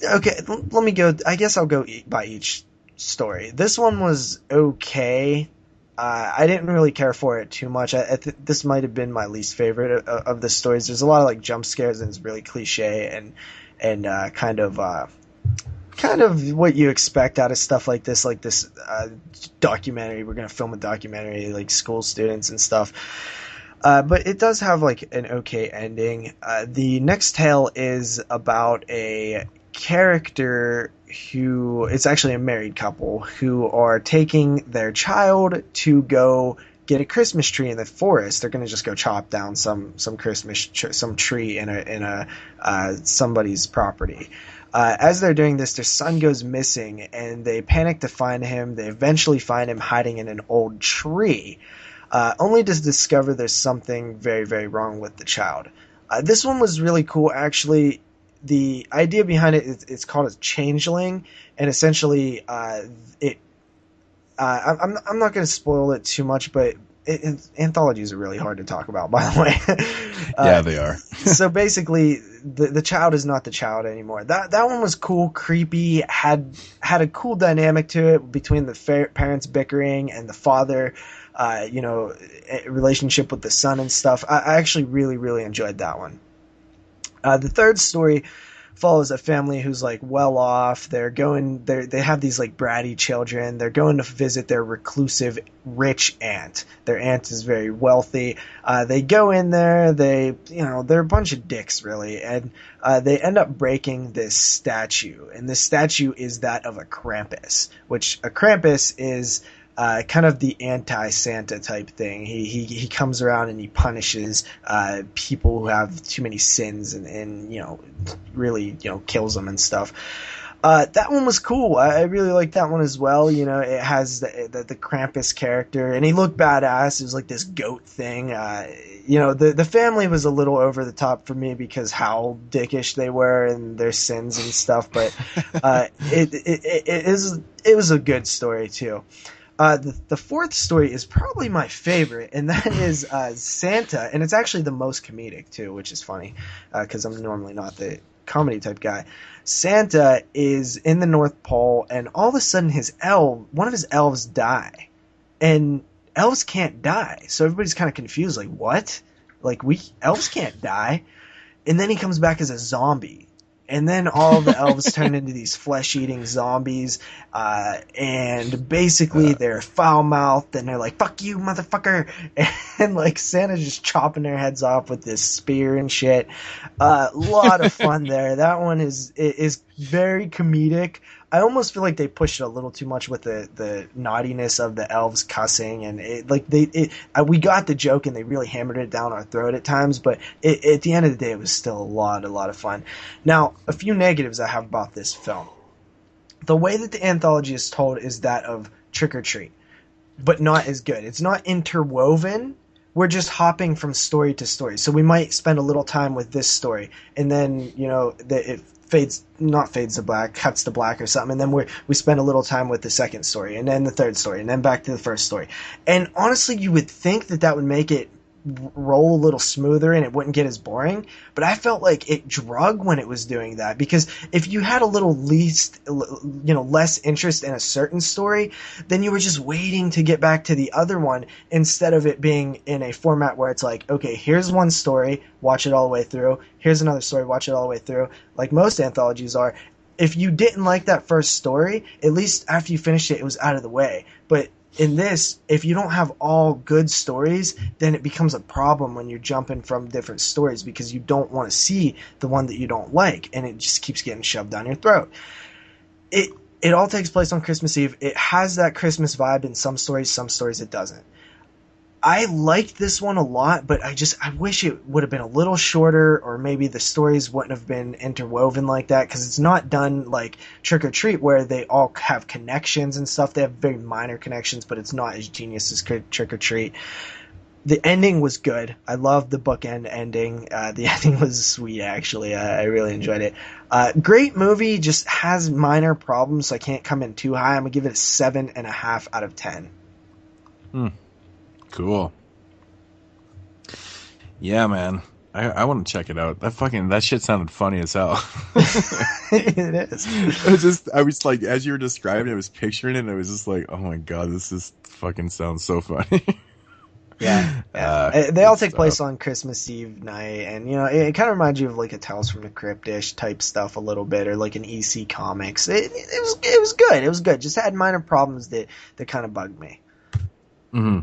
Okay, let me go. I guess I'll go by each story. This one was okay. I didn't really care for it too much. This might have been my least favorite of the stories. There's a lot of jump scares, and it's really cliche and kind of what you expect out of stuff like this documentary. We're gonna film a documentary, school students and stuff. But it does have an okay ending. The next tale is about a character who, it's actually a married couple who are taking their child to go get a Christmas tree in the forest. They're going to just go chop down some tree in a somebody's property. As they're doing this, their son goes missing, and they panic to find him. They eventually find him hiding in an old tree. Only to discover there's something very, very wrong with the child. This one was really cool, actually. The idea behind it's called a changeling, and essentially, I'm not going to spoil it too much, but anthologies are really hard to talk about, by the way. Yeah, they are. So basically, the child is not the child anymore. That one was cool, creepy, had a cool dynamic to it between the parents bickering and the father. Relationship with the son and stuff. I actually really, really enjoyed that one. The third story follows a family who's well off. They have these bratty children. They're going to visit their reclusive rich aunt. Their aunt is very wealthy. They go in there. They're a bunch of dicks really, and they end up breaking this statue. And this statue is that of a Krampus, which a Krampus is kind of the anti-Santa type thing. He comes around and he punishes people who have too many sins and really kills them and stuff. That one was cool. I really liked that one as well. It has the Krampus character, and he looked badass. It was this goat thing. The family was a little over the top for me because how dickish they were and their sins and stuff. But it was a good story too. The fourth story is probably my favorite, and that is Santa, and it's actually the most comedic too, which is funny because I'm normally not the comedy type guy. Santa is in the North Pole, and all of a sudden one of his elves die, and elves can't die, so everybody's kind of confused, what? Elves can't die, and then he comes back as a zombie. And then all the elves turn into these flesh-eating zombies, and basically they're foul-mouthed, and they're like, fuck you, motherfucker! And, like, Santa's just chopping their heads off with this spear and shit. Lot of fun there. That one is very comedic. I almost feel like they pushed it a little too much with the naughtiness of the elves cussing, and we got the joke and they really hammered it down our throat at times, but at the end of the day, it was still a lot of fun. Now, a few negatives I have about this film. The way that the anthology is told is that of Trick or Treat, but not as good. It's not interwoven. We're just hopping from story to story. So we might spend a little time with this story, and then, it cuts to black or something, and then we spend a little time with the second story, and then the third story, and then back to the first story. And honestly, you would think that would make it roll a little smoother and it wouldn't get as boring, but I felt like it drug when it was doing that, because if you had a little less interest in a certain story, then you were just waiting to get back to the other one, instead of it being in a format where it's like, okay, here's one story, watch it all the way through, here's another story, watch it all the way through, like most anthologies are. If you didn't like that first story, at least after you finished it, it was out of the way. But in this, if you don't have all good stories, then it becomes a problem when you're jumping from different stories, because you don't want to see the one that you don't like, and it just keeps getting shoved down your throat. It all takes place on Christmas Eve. It has that Christmas vibe in some stories it doesn't. I liked this one a lot, but I wish it would have been a little shorter, or maybe the stories wouldn't have been interwoven like that, because it's not done like Trick or Treat where they all have connections and stuff. They have very minor connections, but it's not as genius as Trick or Treat. The ending was good. I loved the bookend ending. The ending was sweet, actually. I really enjoyed it. Great movie, just has minor problems, so I can't come in too high. I'm going to give it a 7.5 out of 10. Cool. Yeah, man. I want to check it out. That shit sounded funny as hell. It is. I was like, as you were describing it, I was picturing it, and I was just like, oh my god, this fucking sounds so funny. Yeah. They all take place on Christmas Eve night, and it kind of reminds you of like a Tales from the Crypt-ish type stuff a little bit, or like an EC Comics. It was good. It was good. Just had minor problems that kind of bugged me. Mm-hmm.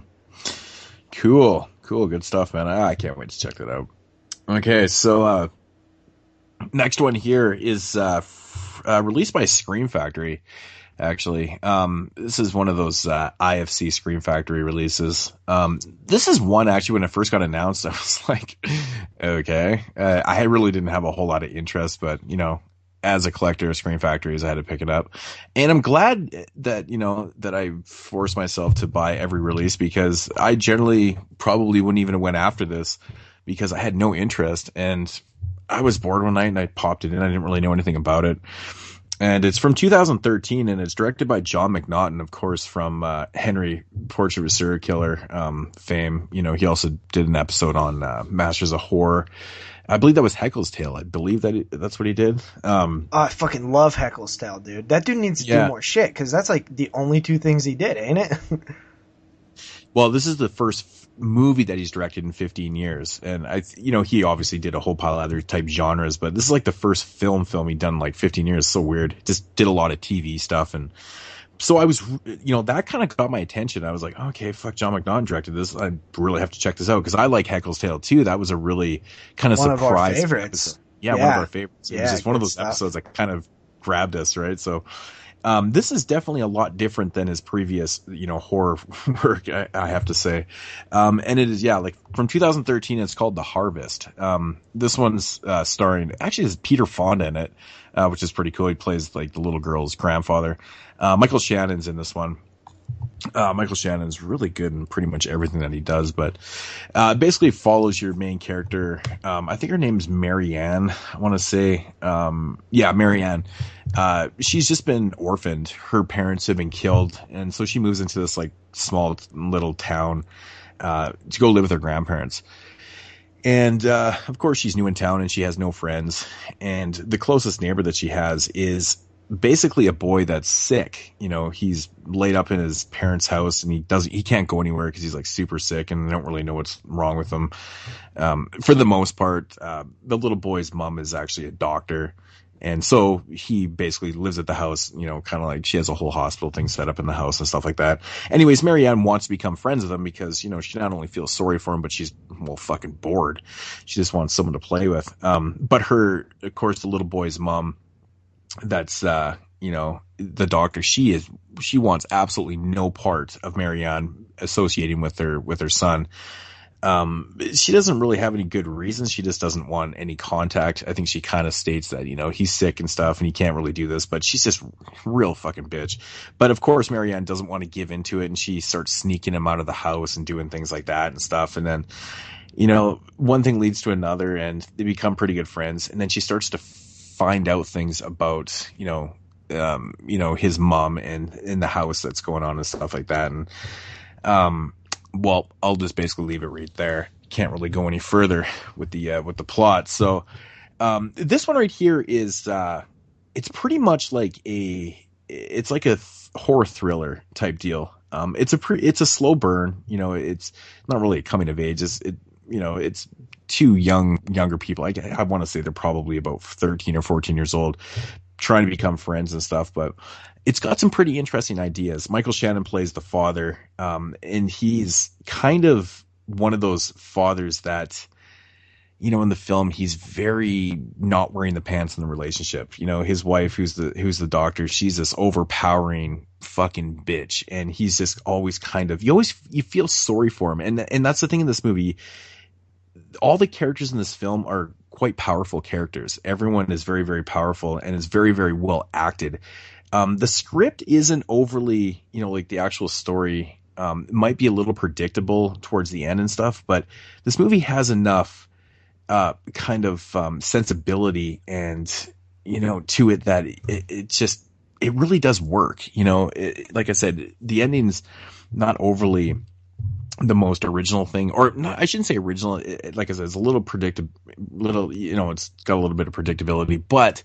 Cool, good stuff, man. I can't wait to check that out. Okay, so next one here is released by Scream Factory, actually. This is one of those IFC Scream Factory releases. This is one, actually, when it first got announced, I was like, okay. I really didn't have a whole lot of interest, but, as a collector of Scream Factories, I had to pick it up. And I'm glad that, that I forced myself to buy every release, because I generally probably wouldn't even have went after this, because I had no interest, and I was bored one night and I popped it in. I didn't really know anything about it. And it's from 2013, and it's directed by John McNaughton, of course, from Henry, Portrait of a Serial Killer fame. He also did an episode on Masters of Horror. I believe that was Heckle's Tale. I believe that's what he did. I fucking love Heckle's Tale, dude. That dude needs to do more shit, because that's like the only two things he did, ain't it? Well, this is the first movie that he's directed in 15 years. And he obviously did a whole pile of other type genres, but this is like the first film he'd done in like 15 years. So weird. Just did a lot of TV stuff. And so I was, that kind of got my attention. I was like, okay, fuck, John McNaughton directed this. I really have to check this out, because I like Heckle's Tale too. That was a really kind of surprise. One of our favorites. Yeah, one of our favorites. It was just one of those episodes that kind of grabbed us, right? So this is definitely a lot different than his previous, horror work, I have to say. And it is, like from 2013, it's called The Harvest. This one's starring, actually, there's Peter Fonda in it, which is pretty cool. He plays like the little girl's grandfather. Michael Shannon's in this one. Michael Shannon's really good in pretty much everything that he does, but basically follows your main character. I think her name's Marianne, I want to say. Marianne. She's just been orphaned. Her parents have been killed, and so she moves into this like small little town to go live with her grandparents. And of course, she's new in town and she has no friends. And the closest neighbor that she has is basically a boy that's sick. He's laid up in his parents' house, and he can't go anywhere because he's like super sick, and they don't really know what's wrong with him. For the most part, the little boy's mom is actually a doctor, And so he basically lives at the house, you know, kind of like she has a whole hospital thing set up in the house and stuff like that. Anyways, Marianne wants to become friends with him because, you know, she not only feels sorry for him, but she's, well, fucking bored. She just wants someone to play with. But her, of course, the little boy's mom, that's, you know, the doctor, she wants absolutely no part of Marianne associating with her son. She doesn't really have any good reasons. She just doesn't want any contact. I think she kind of states that, you know, he's sick and stuff and he can't really do this, but she's just real fucking bitch. But of course, Marianne doesn't want to give into it, and she starts sneaking him out of the house and doing things like that and stuff. And then, you know, one thing leads to another and they become pretty good friends. And then she starts to find out things about, you know, his mom and in the house that's going on and stuff like that. And, well, I'll just basically leave it right there. Can't really go any further with the plot. So, this one right here is, it's pretty much like it's like a horror thriller type deal. It's a slow burn. You know, it's not really a coming of age. It's two younger people. I want to say they're probably about 13 or 14 years old, trying to become friends and stuff, but it's got some pretty interesting ideas. Michael Shannon plays the father, and he's kind of one of those fathers that, you know, in the film, he's very not wearing the pants in the relationship. You know, his wife, who's the doctor, she's this overpowering fucking bitch, and he's just always kind of, you feel sorry for him. And that's the thing in this movie. All the characters in this film are quite powerful characters. Everyone is very, very powerful and is very, very well acted. The script isn't overly, you know, like the actual story might be a little predictable towards the end and stuff, but this movie has enough kind of sensibility and, you know, to it that it really does work. You know, like I said, the ending's not overly the most original thing, or not, I shouldn't say original. Like I said, it's a little you know, it's got a little bit of predictability, but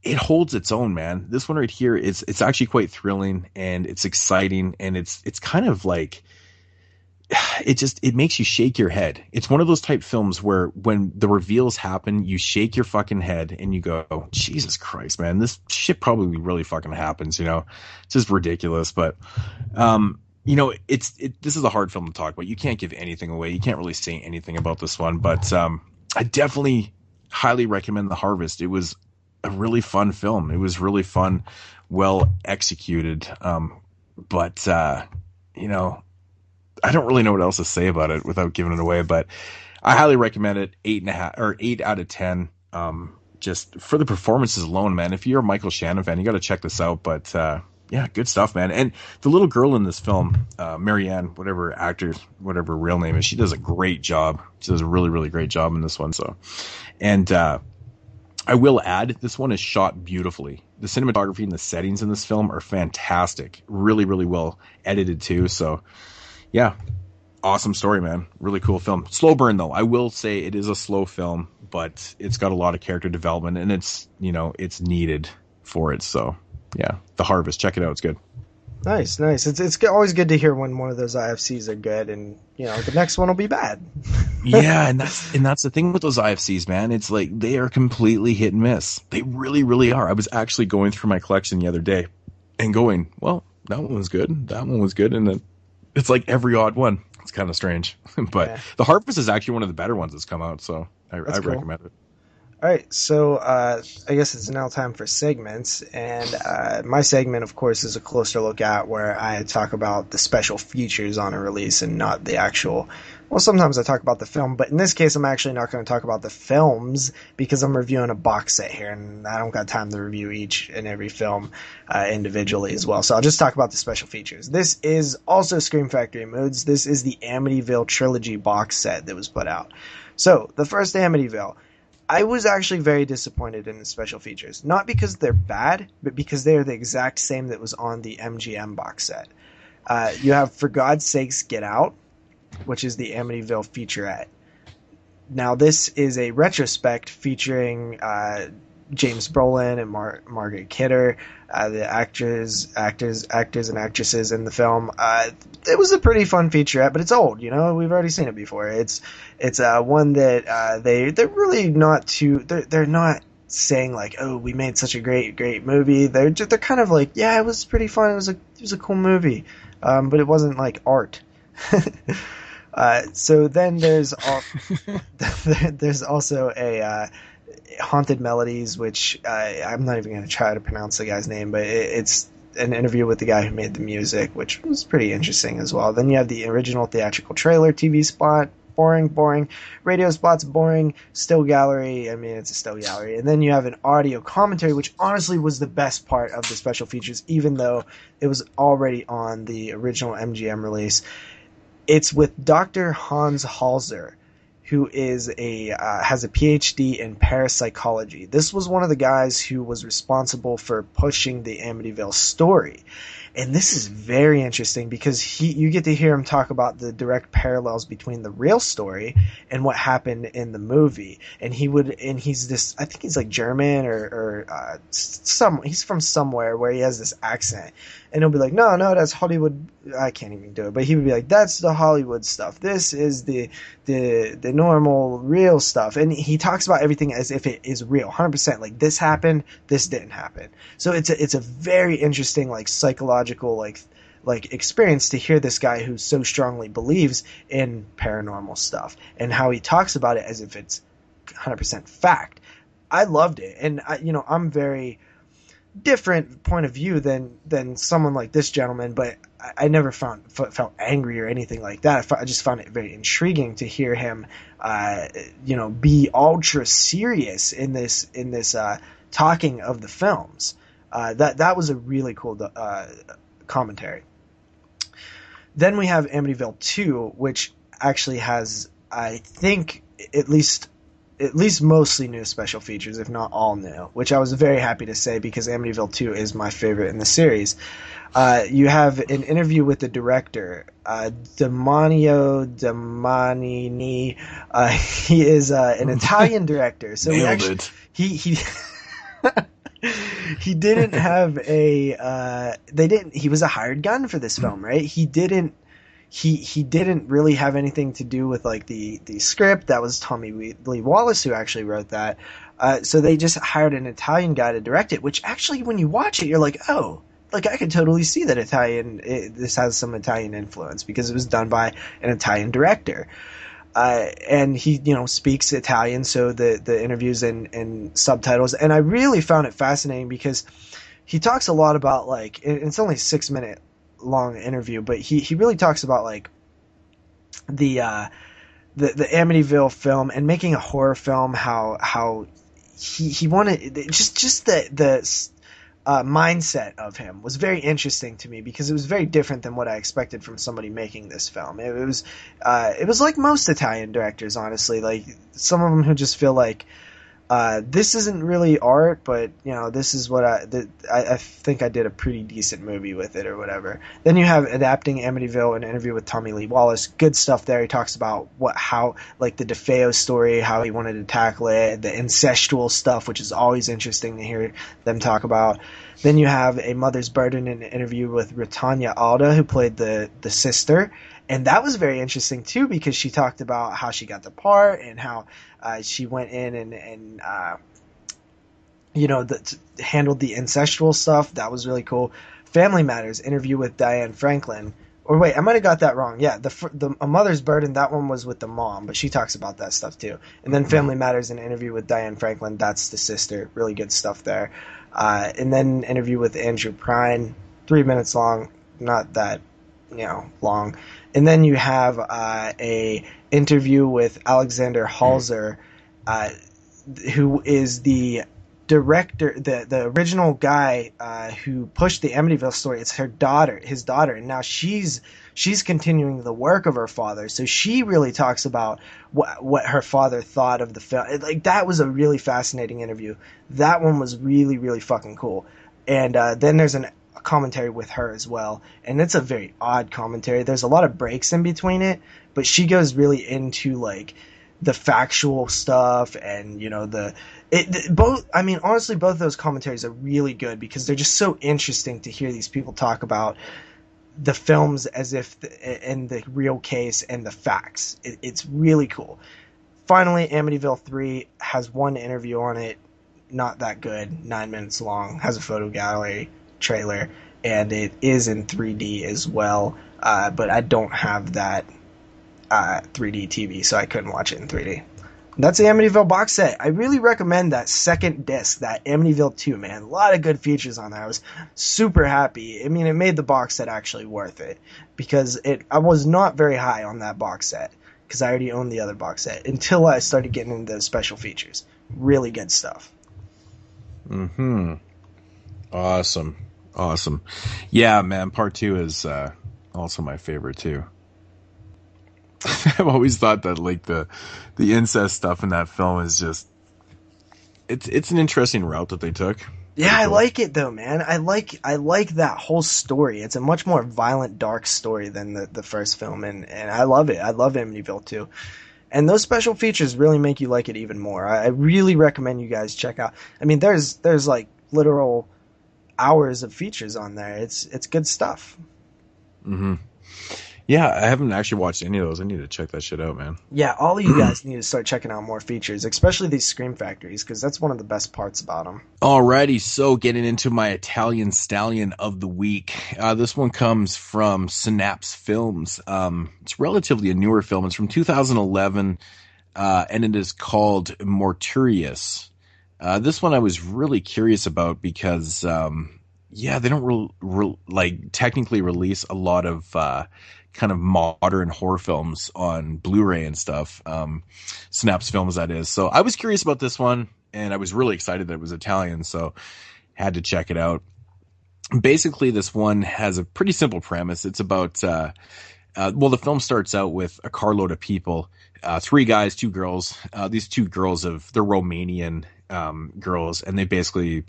it holds its own, man. This one right here it's actually quite thrilling and it's exciting, and it's kind of like, it makes you shake your head. It's one of those type films where when the reveals happen, you shake your fucking head and you go, Jesus Christ, man, this shit probably really fucking happens, you know? It's just ridiculous. But, you know, this is a hard film to talk about. You can't give anything away. You can't really say anything about this one, but, I definitely highly recommend The Harvest. It was a really fun film. It was really fun, well executed. But, you know, I don't really know what else to say about it without giving it away, but I highly recommend it. 8 out of 10. Just for the performances alone, man. If you're a Michael Shannon fan, you got to check this out. But yeah, good stuff, man. And the little girl in this film, Marianne, whatever her real name is, she does a great job. She does a really, really great job in this one. So, and I will add, this one is shot beautifully. The cinematography and the settings in this film are fantastic. Really, really well edited too. So, yeah, awesome story, man. Really cool film. Slow burn though. I will say it is a slow film, but it's got a lot of character development, and it's, you know, it's needed for it. So, yeah, The Harvest. Check it out. It's good. Nice. It's always good to hear when one of those IFCs are good, and, you know, the next one will be bad. Yeah, and that's the thing with those IFCs, man. It's like they are completely hit and miss. They really, really are. I was actually going through my collection the other day and going, well, that one was good. That one was good. And then it's like every odd one. It's kind of strange. But yeah. The Harvest is actually one of the better ones that's come out, so I cool. recommend it. All right, so I guess it's now time for segments, and my segment, of course, is a closer look at where I talk about the special features on a release and not the actual. Well, sometimes I talk about the film, but in this case, I'm actually not going to talk about the films because I'm reviewing a box set here, and I don't got time to review each and every film individually as well. So I'll just talk about the special features. This is also Scream Factory Moodz. This is the Amityville trilogy box set that was put out. So the first Amityville. I was actually very disappointed in the special features. Not because they're bad, but because they are the exact same that was on the MGM box set. You have For God's Sakes, Get Out, which is the Amityville featurette. Now, this is a retrospect featuring James Brolin and Margaret Kidder, the actors and actresses in the film. It was a pretty fun featurette, but it's old. You know, we've already seen it before. It's one that they're really not too. They're not saying like, "Oh, we made such a great movie." They're kind of like, "Yeah, it was pretty fun. It was a cool movie, but it wasn't like art." So then there's also a Haunted Melodies, which I'm not even going to try to pronounce the guy's name, but it's an interview with the guy who made the music, which was pretty interesting as well. Then you have the original theatrical trailer, TV spot, boring, radio spots, boring, still gallery, I mean, it's a still gallery. And then you have an audio commentary, which honestly was the best part of the special features, even though it was already on the original MGM release. It's with Dr. Hans Halser, who is has a PhD in parapsychology. This was one of the guys who was responsible for pushing the Amityville story. And this is very interesting because you get to hear him talk about the direct parallels between the real story and what happened in the movie. And he's this, I think he's like German or he's from somewhere where he has this accent. And he'll be like, no, that's Hollywood. I can't even do it. But he would be like, that's the Hollywood stuff. This is the normal, real stuff. And he talks about everything as if it is real, 100%. Like, this happened, this didn't happen. So it's a very interesting, like, psychological, like experience to hear this guy who so strongly believes in paranormal stuff and how he talks about it as if it's 100% fact. I loved it. And I'm very different point of view than someone like this gentleman, but I never felt angry or anything like that. I just found it very intriguing to hear him be ultra serious in this talking of the films. That was a really cool commentary. Then we have Amityville 2, which actually has, I think, at least mostly new special features, if not all new, which I was very happy to say because Amityville 2 is my favorite in the series. You have an interview with the director, Demanio Damanini. He is an Italian director. So he didn't have he was a hired gun for this film, right? He didn't really have anything to do with like the script. That was Tommy Lee Wallace who actually wrote that. So they just hired an Italian guy to direct it, which actually when you watch it, you're like, oh, like I could totally see that this has some Italian influence because it was done by an Italian director. And he, speaks Italian, so the interviews and subtitles. And I really found it fascinating because he talks a lot about like, it's only a 6-minute long interview, but he really talks about like the Amityville film and making a horror film, how he wanted just the mindset of him was very interesting to me because it was very different than what I expected from somebody making this film. It was like most Italian directors, honestly, like some of them who just feel like this isn't really art, but this is what I think I did a pretty decent movie with it or whatever. Then you have adapting Amityville, an interview with Tommy Lee Wallace. Good stuff there. He talks about how the DeFeo story, how he wanted to tackle it, the incestual stuff, which is always interesting to hear them talk about. Then you have A Mother's Burden, an interview with Ritanya Alda, who played the sister. And that was very interesting, too, because she talked about how she got the part and how she went in and handled the incestual stuff. That was really cool. Family Matters, interview with Diane Franklin. Or wait, I might have got that wrong. Yeah, A Mother's Burden, that one was with the mom, but she talks about that stuff, too. And then Family Matters, an interview with Diane Franklin. That's the sister. Really good stuff there. And then interview with Andrew Prine, 3 minutes long. Not that, long. And then you have a interview with Alexander Halser, who is the director, the original guy who pushed the Amityville story. It's his daughter, and now she's continuing the work of her father. So she really talks about what her father thought of the film. That was a really fascinating interview. That one was really, really fucking cool. And then there's a commentary with her as well, and it's a very odd commentary. There's a lot of breaks in between it, but she goes really into like the factual stuff and honestly both of those commentaries are really good because they're just so interesting to hear these people talk about the films as if in the real case and the facts. It's really cool. Finally, Amityville 3 has one interview on it. not that good, 9 minutes long, has a photo gallery trailer, and it is in 3D as well, but I don't have that 3D TV, so I couldn't watch it in 3D. That's the Amityville box set. I really recommend that second disc, that Amityville 2, man. A lot of good features on there. I was super happy. I mean, it made the box set actually worth it, because I was not very high on that box set, because I already owned the other box set, until I started getting into the special features. Really good stuff. Awesome. Yeah, man, part 2 is also my favorite too. I've always thought that like the incest stuff in that film is just it's an interesting route that they took. Yeah, I like it though, man. I like that whole story. It's a much more violent, dark story than the first film, and I love it. I love Amityville 2. And those special features really make you like it even more. I really recommend you guys check out. I mean, there's like literal hours of features on there. It's good stuff. Yeah, I haven't actually watched any of those. I need to check that shit out, man. Yeah, all of you guys need to start checking out more features, especially these Scream Factories, because that's one of the best parts about them. Alrighty, so getting into my Italian Stallion of the week. This one comes from Synapses Films. It's relatively a newer film. It's from 2011, and it is called Morituris. This one I was really curious about because, they don't technically release a lot of kind of modern horror films on Blu-ray and stuff. Synapses Films, that is. So I was curious about this one, and I was really excited that it was Italian, so had to check it out. Basically, this one has a pretty simple premise. It's about, the film starts out with a carload of people, 3 guys, 2 girls. These 2 girls they're Romanian girls, and they basically...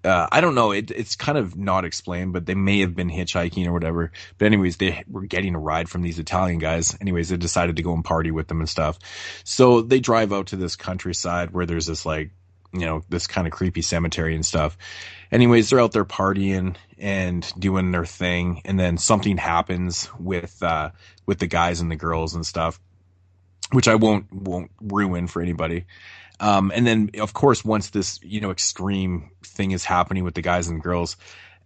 I don't know. It's kind of not explained, but they may have been hitchhiking or whatever. But anyways, they were getting a ride from these Italian guys. Anyways, they decided to go and party with them and stuff. So they drive out to this countryside where there's this this kind of creepy cemetery and stuff. Anyways, they're out there partying and doing their thing. And then something happens with the guys and the girls and stuff, which I won't ruin for anybody. And then, of course, once this, extreme thing is happening with the guys and girls,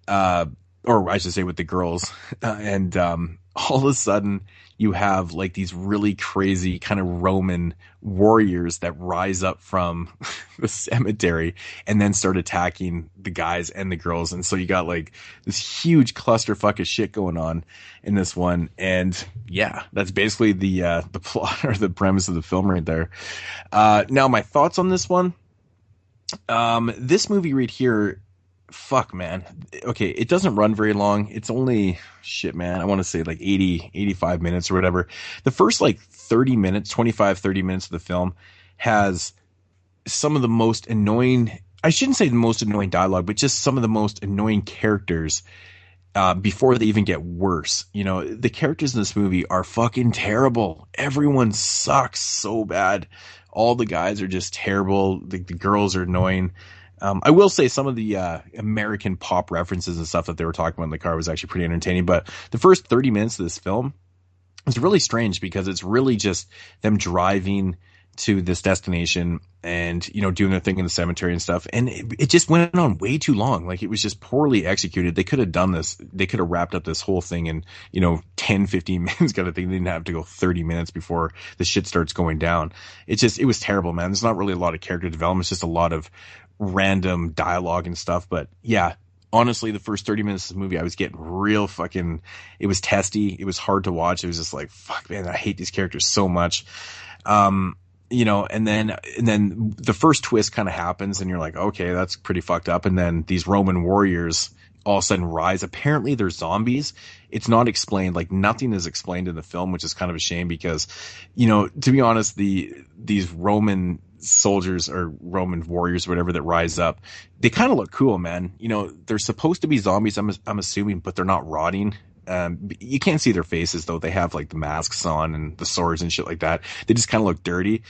or I should say with the girls, and all of a sudden you have like these really crazy kind of Roman warriors that rise up from the cemetery and then start attacking the guys and the girls. And so you got like this huge clusterfuck of shit going on in this one. And yeah, that's basically the plot or the premise of the film right there. Now my thoughts on this one. This movie right here, fuck, man. Okay, it doesn't run very long. It's only, I want to say like 80, 85 minutes or whatever. The first like 30 minutes, 25, 30 minutes of the film has some of the most annoying, I shouldn't say the most annoying dialogue, but just some of the most annoying characters before they even get worse. The characters in this movie are fucking terrible. Everyone sucks so bad. All the guys are just terrible. The girls are annoying. I will say some of the American pop references and stuff that they were talking about in the car was actually pretty entertaining. But the first 30 minutes of this film is really strange because it's really just them driving to this destination and, doing their thing in the cemetery and stuff. And it just went on way too long. Like, it was just poorly executed. They could have done this. They could have wrapped up this whole thing in, 10, 15 minutes kind of thing. They didn't have to go 30 minutes before the shit starts going down. It was terrible, man. There's not really a lot of character development. It's just a lot of random dialogue and stuff. But yeah, honestly, the first 30 minutes of the movie, I was getting real fucking, it was testy. It was hard to watch. It was just like, fuck, man, I hate these characters so much. And then the first twist kind of happens and you're like, okay, that's pretty fucked up. And then these Roman warriors all of a sudden rise. Apparently they're zombies. It's not explained. Like, nothing is explained in the film, which is kind of a shame because, to be honest, these Roman soldiers or Roman warriors, whatever, that rise up, they kind of look cool, man. They're supposed to be zombies, I'm assuming, but they're not rotting. You can't see their faces though. They have like the masks on and the swords and shit like that. They just kind of look dirty.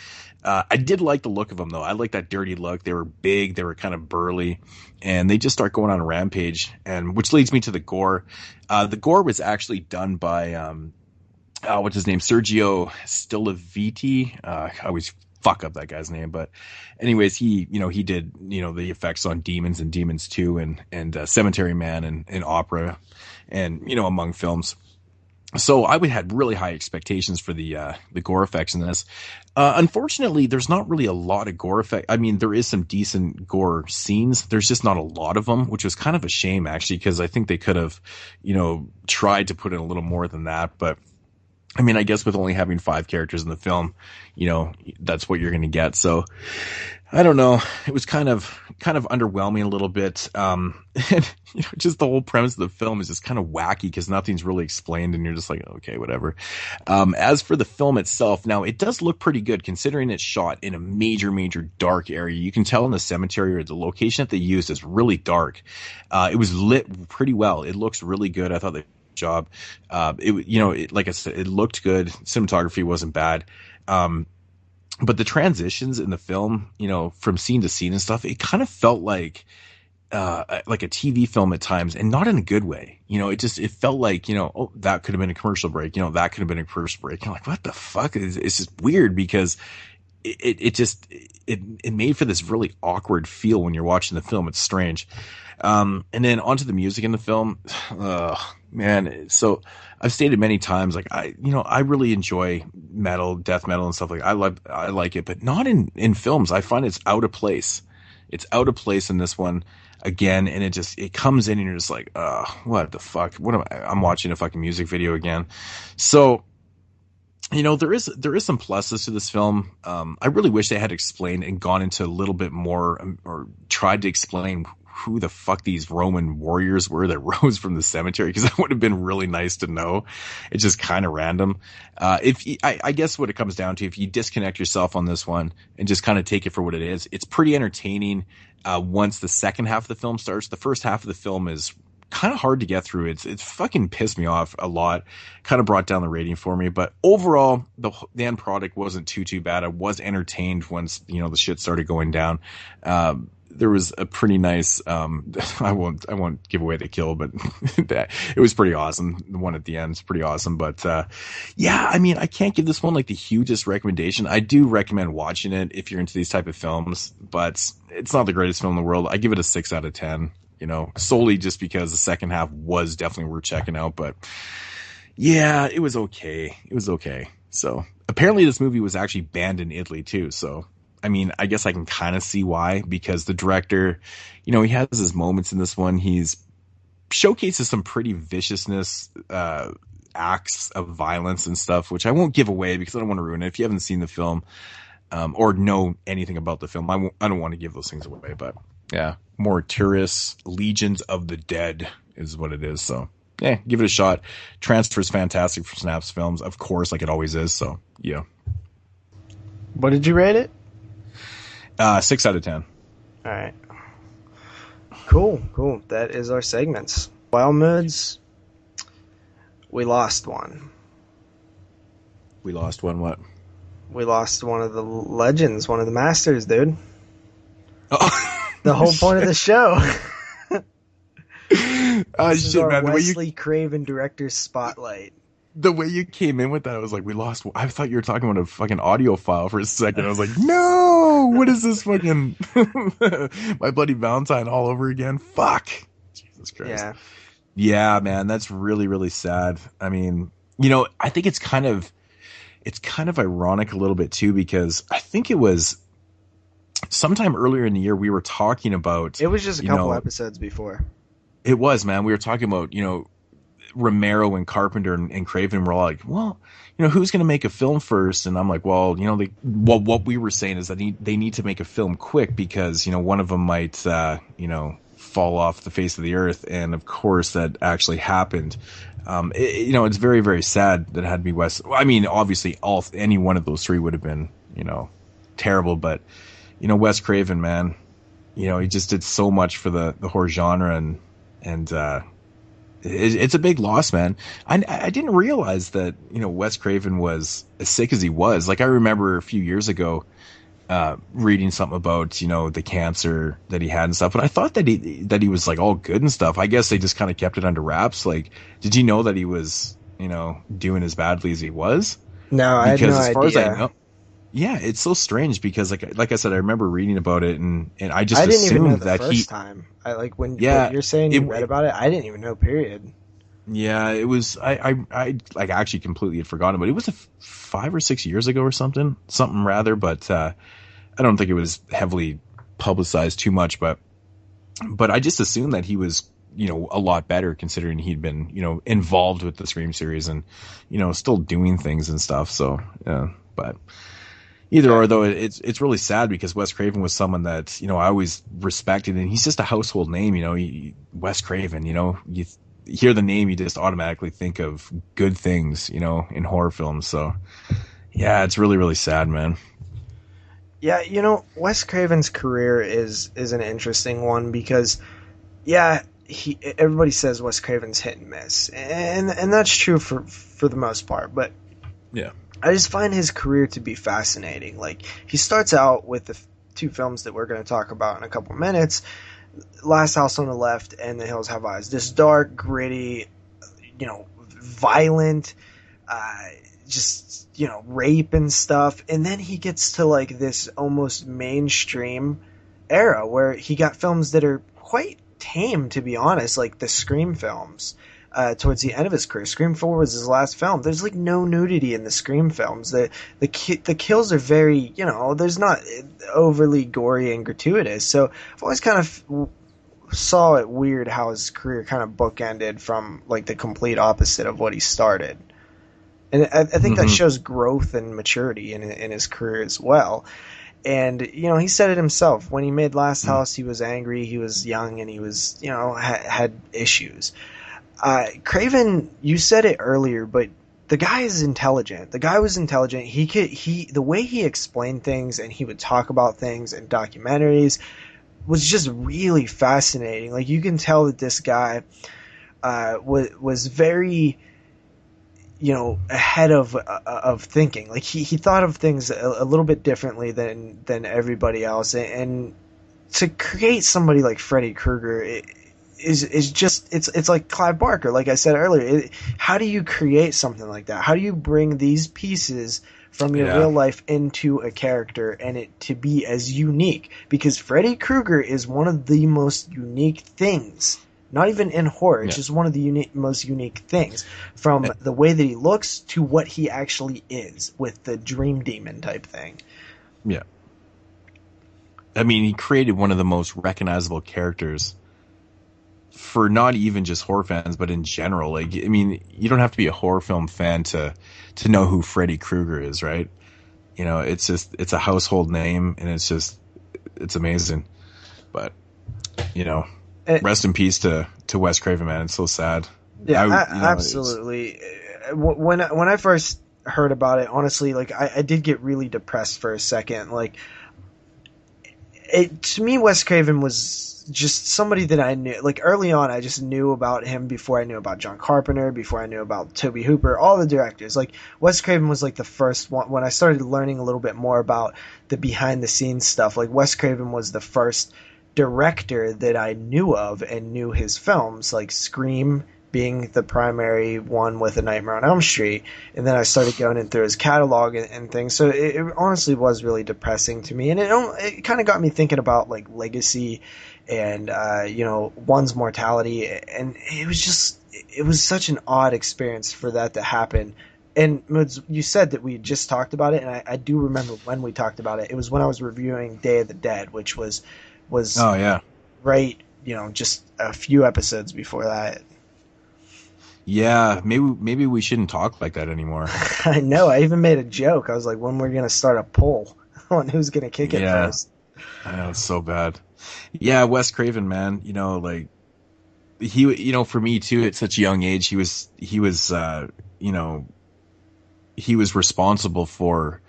I did like the look of them though. I like that dirty look. They were big. They were kind of burly, and they just start going on a rampage. And which leads me to the gore. The gore was actually done by what's his name, Sergio Stilaviti. I always fuck up that guy's name, but anyways, he did, the effects on Demons and Demons 2 and Cemetery Man and Opera and, among films. So I had really high expectations for the gore effects in this. Unfortunately, there's not really a lot of gore effect. I mean, there is some decent gore scenes. There's just not a lot of them, which was kind of a shame, actually, because I think they could have, tried to put in a little more than that. But I mean, I guess with only having 5 characters in the film, that's what you're going to get. So I don't know. It was kind of underwhelming a little bit. And, just the whole premise of the film is just kind of wacky because nothing's really explained and you're just like, okay, whatever. As for the film itself, now it does look pretty good considering it's shot in a major, major dark area. You can tell in the cemetery or the location that they used is really dark. It was lit pretty well. It looks really good. I thought they job. Like I said, it looked good. Cinematography wasn't bad. But the transitions in the film, from scene to scene and stuff, it kind of felt like a TV film at times, and not in a good way. It felt like, oh, that could have been a commercial break. That could have been a commercial break. You're like, what the fuck? It's just weird because it made for this really awkward feel when you're watching the film. It's strange. And then onto the music in the film. Man. So I've stated many times, like I really enjoy metal, death metal and stuff like that. I like it, but not in films. I find it's out of place. It's out of place in this one again. And it comes in and you're just like, what the fuck? I'm watching a fucking music video again. So, there is some pluses to this film. I really wish they had explained and gone into a little bit more or tried to explain who the fuck these Roman warriors were that rose from the cemetery, because that would have been really nice to know. It's just kind of random. I guess what it comes down to, if you disconnect yourself on this one and just kind of take it for what it is, it's pretty entertaining. Once the second half of the film starts, the first half of the film is kind of hard to get through. It's fucking pissed me off a lot. Kind of brought down the rating for me, but overall the end product wasn't too bad. I was entertained once, the shit started going down. There was a pretty nice, I won't give away the kill, but it was pretty awesome. The one at the end is pretty awesome. But, yeah, I mean, I can't give this one like the hugest recommendation. I do recommend watching it if you're into these type of films, but it's not the greatest film in the world. I give it a 6 out of 10, solely just because the second half was definitely worth checking out. But yeah, it was okay. So apparently this movie was actually banned in Italy too. So, I mean, I guess I can kind of see why, because the director, he has his moments in this one. He's showcases some pretty viciousness, acts of violence and stuff, which I won't give away because I don't want to ruin it. If you haven't seen the film, or know anything about the film, I don't want to give those things away, but yeah, Morituris, Legions of the Dead is what it is. So yeah, give it a shot. Transfer's fantastic for Synapses Films, of course, like it always is. So yeah. What did you rate it? 6 out of 10. All right. Cool. That is our segments. Well, Moodz, we lost one. We lost one what? We lost one of the legends, one of the masters, dude. Oh. The whole point of the show. This is our Wesley Craven director's spotlight. The way you came in with that, I was like, we lost. I thought you were talking about a fucking audio file for a second. I was like, no, what is this fucking My Bloody Valentine all over again? Fuck. Jesus Christ. Yeah, man, that's really, really sad. I mean, I think it's kind of ironic a little bit too, because I think it was sometime earlier in the year we were talking about. It was just a couple episodes before. It was, man. We were talking about, Romero and Carpenter and Craven were all like, well, who's going to make a film first? And I'm like, well, what we were saying is that they need to make a film quick because, one of them might, fall off the face of the earth. And of course that actually happened. It's very, very sad that it had to be Wes. I mean, obviously any one of those three would have been, terrible, but, Wes Craven, man, he just did so much for the horror genre and it's a big loss, man. I didn't realize that, Wes Craven was as sick as he was. Like, I remember a few years ago, reading something about, the cancer that he had and stuff, but I thought that he was like all good and stuff. I guess they just kind of kept it under wraps. Like, did you know that he was, doing as badly as he was? No, I had no idea. As far as I know, Yeah, it's so strange because like I said, I remember reading about it and I just I didn't assumed even know the that first time. I like when Yeah, you're saying you read about it, I didn't even know. Period. Yeah, it was. I like actually completely had forgotten, but it was 5 or 6 years ago or something rather. But I don't think it was heavily publicized too much. But I just assumed that he was, a lot better considering he'd been, involved with the Scream series and, still doing things and stuff. So yeah, but either or though, it's really sad because Wes Craven was someone that I always respected, and he's just a household name. Wes Craven. You hear the name, you just automatically think of good things, in horror films. So yeah, it's really, really sad, man. Yeah, Wes Craven's career is an interesting one because, yeah, everybody says Wes Craven's hit and miss, and that's true for the most part. But yeah, I just find his career to be fascinating. Like, he starts out with the two films that we're going to talk about in a couple minutes. Last House on the Left and The Hills Have Eyes. This dark, gritty, violent, just, rape and stuff. And then he gets to like this almost mainstream era where he got films that are quite tame, to be honest, like the Scream films. Towards the end of his career, Scream 4 was his last film. There's like no nudity in the Scream films. The kills are very, there's not overly gory and gratuitous. So I've always kind of saw it weird how his career kind of bookended from like the complete opposite of what he started. And I think that shows growth and maturity in his career as well. And, he said it himself. When he made Last House, he was angry, he was young, and he was, had issues. Craven, you said it earlier, but the guy is intelligent. The guy was intelligent. The way he explained things and he would talk about things in documentaries was just really fascinating. Like, you can tell that this guy was very, ahead of thinking. Like, he thought of things a little bit differently than everybody else. And to create somebody like Freddy Krueger, is just it's like Clive Barker, like I said earlier. How do you create something like that? How do you bring these pieces from your real life into a character and it to be as unique? Because Freddy Krueger is one of the most unique things, not even in horror. It's just one of the most unique things, from the way that he looks to what he actually is with the dream demon type thing. Yeah. I mean, he created one of the most recognizable characters for not even just horror fans, but in general. Like, I mean, you don't have to be a horror film fan to know who Freddy Krueger is, right? It's a household name, and it's amazing. But, rest in peace to Wes Craven, man. It's so sad. Yeah, absolutely. When I first heard about it, honestly, like, I did get really depressed for a second. Like, to me, Wes Craven was just somebody that I knew. Like, early on, I just knew about him before I knew about John Carpenter, before I knew about Tobe Hooper, all the directors. Like, Wes Craven was like the first one. When I started learning a little bit more about the behind the scenes stuff, like, Wes Craven was the first director that I knew of and knew his films, like Scream being the primary one with A Nightmare on Elm Street. And then I started going in through his catalog and things. So it honestly was really depressing to me. And it kind of got me thinking about like legacy and, one's mortality. And it was such an odd experience for that to happen. And Moodz, you said that we just talked about it. And I do remember when we talked about it. It was when I was reviewing Day of the Dead, which was oh yeah, right, just a few episodes before that. Yeah, maybe we shouldn't talk like that anymore. I know. I even made a joke. I was like, when we're going to start a poll on who's going to kick it first. I know, it's so bad. Yeah, Wes Craven, man. Like, he, for me too, at such a young age, he was responsible for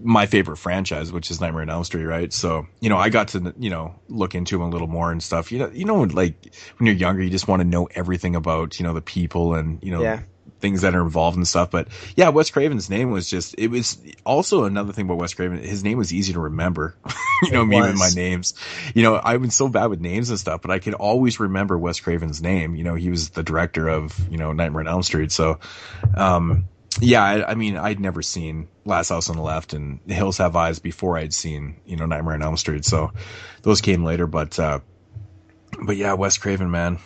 my favorite franchise, which is Nightmare on Elm Street, right? So, I got to, look into him a little more and stuff. Like, when you're younger, you just want to know everything about, the people and, things that are involved and stuff. But yeah, Wes Craven's name was it was also another thing about Wes Craven. His name was easy to remember, me with my names. I've been so bad with names and stuff, but I could always remember Wes Craven's name. He was the director of, Nightmare on Elm Street. So, Yeah, I mean, I'd never seen Last House on the Left and The Hills Have Eyes before I'd seen, Nightmare on Elm Street. So those came later. But yeah, Wes Craven, man.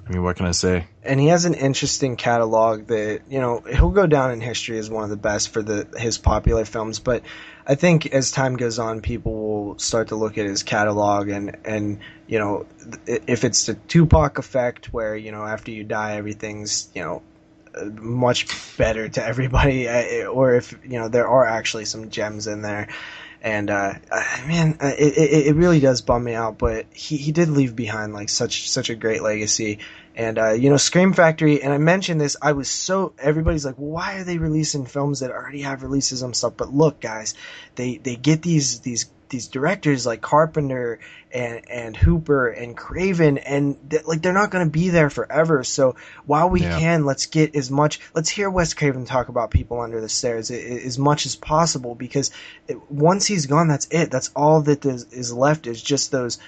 I mean, what can I say? And he has an interesting catalog that, he'll go down in history as one of the best for his popular films. But I think as time goes on, people will start to look at his catalog and if it's the Tupac effect where, after you die, everything's, much better to everybody, or if there are actually some gems in there, and man, it really does bum me out. But he did leave behind like such a great legacy, and Scream Factory. And I mentioned this, everybody's like, well, why are they releasing films that already have releases and stuff? But look, guys, they get these directors like Carpenter and Hooper and Craven, and they're not going to be there forever. So while we can, let's hear Wes Craven talk about People Under the Stairs as much as possible, because once he's gone, that's it. That's all that is left, is just those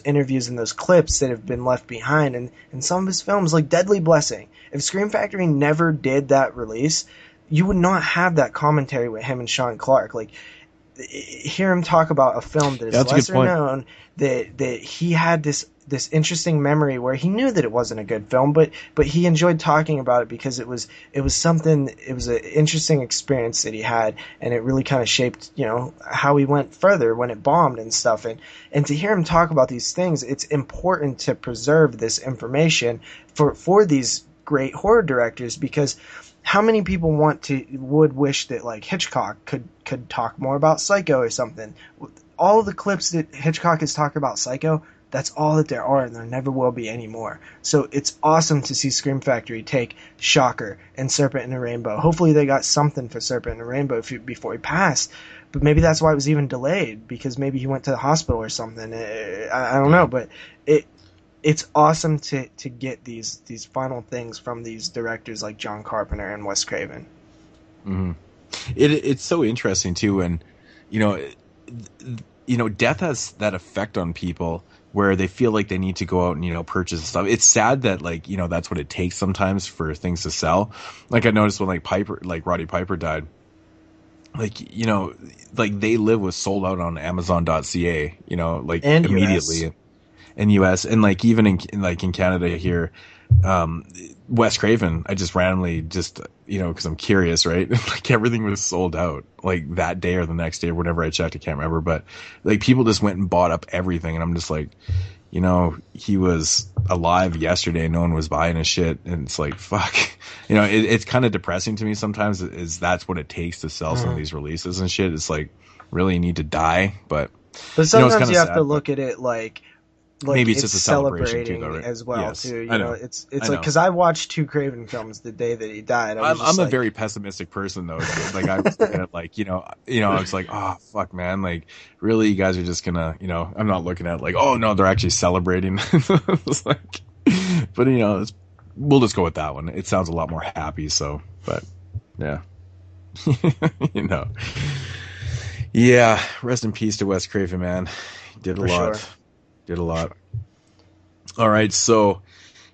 interviews and those clips that have been left behind. And some of his films, like Deadly Blessing, if Scream Factory never did that release, you would not have that commentary with him and Sean Clark. Like, hear him talk about a film that is lesser known, that he had this interesting memory where he knew that it wasn't a good film, but he enjoyed talking about it because it was an interesting experience that he had, and it really kind of shaped how he went further when it bombed and stuff. And to hear him talk about these things, it's important to preserve this information for these great horror directors, because how many people would wish that like Hitchcock could talk more about Psycho or something? All of the clips that Hitchcock has talked about Psycho, that's all that there are, and there never will be any more. So it's awesome to see Scream Factory take Shocker and Serpent in the Rainbow. Hopefully they got something for Serpent in the Rainbow before he passed, but maybe that's why it was even delayed, because maybe he went to the hospital or something. I don't know, but it's awesome to get these final things from these directors like John Carpenter and Wes Craven. Mm-hmm. It's so interesting too, and death has that effect on people where they feel like they need to go out and purchase stuff. It's sad that that's what it takes sometimes for things to sell. Like I noticed when Roddy Piper died, They Live was sold out on Amazon.ca, and immediately. US. In US, and even in Canada here, Wes Craven, I just randomly because I'm curious, right? Everything was sold out that day or the next day or whenever I checked. I can't remember, but people just went and bought up everything, and I'm just he was alive yesterday. No one was buying his shit, and it's fuck. It's kind of depressing to me sometimes. Is that's what it takes to sell some of these releases and shit? It's really you need to die, but sometimes you have to look at it maybe it's just a celebration too, though, right? As well, yes, too. It's I because I watched 2 Craven films the day that he died. I'm a very pessimistic person, though. I was looking at I was oh fuck, man, really, you guys are just gonna, I'm not looking at oh no, they're actually celebrating. But we'll just go with that one. It sounds a lot more happy. So, but yeah, yeah. Rest in peace to Wes Craven, man. He did a lot. Sure. Did a lot. All right, so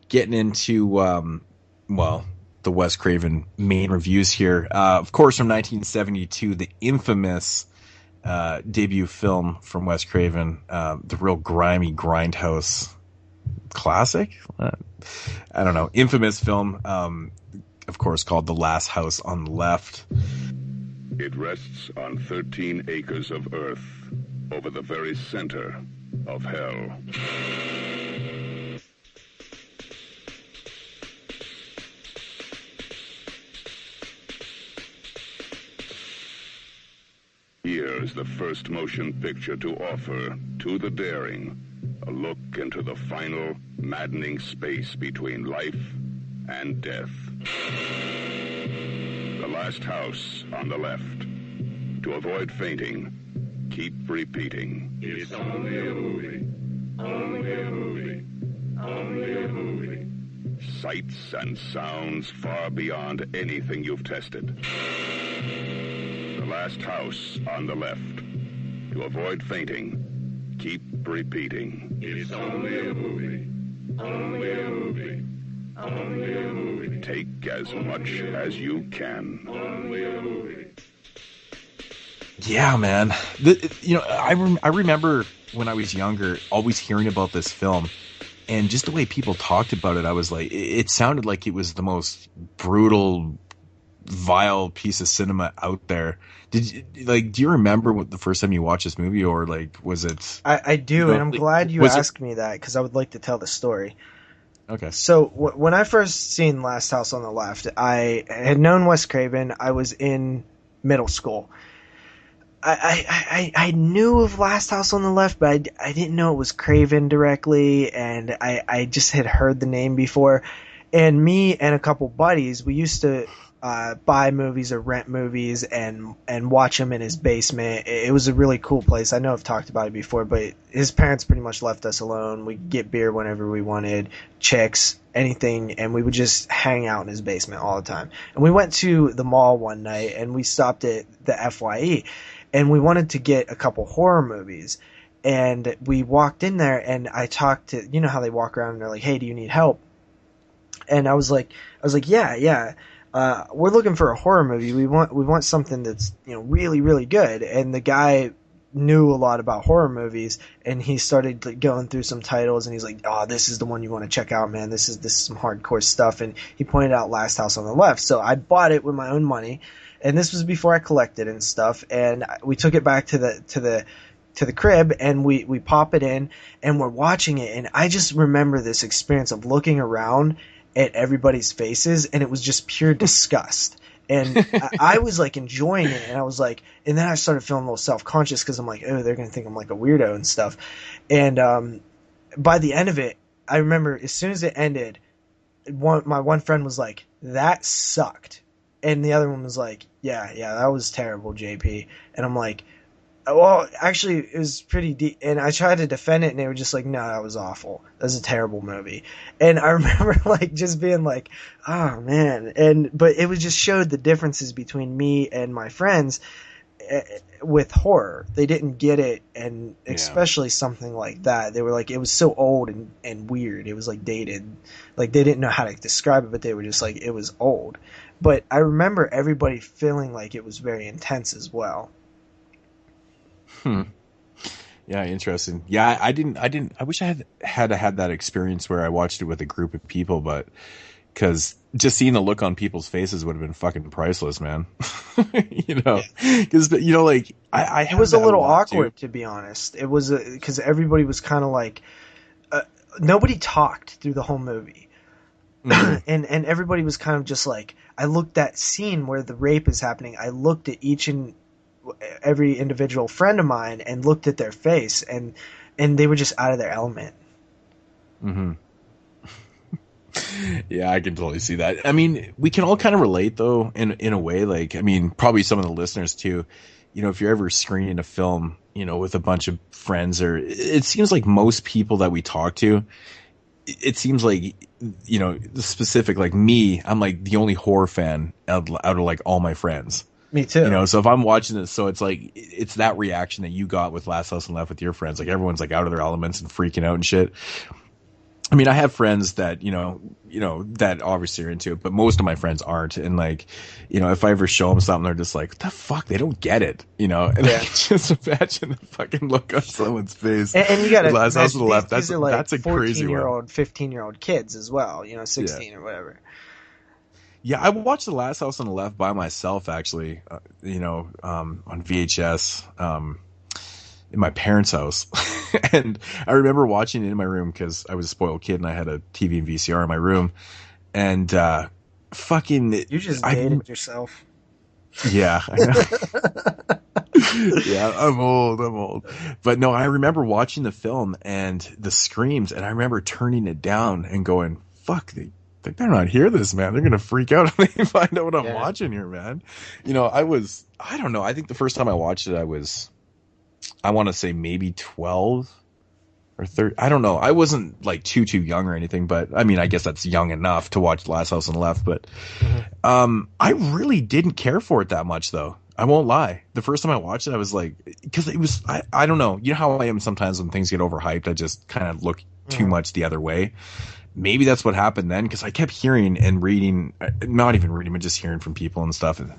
getting into the Wes Craven main reviews here. Of course, from 1972, the infamous debut film from Wes Craven, the real grimy grindhouse classic. I don't know, infamous film. Of course, called The Last House on the Left. It rests on 13 acres of earth over the very center of hell. Here is the first motion picture to offer to the daring a look into the final, maddening space between life and death. The Last House on the Left. To avoid fainting, keep repeating. It's only a movie. Only a movie. Only a movie. Sights and sounds far beyond anything you've tested. The Last House on the Left. To avoid fainting, keep repeating. It's only a movie. Only a movie. Only a movie. Take as much as you can. Only a movie. Yeah, man. I remember when I was younger always hearing about this film, and just the way people talked about it, I was like, it sounded like it was the most brutal, vile piece of cinema out there. Do you remember what the first time you watched this movie, or like was it? I do, and I'm glad you asked me that, because I would like to tell the story. Okay. So when I first seen Last House on the Left, I had known Wes Craven. I was in middle school. I knew of Last House on the Left, but I didn't know it was Craven directly, and I just had heard the name before. And me and a couple buddies, we used to buy movies or rent movies and watch them in his basement. It was a really cool place. I know I've talked about it before, but his parents pretty much left us alone. We'd get beer whenever we wanted, chicks, anything, and we would just hang out in his basement all the time. And we went to the mall one night, and we stopped at the FYE, and we wanted to get a couple horror movies. And we walked in there, and I talked to, you know how they walk around and they're like, hey, do you need help? And I was like, yeah. We're looking for a horror movie. We want something that's, really, really good. And the guy knew a lot about horror movies, and he started going through some titles, and he's like, oh, this is the one you want to check out, man. This is some hardcore stuff. And he pointed out Last House on the Left. So I bought it with my own money, and this was before I collected and stuff. And we took it back to the crib, and we pop it in, and we're watching it. And I just remember this experience of looking around at everybody's faces, and it was just pure disgust. And I was like enjoying it, and I was like, and then I started feeling a little self-conscious, because I'm like, oh, they're gonna think I'm like a weirdo and stuff. And by the end of it, I remember as soon as it ended, my one friend was like, that sucked, and the other one was like, yeah, that was terrible, JP. And I'm like, well, actually, it was pretty deep, and I tried to defend it, and they were just like, no, that was awful. That was a terrible movie. And I remember just being like, oh, man. But it was just showed the differences between me and my friends with horror. They didn't get it, and especially something like that. They were like, it was so old and weird. It was like dated. Like, they didn't know how to describe it, but they were just like, it was old. But I remember everybody feeling like it was very intense as well. Yeah, interesting. Yeah, I wish I had that experience where I watched it with a group of people, but because just seeing the look on people's faces would have been fucking priceless, man. Because like I it was a little awkward, to be honest. It was because everybody was kind of like nobody talked through the whole movie. And everybody was kind of just like, I looked at scene where the rape is happening. I looked at each and every individual friend of mine and looked at their face, and they were just out of their element. Mm-hmm. Yeah, I can totally see that. I mean, we can all kind of relate though, in a way. Like, I mean, probably some of the listeners too. If you're ever screening a film, with a bunch of friends, or it seems like most people that we talk to, it seems like, the specific, like me, I'm like the only horror fan out of like all my friends. Me too. So if I'm watching this, so it's like, it's that reaction that you got with Last House on the Left with your friends. Like, everyone's like out of their elements and freaking out and shit. I mean, I have friends that, that obviously are into it, but most of my friends aren't. And like, if I ever show them something, they're just like, what the fuck? They don't get it, and I can just imagine the fucking look on someone's face. And you gotta, Last House on the Left, that's a crazy 14-year-old, 15-year-old kids as well, 16 or whatever. Yeah, I watched The Last House on the Left by myself, actually, on VHS, in my parents' house. And I remember watching it in my room because I was a spoiled kid and I had a TV and VCR in my room. And fucking... You just dated yourself. Yeah, I know. Yeah, I'm old. But no, I remember watching the film and the screams, and I remember turning it down and going, fuck, they better not hear this, man. They're gonna freak out if they find out what I'm watching here, man. I don't know. I think the first time I watched it, I want to say maybe 12 or 13. I don't know. I wasn't like too young or anything, but I mean, I guess that's young enough to watch Last House on the Left. But I really didn't care for it that much, though. I won't lie. The first time I watched it, I was like, because it was, I don't know. You know how I am sometimes when things get overhyped, I just kind of look too much the other way. maybe that's what happened then, because I kept hearing and reading, not even reading, but just hearing from people and stuff. And,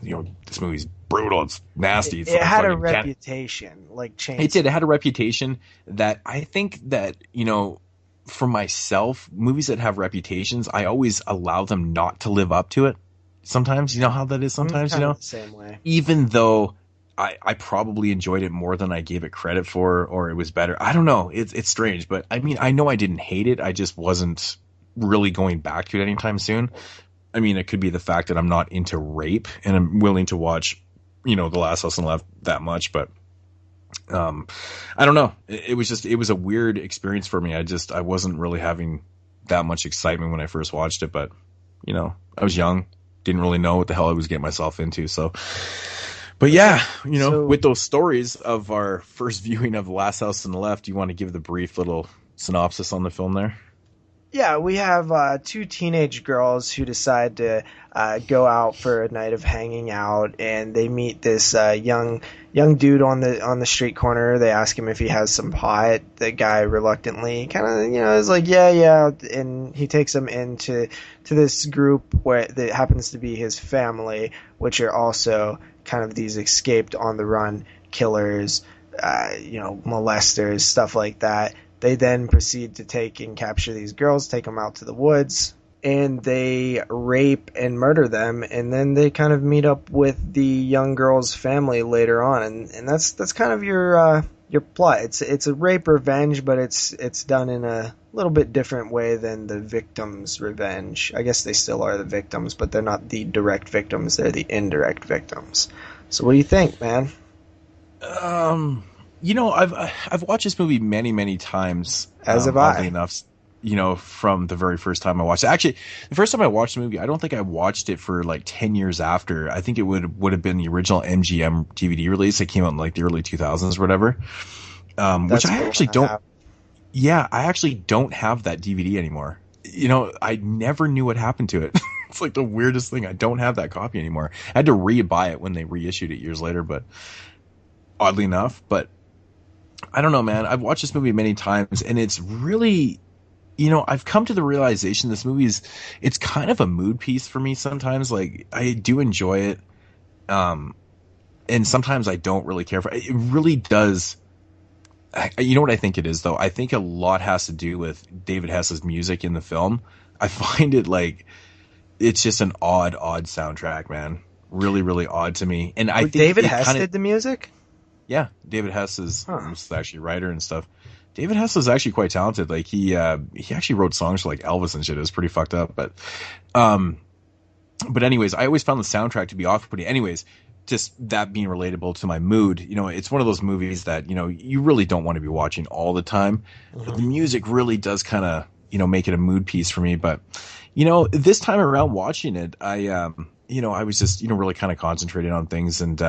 this movie's brutal. It's nasty. It had a reputation, like Chainsaw. It did. It had a reputation that I think that, for myself, movies that have reputations, I always allow them not to live up to it. Sometimes, you know how that is sometimes, The same way. Even though I probably enjoyed it more than I gave it credit for, or it was better. I don't know. It's strange, but I mean, I know I didn't hate it. I just wasn't really going back to it anytime soon. I mean, it could be the fact that I'm not into rape and I'm willing to watch, The Last House on the Left that much, but I don't know. It was a weird experience for me. I wasn't really having that much excitement when I first watched it, but I was young, didn't really know what the hell I was getting myself into. So, but yeah, with those stories of our first viewing of The Last House on the Left, you want to give the brief little synopsis on the film there? Yeah, we have two teenage girls who decide to go out for a night of hanging out, and they meet this young dude on the street corner. They ask him if he has some pot. The guy reluctantly kind of is like yeah, and he takes them into this group where that happens to be his family, which are also kind of these escaped on the run killers, molesters, stuff like that. They then proceed to take and capture these girls, take them out to the woods, and they rape and murder them. And then they kind of meet up with the young girl's family later on, and that's kind of your plot. It's a rape revenge, but it's done in a little bit different way than the victim's revenge. I guess they still are the victims, but they're not the direct victims; they're the indirect victims. So, what do you think, man? I've watched this movie many, many times. As have I. Oddly enough, from the very first time I watched it. Actually, the first time I watched the movie, I don't think I watched it for like 10 years after. I think it would have been the original MGM DVD release that came out in like the early 2000s or whatever. Which I actually don't. Yeah, I actually don't have that DVD anymore. I never knew what happened to it. It's like the weirdest thing. I don't have that copy anymore. I had to re-buy it when they reissued it years later, but oddly enough, I don't know, man. I've watched this movie many times, and it's really, I've come to the realization this movie it's kind of a mood piece for me sometimes. Like, I do enjoy it, and sometimes I don't really care for it. It really does. You know what I think it is, though? I think a lot has to do with David Hess's music in the film. I find it like it's just an odd soundtrack, man. Really, really odd to me. And I think David Hess did the music? Yeah, David Hess is actually writer and stuff. David Hess is actually quite talented. Like he actually wrote songs for like Elvis and shit. It was pretty fucked up, but anyways, I always found the soundtrack to be off-putting. Anyways, just that being relatable to my mood, it's one of those movies that you really don't want to be watching all the time. But the music really does kind of make it a mood piece for me. But this time around watching it, I was just really kind of concentrated on things, and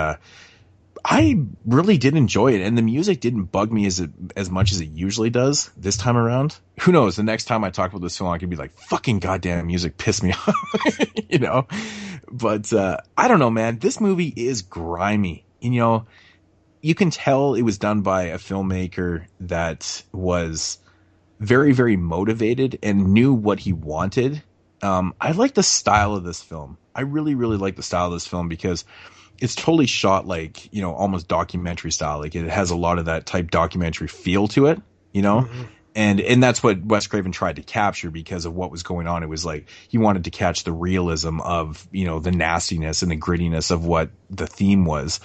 I really did enjoy it, and the music didn't bug me as much as it usually does this time around. Who knows? The next time I talk about this film, I could be like, "Fucking goddamn music pissed me off," But I don't know, man. This movie is grimy. You can tell it was done by a filmmaker that was very, very motivated and knew what he wanted. I like the style of this film. I really, really like the style of this film because it's totally shot like, almost documentary style. Like it has a lot of that type documentary feel to it, and that's what Wes Craven tried to capture because of what was going on. It was like he wanted to catch the realism of, the nastiness and the grittiness of what the theme was.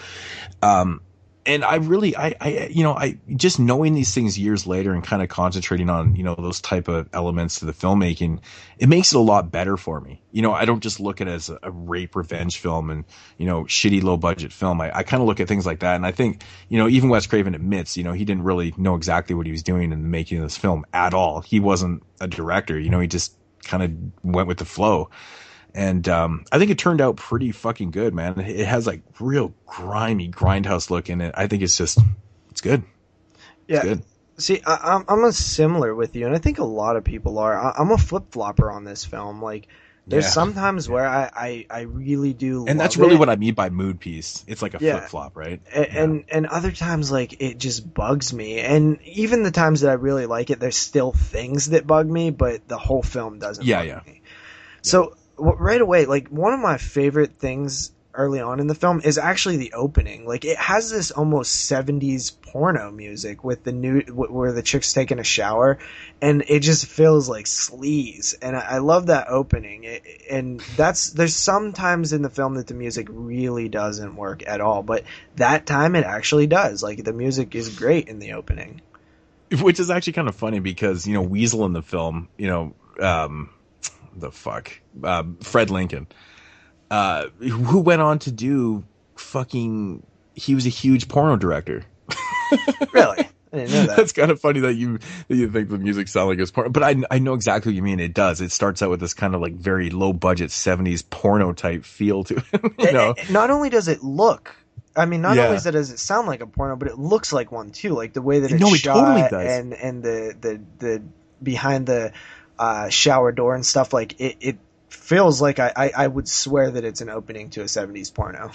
And I really, I just knowing these things years later and kind of concentrating on, those type of elements to the filmmaking, it makes it a lot better for me. I don't just look at it as a rape revenge film and, shitty low budget film. I kind of look at things like that. And I think, even Wes Craven admits, he didn't really know exactly what he was doing in the making of this film at all. He wasn't a director, he just kind of went with the flow. And I think it turned out pretty fucking good, man. It has like real grimy grindhouse look in it. I think it's good. Yeah. It's good. See, I'm a similar with you, and I think a lot of people are. I'm a flip flopper on this film. Like, There's Yeah. sometimes where I really do, And that's love really it. what I mean by mood piece. It's like a Yeah. flip flop, right? And other times, like, it just bugs me. And even the times that I really like it, there's still things that bug me, but the whole film doesn't bug me. So right away, like, one of my favorite things early on in the film is actually the opening. Like, it has this almost 70s porno music with the where the chick's taking a shower, and it just feels like sleaze. And I love that opening. And there's some times in the film that the music really doesn't work at all, but that time it actually does. Like, the music is great in the opening. Which is actually kind of funny because, you know, Weasel in the film, you know, Fred Lincoln, who went on to do he was a huge porno director. Really? I didn't know that. That's kind of funny that you think the music sounds like it's porno, but I know exactly what you mean. It does. It starts out with this kind of like very low budget 70s porno type feel to it. You know? Not only does it look, I mean, not Yeah. only does it sound like a porno, but it looks like one too. Like the way that it's No, it shot, totally does. and the behind the shower door and stuff. Like it feels like I would swear that it's an opening to a 70s porno.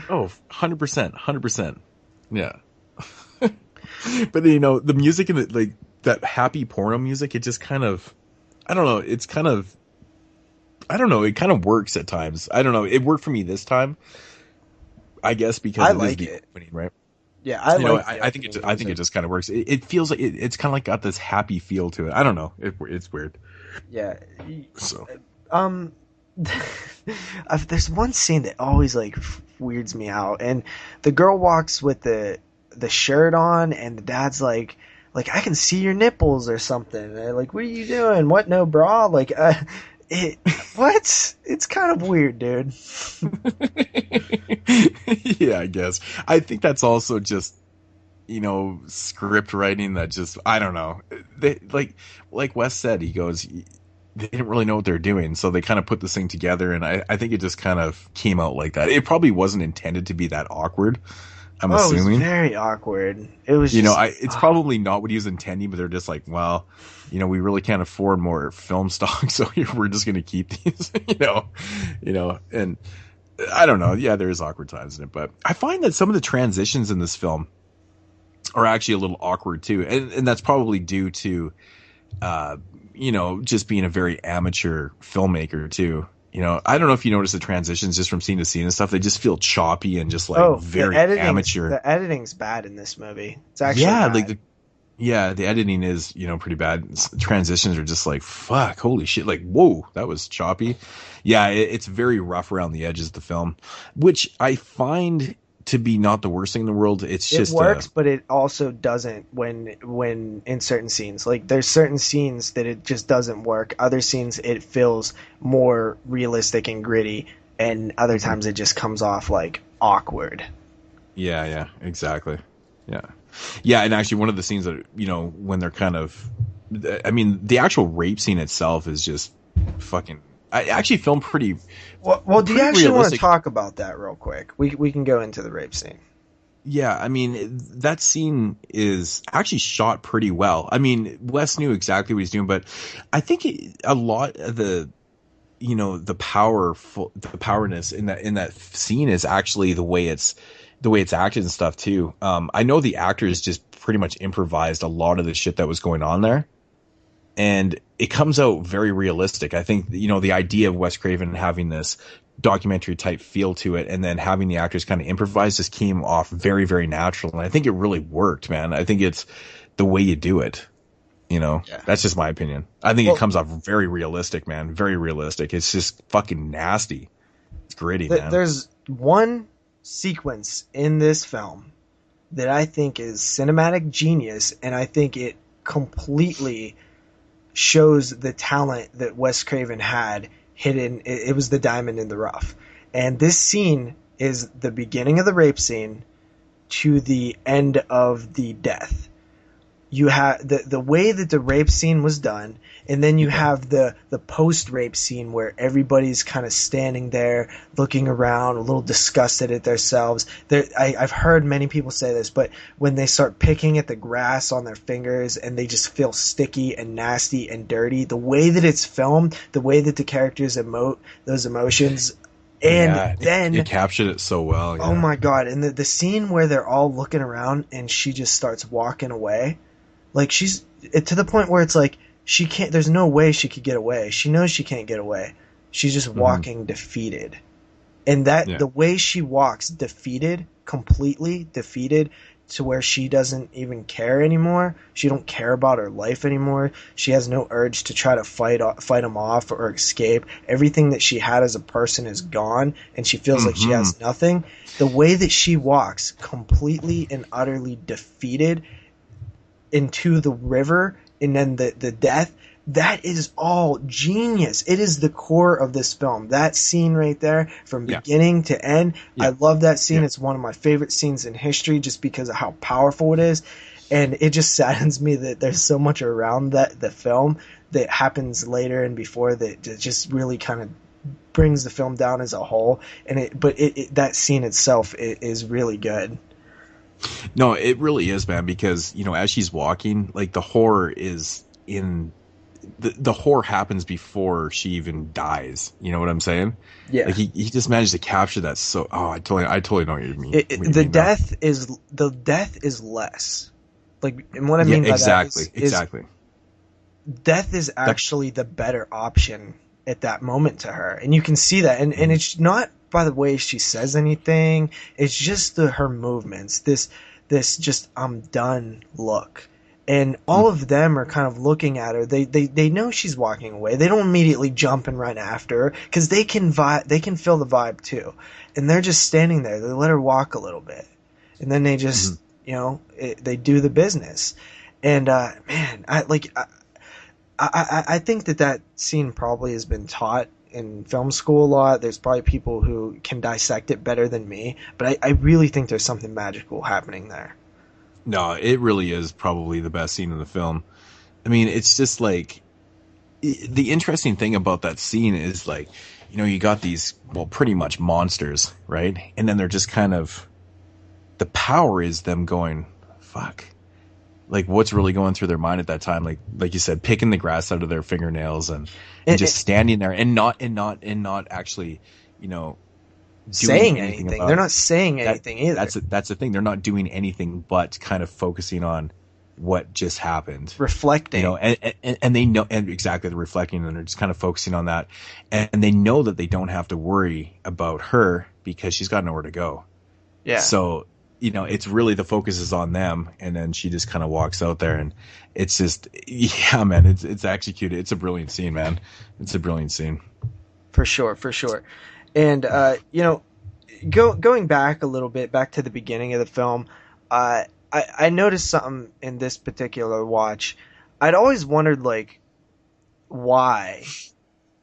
Oh, 100%. Yeah. But you know, the music in it, like that happy porno music, it just kind of, I don't know, it kind of works at times. I don't know. It worked for me this time, I guess, because it is the opening, right? Yeah, I think it just kind of works. It feels like it's kind of like got this happy feel to it. I don't know. It's weird. Yeah. So. There's one scene that always like weirds me out, and the girl walks with the shirt on, and the dad's like I can see your nipples or something. And they're like, what are you doing? What, no bra? Like, what? It's kind of weird, dude. Yeah, I guess. I think that's also just, you know, script writing that just, I don't know. They, like Wes said, he goes, they didn't really know what they're doing, so they kind of put this thing together, and I think it just kind of came out like that. It probably wasn't intended to be that awkward, I'm assuming. It was very awkward. It was you just, know, it's probably not what he was intending, but they're just like, well, you know, we really can't afford more film stock, so we're just going to keep these, you know, and I don't know. Yeah, there is awkward times in it, but I find that some of the transitions in this film are actually a little awkward too, and that's probably due to, you know, just being a very amateur filmmaker too. You know, I don't know if you notice the transitions just from scene to scene and stuff. They just feel choppy and just like very amateur. The editing's bad in this movie. It's actually bad. The editing is, you know, pretty bad. Transitions are just like, fuck, holy shit. Like, whoa, that was choppy. Yeah, it's very rough around the edges of the film, which I find to be not the worst thing in the world. It works, but it also doesn't when in certain scenes. Like, there's certain scenes that it just doesn't work. Other scenes it feels more realistic and gritty, and other times it just comes off like awkward. Yeah, exactly. Yeah, and actually one of the scenes that, you know, when they're kind of, I mean, the actual rape scene itself is just fucking, I actually filmed pretty. Well, do you actually realistic. want to talk about that real quick? We can go into the rape scene. Yeah, I mean, that scene is actually shot pretty well. I mean, Wes knew exactly what he's doing, but I think a lot of the, you know, the powerness in that scene is actually the way it's acted and stuff too. I know the actors just pretty much improvised a lot of the shit that was going on there, and it comes out very realistic. I think, you know, the idea of Wes Craven having this documentary type feel to it, and then having the actors kind of improvise, just came off very, very natural. And I think it really worked, man. I think it's the way you do it. You know, That's just my opinion. I think it comes off very realistic, man. Very realistic. It's just fucking nasty. It's gritty, man. There's one sequence in this film that I think is cinematic genius, and I think it completely shows the talent that Wes Craven had hidden. It was the diamond in the rough. And this scene is the beginning of the rape scene to the end of the death. you have the way that the rape scene was done, and then you have the post-rape scene where everybody's kind of standing there looking around, a little disgusted at themselves. I've heard many people say this, but when they start picking at the grass on their fingers and they just feel sticky and nasty and dirty, the way that it's filmed, the way that the characters emote those emotions, and then it captured it so well. Oh my god! And the scene where they're all looking around and she just starts walking away, like she's to the point where it's like she can't. There's no way she could get away. She knows she can't get away. She's just walking defeated, and the way she walks defeated, completely defeated, to where she doesn't even care anymore. She don't care about her life anymore. She has no urge to try to fight him off or escape. Everything that she had as a person is gone, and she feels like she has nothing. The way that she walks, completely and utterly defeated, into the river, and then the death, that is all genius. It is the core of this film. That scene right there, from beginning to end, I love that scene. It's one of my favorite scenes in history just because of how powerful it is. And it just saddens me that there's so much around the film that happens later and before that just really kind of brings the film down as a whole. But that scene itself is really good. No, it really is, man, because, as she's walking, like, the horror is in... The horror happens before she even dies. You know what I'm saying? Yeah. Like he just managed to capture that. So, I totally know what you mean. The death is less. Like, and what I mean by that is death is actually the better option at that moment to her, and you can see that. And it's not by the way she says anything. It's just her movements. This just I'm done look. And all of them are kind of looking at her. They know she's walking away. They don't immediately jump and run after her because they can feel the vibe too. And they're just standing there. They let her walk a little bit, and then they just they do the business. And man, I think that scene probably has been taught in film school a lot. There's probably people who can dissect it better than me, but I really think there's something magical happening there. No, it really is probably the best scene in the film. I mean, it's just like the interesting thing about that scene is like, you got these, well, pretty much monsters, right? And then they're just kind of, the power is them going, fuck. Like, what's really going through their mind at that time? Like you said, picking the grass out of their fingernails and just standing there and not actually, saying anything. They're not saying anything either. That's the thing. They're not doing anything but kind of focusing on what just happened, reflecting. And they know, and exactly, they're reflecting, and they're just kind of focusing on that, and they know that they don't have to worry about her because she's got nowhere to go. Yeah. So it's really, the focus is on them, and then she just kind of walks out there, and it's just, man, it's executed. It's a brilliant scene, man. It's a brilliant scene. For sure. And, going back a little bit, back to the beginning of the film, I noticed something in this particular watch. I'd always wondered, like, why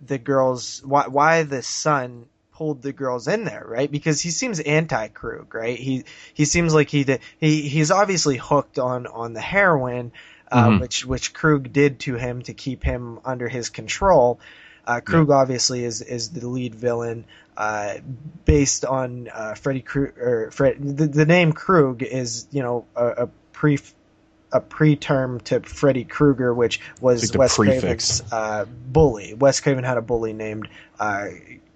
the son pulled the girls in there, right? Because he seems anti-Krug, right? He seems like he's obviously hooked on the heroin, which Krug did to him to keep him under his control. Krug obviously is the lead villain, based on Freddy Krueger. The name Krug is a preterm to Freddy Krueger, which was Wes Craven's bully. Wes Craven had a bully named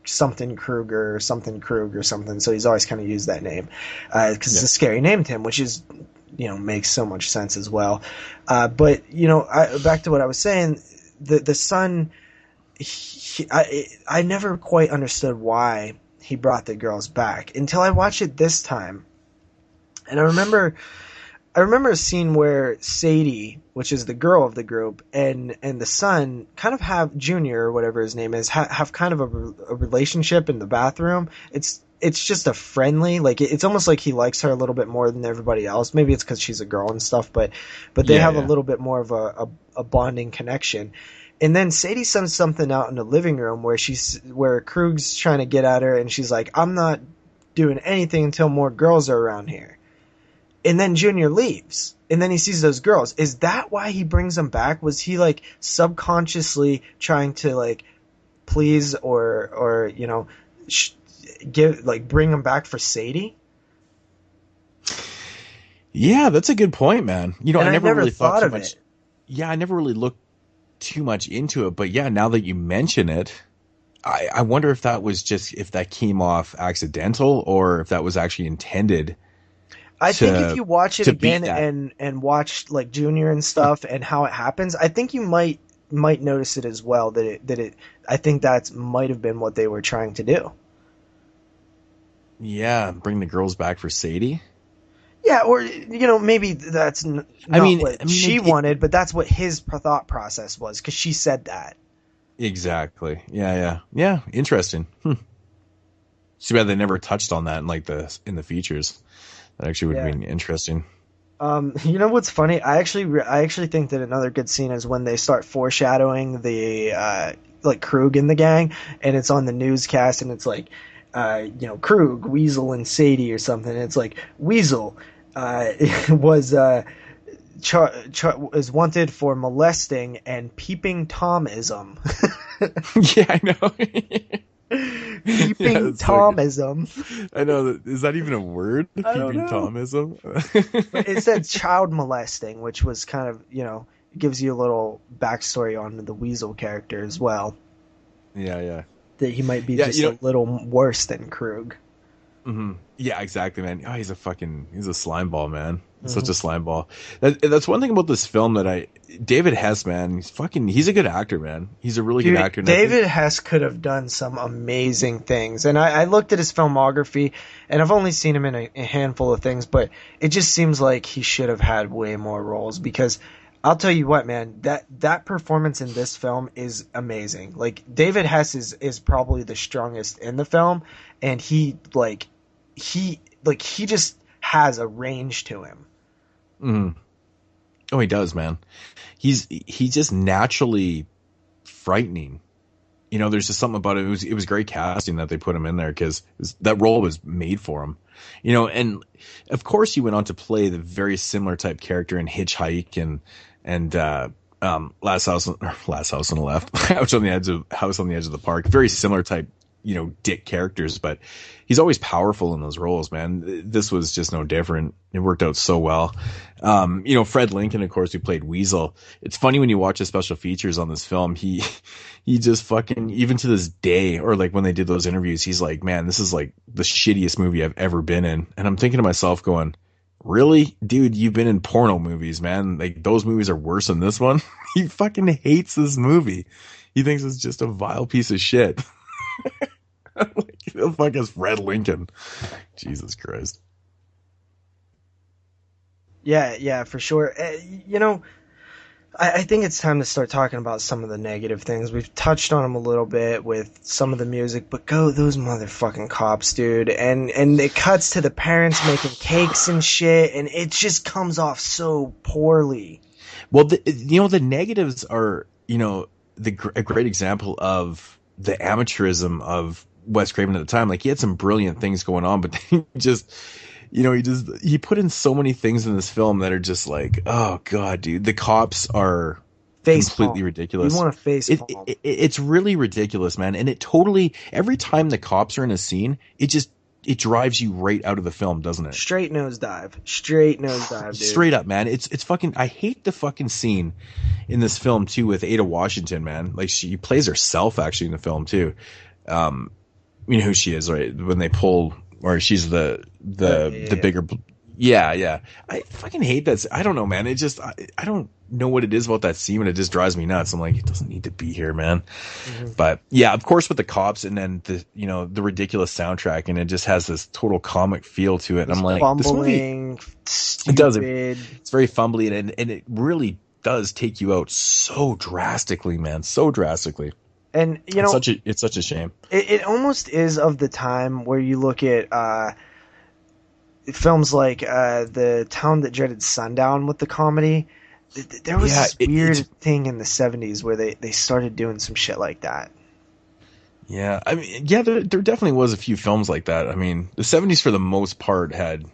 something Kruger or something Krug or something, so he's always kind of used that name because it's a scary name to him, which is makes so much sense as well. But back to what I was saying, the son. I never quite understood why he brought the girls back until I watched it this time, and I remember a scene where Sadie, which is the girl of the group, and the son kind of have Junior or whatever his name is have kind of a relationship in the bathroom. It's just a friendly, like it's almost like he likes her a little bit more than everybody else. Maybe it's because she's a girl and stuff, but they have a little bit more of a bonding connection. And then Sadie sends something out in the living room where Krug's trying to get at her, and she's like, "I'm not doing anything until more girls are around here." And then Junior leaves, and then he sees those girls. Is that why he brings them back? Was he like subconsciously trying to like please or you know bring them back for Sadie? Yeah, that's a good point, man. You know, And I never really thought too of much. it. Yeah, I never really looked too much into it, but yeah, now that you mention it, I wonder if that was just if that came off accidental or if that was actually intended. I think if you watch it to beat again that. and watch like Junior and stuff and how it happens, I think you might notice it as well that it I think that might have been what they were trying to do. Yeah, bring the girls back for Sadie. Yeah, or you know maybe that's not what she wanted, but that's what his thought process was because she said that. Exactly. Yeah. Interesting. Too bad they never touched on that in like in the features. That actually would have been interesting. You know what's funny? I actually think that another good scene is when they start foreshadowing the like Krug in the gang, and it's on the newscast, and it's like you know Krug, Weasel, and Sadie or something. And it's like Weasel was is wanted for molesting and peeping Tomism. Yeah, I know. Peeping Tomism. I know. Is that even a word? I don't Peeping know. Tomism? But it said child molesting, which was kind of, you know, gives you a little backstory on the Weasel character as well. Yeah. That he might be Yeah, just you know- a little worse than Krug. Mm-hmm. Yeah, exactly, man. Oh, he's a slime ball, man. Mhm. Such a slime ball. That's one thing about this film that David Hess, man, he's a good actor, man. He's a really Dude, good actor. And I think- David Hess could have done some amazing things. And I looked at his filmography, and I've only seen him in a handful of things, but it just seems like he should have had way more roles because I'll tell you what, man, that performance in this film is amazing. Like, David Hess is probably the strongest in the film, and he just has a range to him. Mhm. Oh, he does, man. He's just naturally frightening. You know, there's just something about it. It was great casting that they put him in there because that role was made for him. You know, and of course he went on to play the very similar type character in Hitchhike and Last House on the Left, House on the Edge of the Park. Very similar type, you know, dick characters, but he's always powerful in those roles, man. This was just no different. It worked out so well. You know, Fred Lincoln, of course, who played Weasel. It's funny when you watch the special features on this film, he just fucking, even to this day, or like when they did those interviews, he's like, man, this is like the shittiest movie I've ever been in. And I'm thinking to myself going, really? Dude, you've been in porno movies, man. Like, those movies are worse than this one. He fucking hates this movie. He thinks it's just a vile piece of shit. Like, the fuck is Fred Lincoln? Jesus Christ. Yeah, for sure. You know, I think it's time to start talking about some of the negative things. We've touched on them a little bit with some of the music, but those motherfucking cops, dude. And it cuts to the parents making cakes and shit, and it just comes off so poorly. Well, the negatives are, you know, a great example of the amateurism of Wes Craven at the time. Like, he had some brilliant things going on, but he just, you know, he put in so many things in this film that are just like, oh god, dude, the cops are completely ridiculous. You want to face palm. It's really ridiculous, man. And it totally, every time the cops are in a scene, it drives you right out of the film, doesn't it? Straight nosedive, dude. Straight up, man. It's fucking, I hate the fucking scene in this film too with Ada Washington, man. Like, she plays herself actually in the film too. You know who she is, right? When they pull, or she's the bigger. Yeah. I fucking hate that. I don't know, man. It just, I don't know what it is about that scene, and it just drives me nuts. I'm like, it doesn't need to be here, man. Mm-hmm. But yeah, of course with the cops, and then the ridiculous soundtrack, and it just has this total comic feel to it. And I'm like, fumbling, this movie, it does. It's very fumbly, and it really does take you out so drastically, man. So drastically. And you know, it's such a shame. It almost is of the time where you look at films like The Town That Dreaded Sundown with the comedy. There was this weird thing in the 70s where they started doing some shit like that. Yeah, I mean, yeah, there definitely was a few films like that. I mean, the 70s for the most part had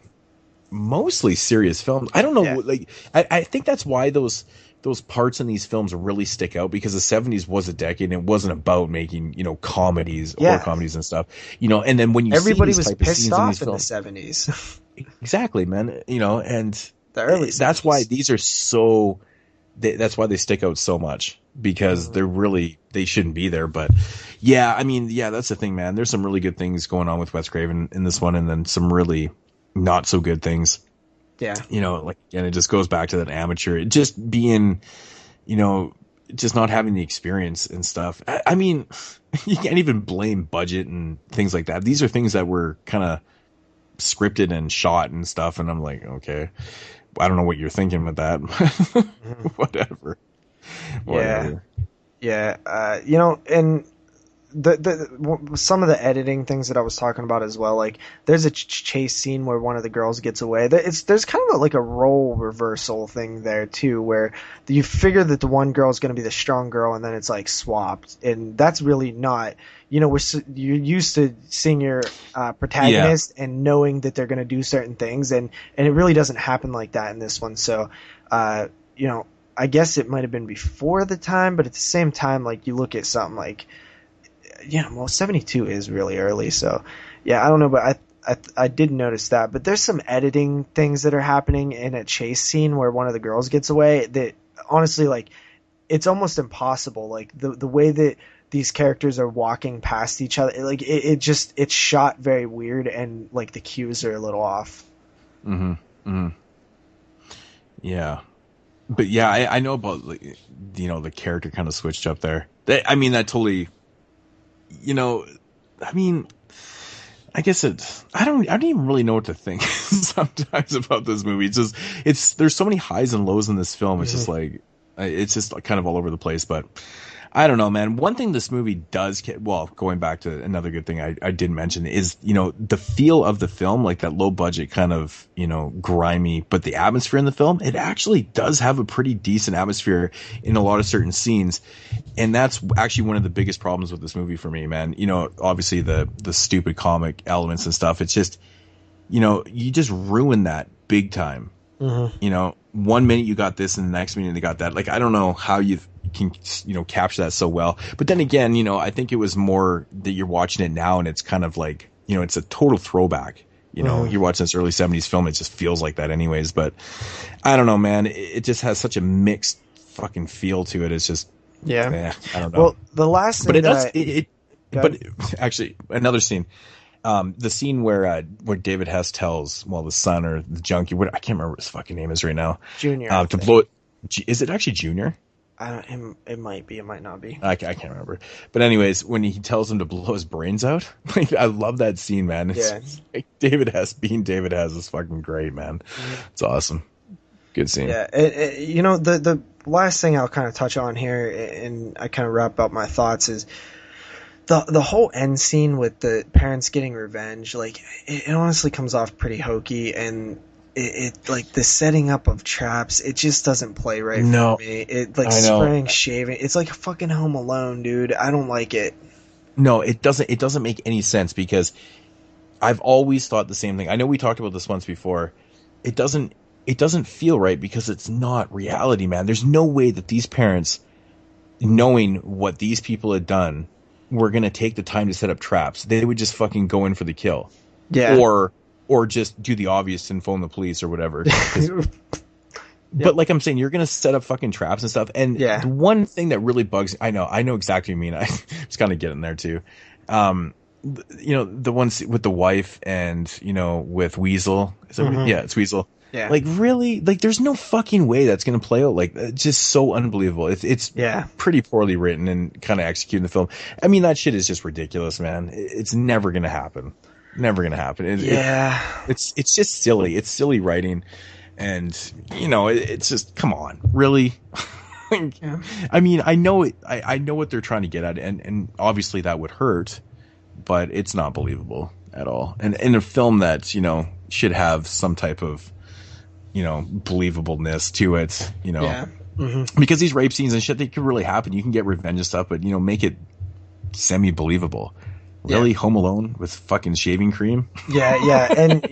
mostly serious films. I don't know, like I think that's why those parts in these films really stick out, because the 70s was a decade and it wasn't about making, comedies or comedies and stuff, and then when you everybody see these was type of pissed scenes off in in these the films, 70s. exactly, man, and the early that's 70s. why these are so that's why they stick out so much, because they shouldn't be there. But that's the thing, man. There's some really good things going on with Wes Craven in this one, and then some really not so good things. Yeah. And it just goes back to that amateur, just being, just not having the experience and stuff. I mean, you can't even blame budget and things like that. These are things that were kind of scripted and shot and stuff. And I'm like, okay, I don't know what you're thinking with that. Whatever. Yeah. And the some of the editing things that I was talking about as well, like there's a chase scene where one of the girls gets away. There's kind of like a role reversal thing there too, where you figure that the one girl is going to be the strong girl, and then it's like swapped, and that's really not. You're used to seeing your protagonist and knowing that they're going to do certain things, and it really doesn't happen like that in this one. So, I guess it might have been before the time, but at the same time, like you look at something like. 72 is really early, so I don't know, but I did notice that. But there's some editing things that are happening in a chase scene where one of the girls gets away that honestly, like, it's almost impossible. Like the way that these characters are walking past each other, like it's shot very weird, and like the cues are a little off. Yeah, but I know about the character kind of switched up there. That totally. I guess I don't even really know what to think sometimes about this movie. There's so many highs and lows in this film. It's just like, it's just kind of all over the place, but I don't know, man. One thing this movie does, going back to another good thing I did mention is, the feel of the film, like that low budget kind of, grimy, but the atmosphere in the film, it actually does have a pretty decent atmosphere in a lot of certain scenes. And that's actually one of the biggest problems with this movie for me, man. Obviously the stupid comic elements and stuff. It's just, you just ruin that big time. 1 minute you got this and the next minute they got that. Like, I don't know how you can capture that so well, but then again, I think it was more that you're watching it now and it's kind of like, it's a total throwback. You're watching this early 70s film, it just feels like that anyways. But I don't know, man, it just has such a mixed fucking feel to it. It's just I don't know. Well, the last thing but actually another scene, the scene where David Hess tells the son or the junkie, I can't remember what his fucking name is right now, Junior, to blow it. Is it actually Junior? It might be. It might not be. I can't remember. But anyways, when he tells him to blow his brains out, like, I love that scene, man. It's like David Hess being David Hess is fucking great, man. It's awesome. Good scene. Yeah. The last thing I'll kind of touch on here, and I kind of wrap up my thoughts, is the whole end scene with the parents getting revenge. Like, it honestly comes off pretty hokey, and it like the setting up of traps, it just doesn't play right for me. It like spraying, shaving. It's like a fucking Home Alone, dude. I don't like it. No, it doesn't. It doesn't make any sense, because I've always thought the same thing. I know we talked about this once before. It doesn't feel right because it's not reality, man. There's no way that these parents, knowing what these people had done, were going to take the time to set up traps. They would just fucking go in for the kill. Yeah. Or just do the obvious and phone the police or whatever. But like I'm saying, you're going to set up fucking traps and stuff. And the one thing that really bugs, I know exactly what you mean. I was kind of getting there too. The ones with the wife and, with Weasel. It's Weasel. Yeah. Like, really? Like, there's no fucking way that's going to play out. Like, it's just so unbelievable. It's pretty poorly written and kind of executed in the film. I mean, that shit is just ridiculous, man. It's never going to happen. Never going to happen. It's just silly. It's silly writing. And, it's just, come on, really? I mean, I know what they're trying to get at, and obviously that would hurt, but it's not believable at all. And in a film that, should have some type of, believableness to it, because these rape scenes and shit, they could really happen. You can get revenge and stuff, but, make it semi-believable. Really? Home Alone with fucking shaving cream? Yeah. And,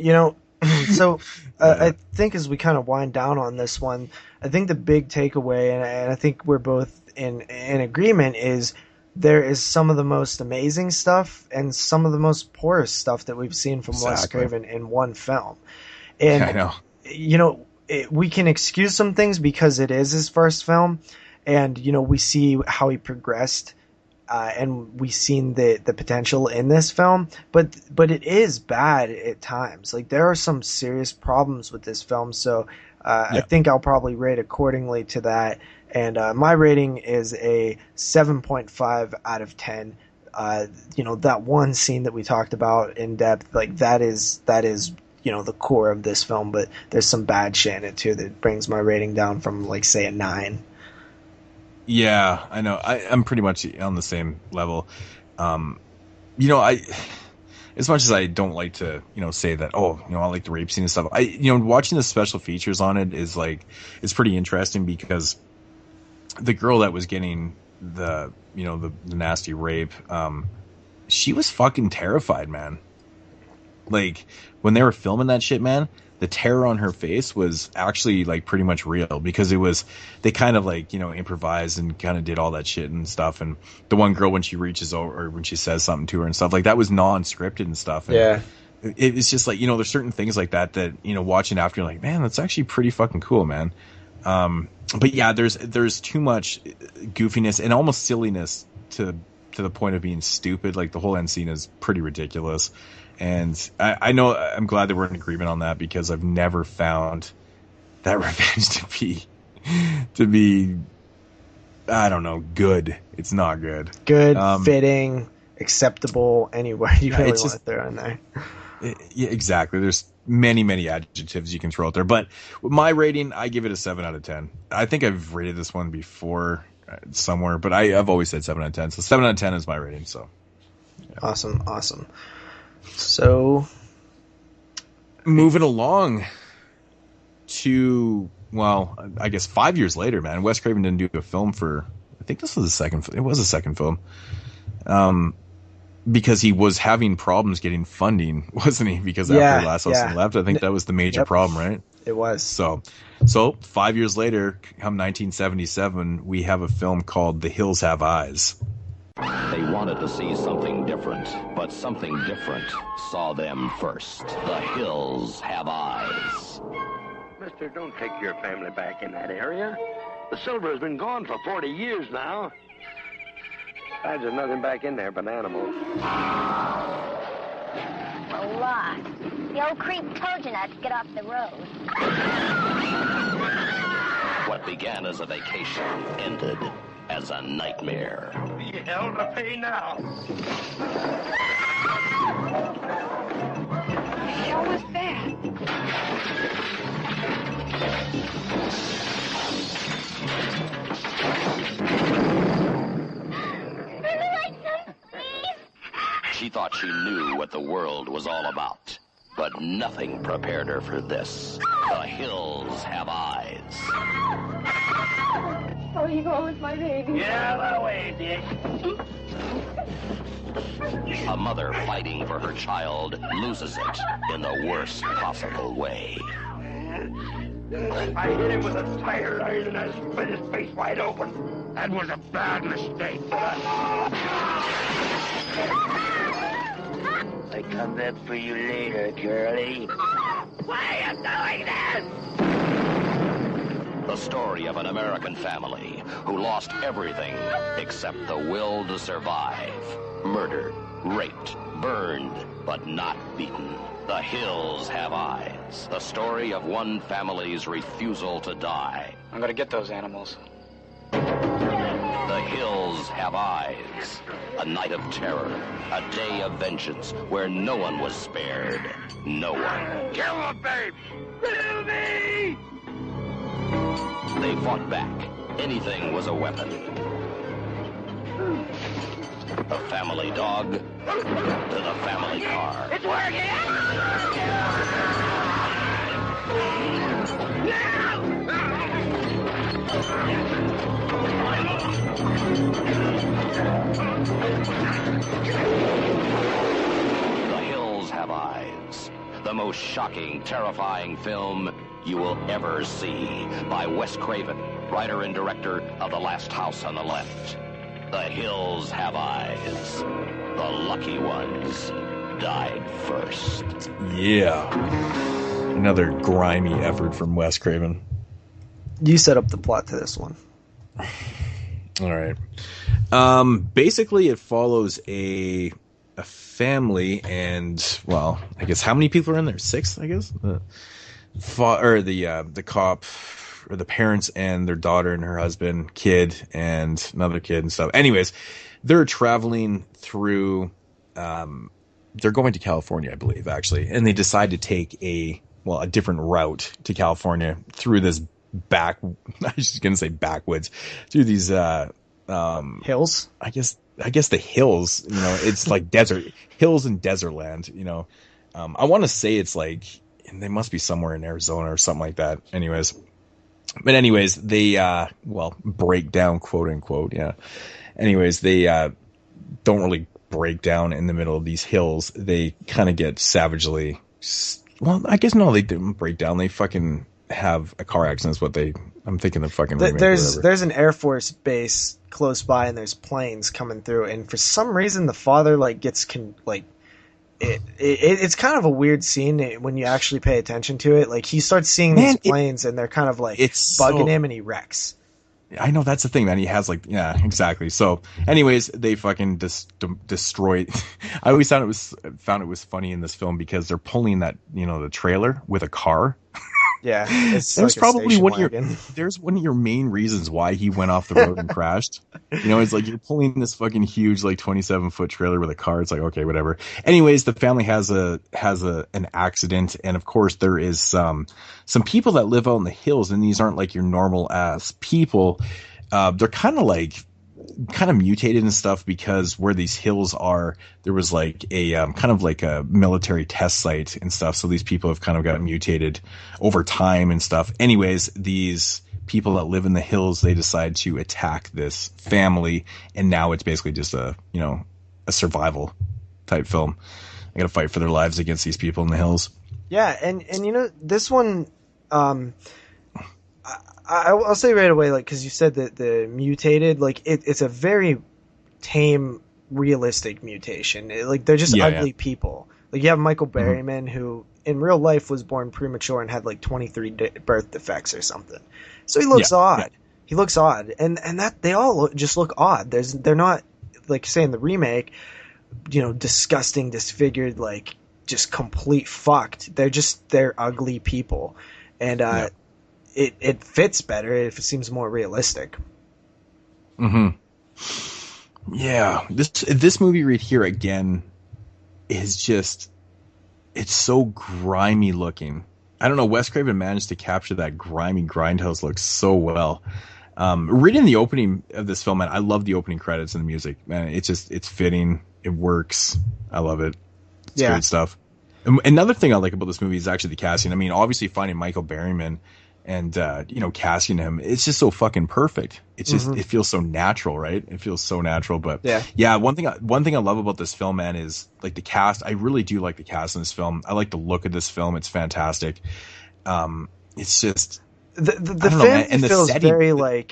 so I think as we kind of wind down on this one, I think the big takeaway, and I think we're both in agreement, is there is some of the most amazing stuff and some of the most poorest stuff that we've seen from Wes Craven in one film. And, I know. You know, we can excuse some things because it is his first film, and, you know, we see how he progressed, and we've seen the potential in this film, but it is bad at times. Like, there are some serious problems with this film, so I think I'll probably rate accordingly to that. And my rating is a 7.5 out of 10. You know, that one scene that we talked about in depth, like that is, you know, the core of this film, but there's some bad shit in it too that brings my rating down from, like, say, a 9. Yeah, I know. I'm pretty much on the same level. You know, as much as I don't like to, you know, say that, oh, you know, I like the rape scene and stuff, you know, watching the special features on it is it's pretty interesting because the girl that was getting the nasty rape, she was fucking terrified, man. Like, when they were filming that shit, man, the terror on her face was actually, like, pretty much real, because they kind of, like, you know, improvised and kind of did all that shit and stuff. And the one girl, when she reaches over, or when she says something to her and stuff, like, that was non-scripted and stuff. And yeah. It's just like, you know, there's certain things like that, you know, watching after, you're like, man, that's actually pretty fucking cool, man. But yeah, there's too much goofiness and almost silliness to the point of being stupid. Like, the whole end scene is pretty ridiculous. And I know, I'm glad that we're in agreement on that, because I've never found that revenge to be, I don't know, good. It's not good. Good, fitting, acceptable, anywhere you really want to throw in there. Yeah, exactly. There's many adjectives you can throw out there. But my rating, I give it a 7 out of 10. I think I've rated this one before somewhere, but I've always said 7 out of 10. So 7 out of 10 is my rating. So yeah. Awesome. So, moving along to, well, I guess 5 years later, man, Wes Craven didn't do a film for, I think this was the second, it was a second film, because he was having problems getting funding, wasn't he? Because after Last House on the Left, I think that was the major problem, right? It was. So 5 years later, come 1977, we have a film called The Hills Have Eyes. They wanted to see something different, but something different saw them first. The Hills Have Eyes. Mister, don't take your family back in that area. The silver has been gone for 40 years now. Besides, there's nothing back in there but animals. A lot. The old creep told you not to get off the road. What began as a vacation ended as a nightmare. Be hell to pay now. What the hell was that? She thought she knew what the world was all about, but nothing prepared her for this. The Hills Have Eyes. Oh, you going with my baby? Get out of the way, Dick. A mother fighting for her child loses it in the worst possible way. I hit him with a tire iron and I split his face wide open. That was a bad mistake. I come back for you later, girlie. Why are you doing this? The story of an American family who lost everything except the will to survive. Murdered, raped, burned, but not beaten. The Hills Have Eyes. The story of one family's refusal to die. I'm gonna get those animals. The Hills Have Eyes. A night of terror. A day of vengeance where no one was spared. No one. Kill him, babe! Kill me! They fought back. Anything was a weapon. The family dog to the family car. It's working! The Hills Have Eyes. the most shocking, terrifying film you will ever see, by Wes Craven, writer and director of The Last House on the Left. The hills have eyes. The lucky ones died first. Yeah. Another grimy effort from Wes Craven. You set up the plot to this one. All right. Basically, it follows a family, and well, I guess how many people are in there? 6, I guess. The cop, or the parents and their daughter and her husband, kid, and another kid and stuff. Anyways, they're traveling through. They're going to California, I believe, actually, and they decide to take a different route to California through this I was just gonna say backwoods, through these hills. I guess the hills. It's like desert hills and desert land. I want to say it's like they must be somewhere in Arizona or something like that. Anyways, they break down, quote unquote. Yeah. Anyways, they don't really break down in the middle of these hills. They kind of get savagely. Well, I guess no, they didn't break down. They fucking have a car accident. Is what I'm thinking they're fucking. There's an Air Force base close by, and there's planes coming through, and for some reason the father gets it's kind of a weird scene when you actually pay attention to it. Like, he starts seeing these planes, and they're kind of it's bugging him, and he wrecks. I know, that's the thing, man. He has yeah, exactly. So, anyways, they fucking destroy. I always found it was funny in this film because they're pulling that the trailer with a car. Yeah, it's there's probably there's one of your main reasons why he went off the road and crashed. It's like you're pulling this fucking huge 27-foot trailer with a car. It's like, okay, whatever. Anyways, the family has an accident, and of course there is some people that live out in the hills, and these aren't like your normal ass people. They're kind of mutated and stuff, because where these hills are, there was like a kind of like a military test site and stuff. So these people have kind of got mutated over time and stuff. Anyways, these people that live in the hills, they decide to attack this family, and now it's basically just a survival type film. They got to fight for their lives against these people in the hills. Yeah, and this one, I'll say right away, because you said that the mutated, it's a very tame, realistic mutation. They're just ugly people. You have Michael Berryman, who in real life was born premature and had 23 birth defects or something. So he looks odd. Yeah. He looks odd, and that they all just look odd. They're not, like say in the remake, disgusting, disfigured, just complete fucked. They're ugly people, and It fits better if it seems more realistic. Mm-hmm. Yeah, this movie right here again is just, it's so grimy looking. I don't know, Wes Craven managed to capture that grimy grindhouse look so well. Reading the opening of this film, man, I love the opening credits and the music. Man, it's fitting. It works. I love it. It's good stuff. And another thing I like about this movie is actually the casting. I mean, obviously finding Michael Berryman and casting him, it's just so fucking perfect. It's just it feels so natural, right? It feels so natural. But yeah, one thing I love about this film, man, is the cast. I really do like the cast in this film. I like the look of this film. It's fantastic. It's just the family feels very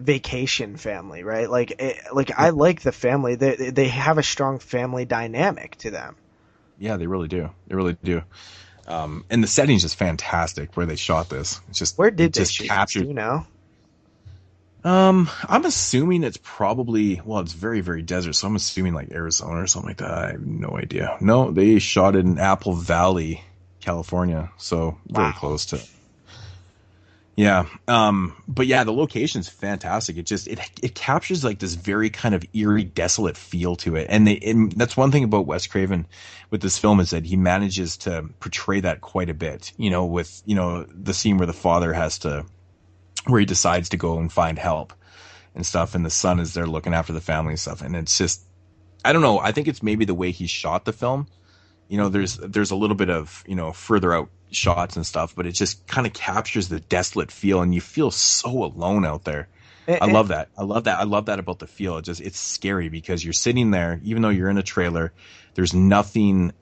vacation family, right? I like the family. They have a strong family dynamic to them. Yeah, they really do. They really do. And the setting's just fantastic where they shot this. It's just, where did they shoot captured? Do you know? I'm assuming it's probably, it's very, very desert. So I'm assuming Arizona or something like that. I have no idea. No, they shot it in Apple Valley, California. So very close to. Yeah. But yeah, the location's fantastic. It captures this very kind of eerie, desolate feel to it. And that's one thing about Wes Craven with this film, is that he manages to portray that quite a bit, with, the scene where the father where he decides to go and find help and stuff. And the son is there looking after the family and stuff. And it's just, I don't know. I think it's maybe the way he shot the film. There's a little bit of, further out shots and stuff, but it just kind of captures the desolate feel, and you feel so alone out there. I love that. I love that about the feel. It's scary because you're sitting there, even though you're in a trailer, there's nothing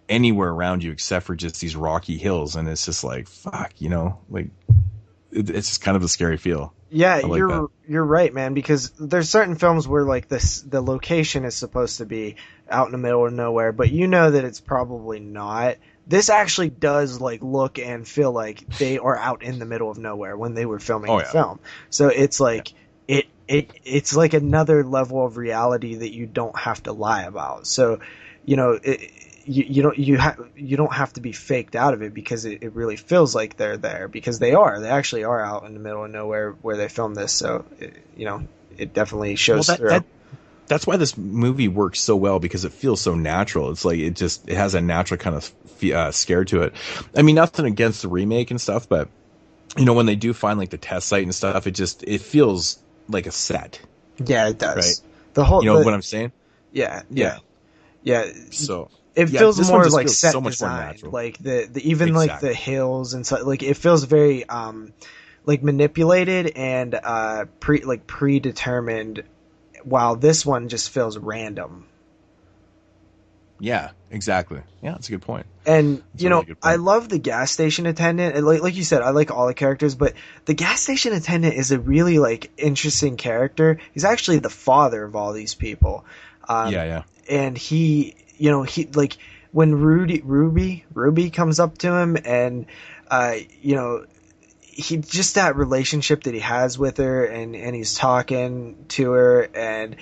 anywhere around you except for just these rocky hills, and it's just like fuck, you know, like it's just kind of a scary feel. Yeah, like you're right, man, because there's certain films where like the location is supposed to be out in the middle of nowhere, but you know that it's probably not. This actually does like look and feel like they are out in the middle of nowhere when they were filming the film. So it's like it's like another level of reality that you don't have to lie about. So, you know, you don't have to be faked out of it, because it really feels like they're there, because they actually are out in the middle of nowhere where they filmed this. So, you know, it definitely shows through. That's why this movie works so well, because it feels so natural. It's like it has a natural kind of scare to it. I mean, nothing against the remake and stuff, but you know, when they do find like the test site and stuff, it feels like a set. Yeah, it does. Right? The whole, you know what I'm saying? Yeah. So it feels more like feels set so much design, more natural. like the even like the hills and stuff. Like it feels very like manipulated and predetermined, while this one just feels random. Yeah, exactly. Yeah, that's a good point. And you know, I love the gas station attendant. And like you said, I like all the characters, but the gas station attendant is a really like interesting character. He's actually the father of all these people. And he, you know, he like when Ruby comes up to him, and you know, he just that relationship that he has with her, and he's talking to her, and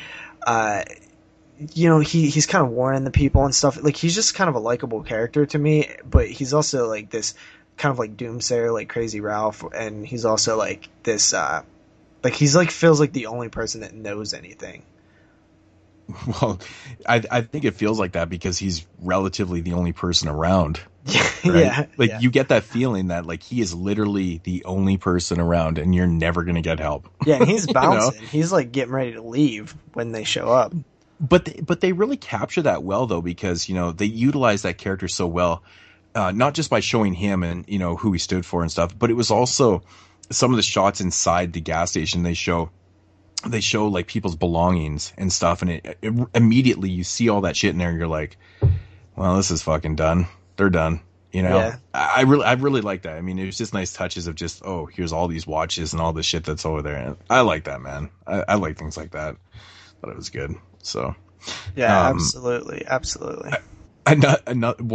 you know, he's kind of warning the people and stuff. Like, he's just kind of a likable character to me, but he's also like this kind of like doomsayer, like Crazy Ralph, and he's also like this like he's like feels like the only person that knows anything. Well, I think it feels like that because he's relatively the only person around. Right? You get that feeling that like he is literally the only person around, and you're never gonna get help. Yeah, and he's bouncing. You know? He's like getting ready to leave when they show up. But they really capture that well, though, because, you know, they utilize that character so well, not just by showing him and, you know, who he stood for and stuff, but it was also some of the shots inside the gas station. They show like people's belongings and stuff, and it immediately you see all that shit in there, and you're like, well, this is fucking done. They're done. You know, yeah. I really like that. I mean, it was just nice touches of just, oh, here's all these watches and all this shit that's over there. And I like that, man. I like things like that. Thought it was good. So, yeah, absolutely. Another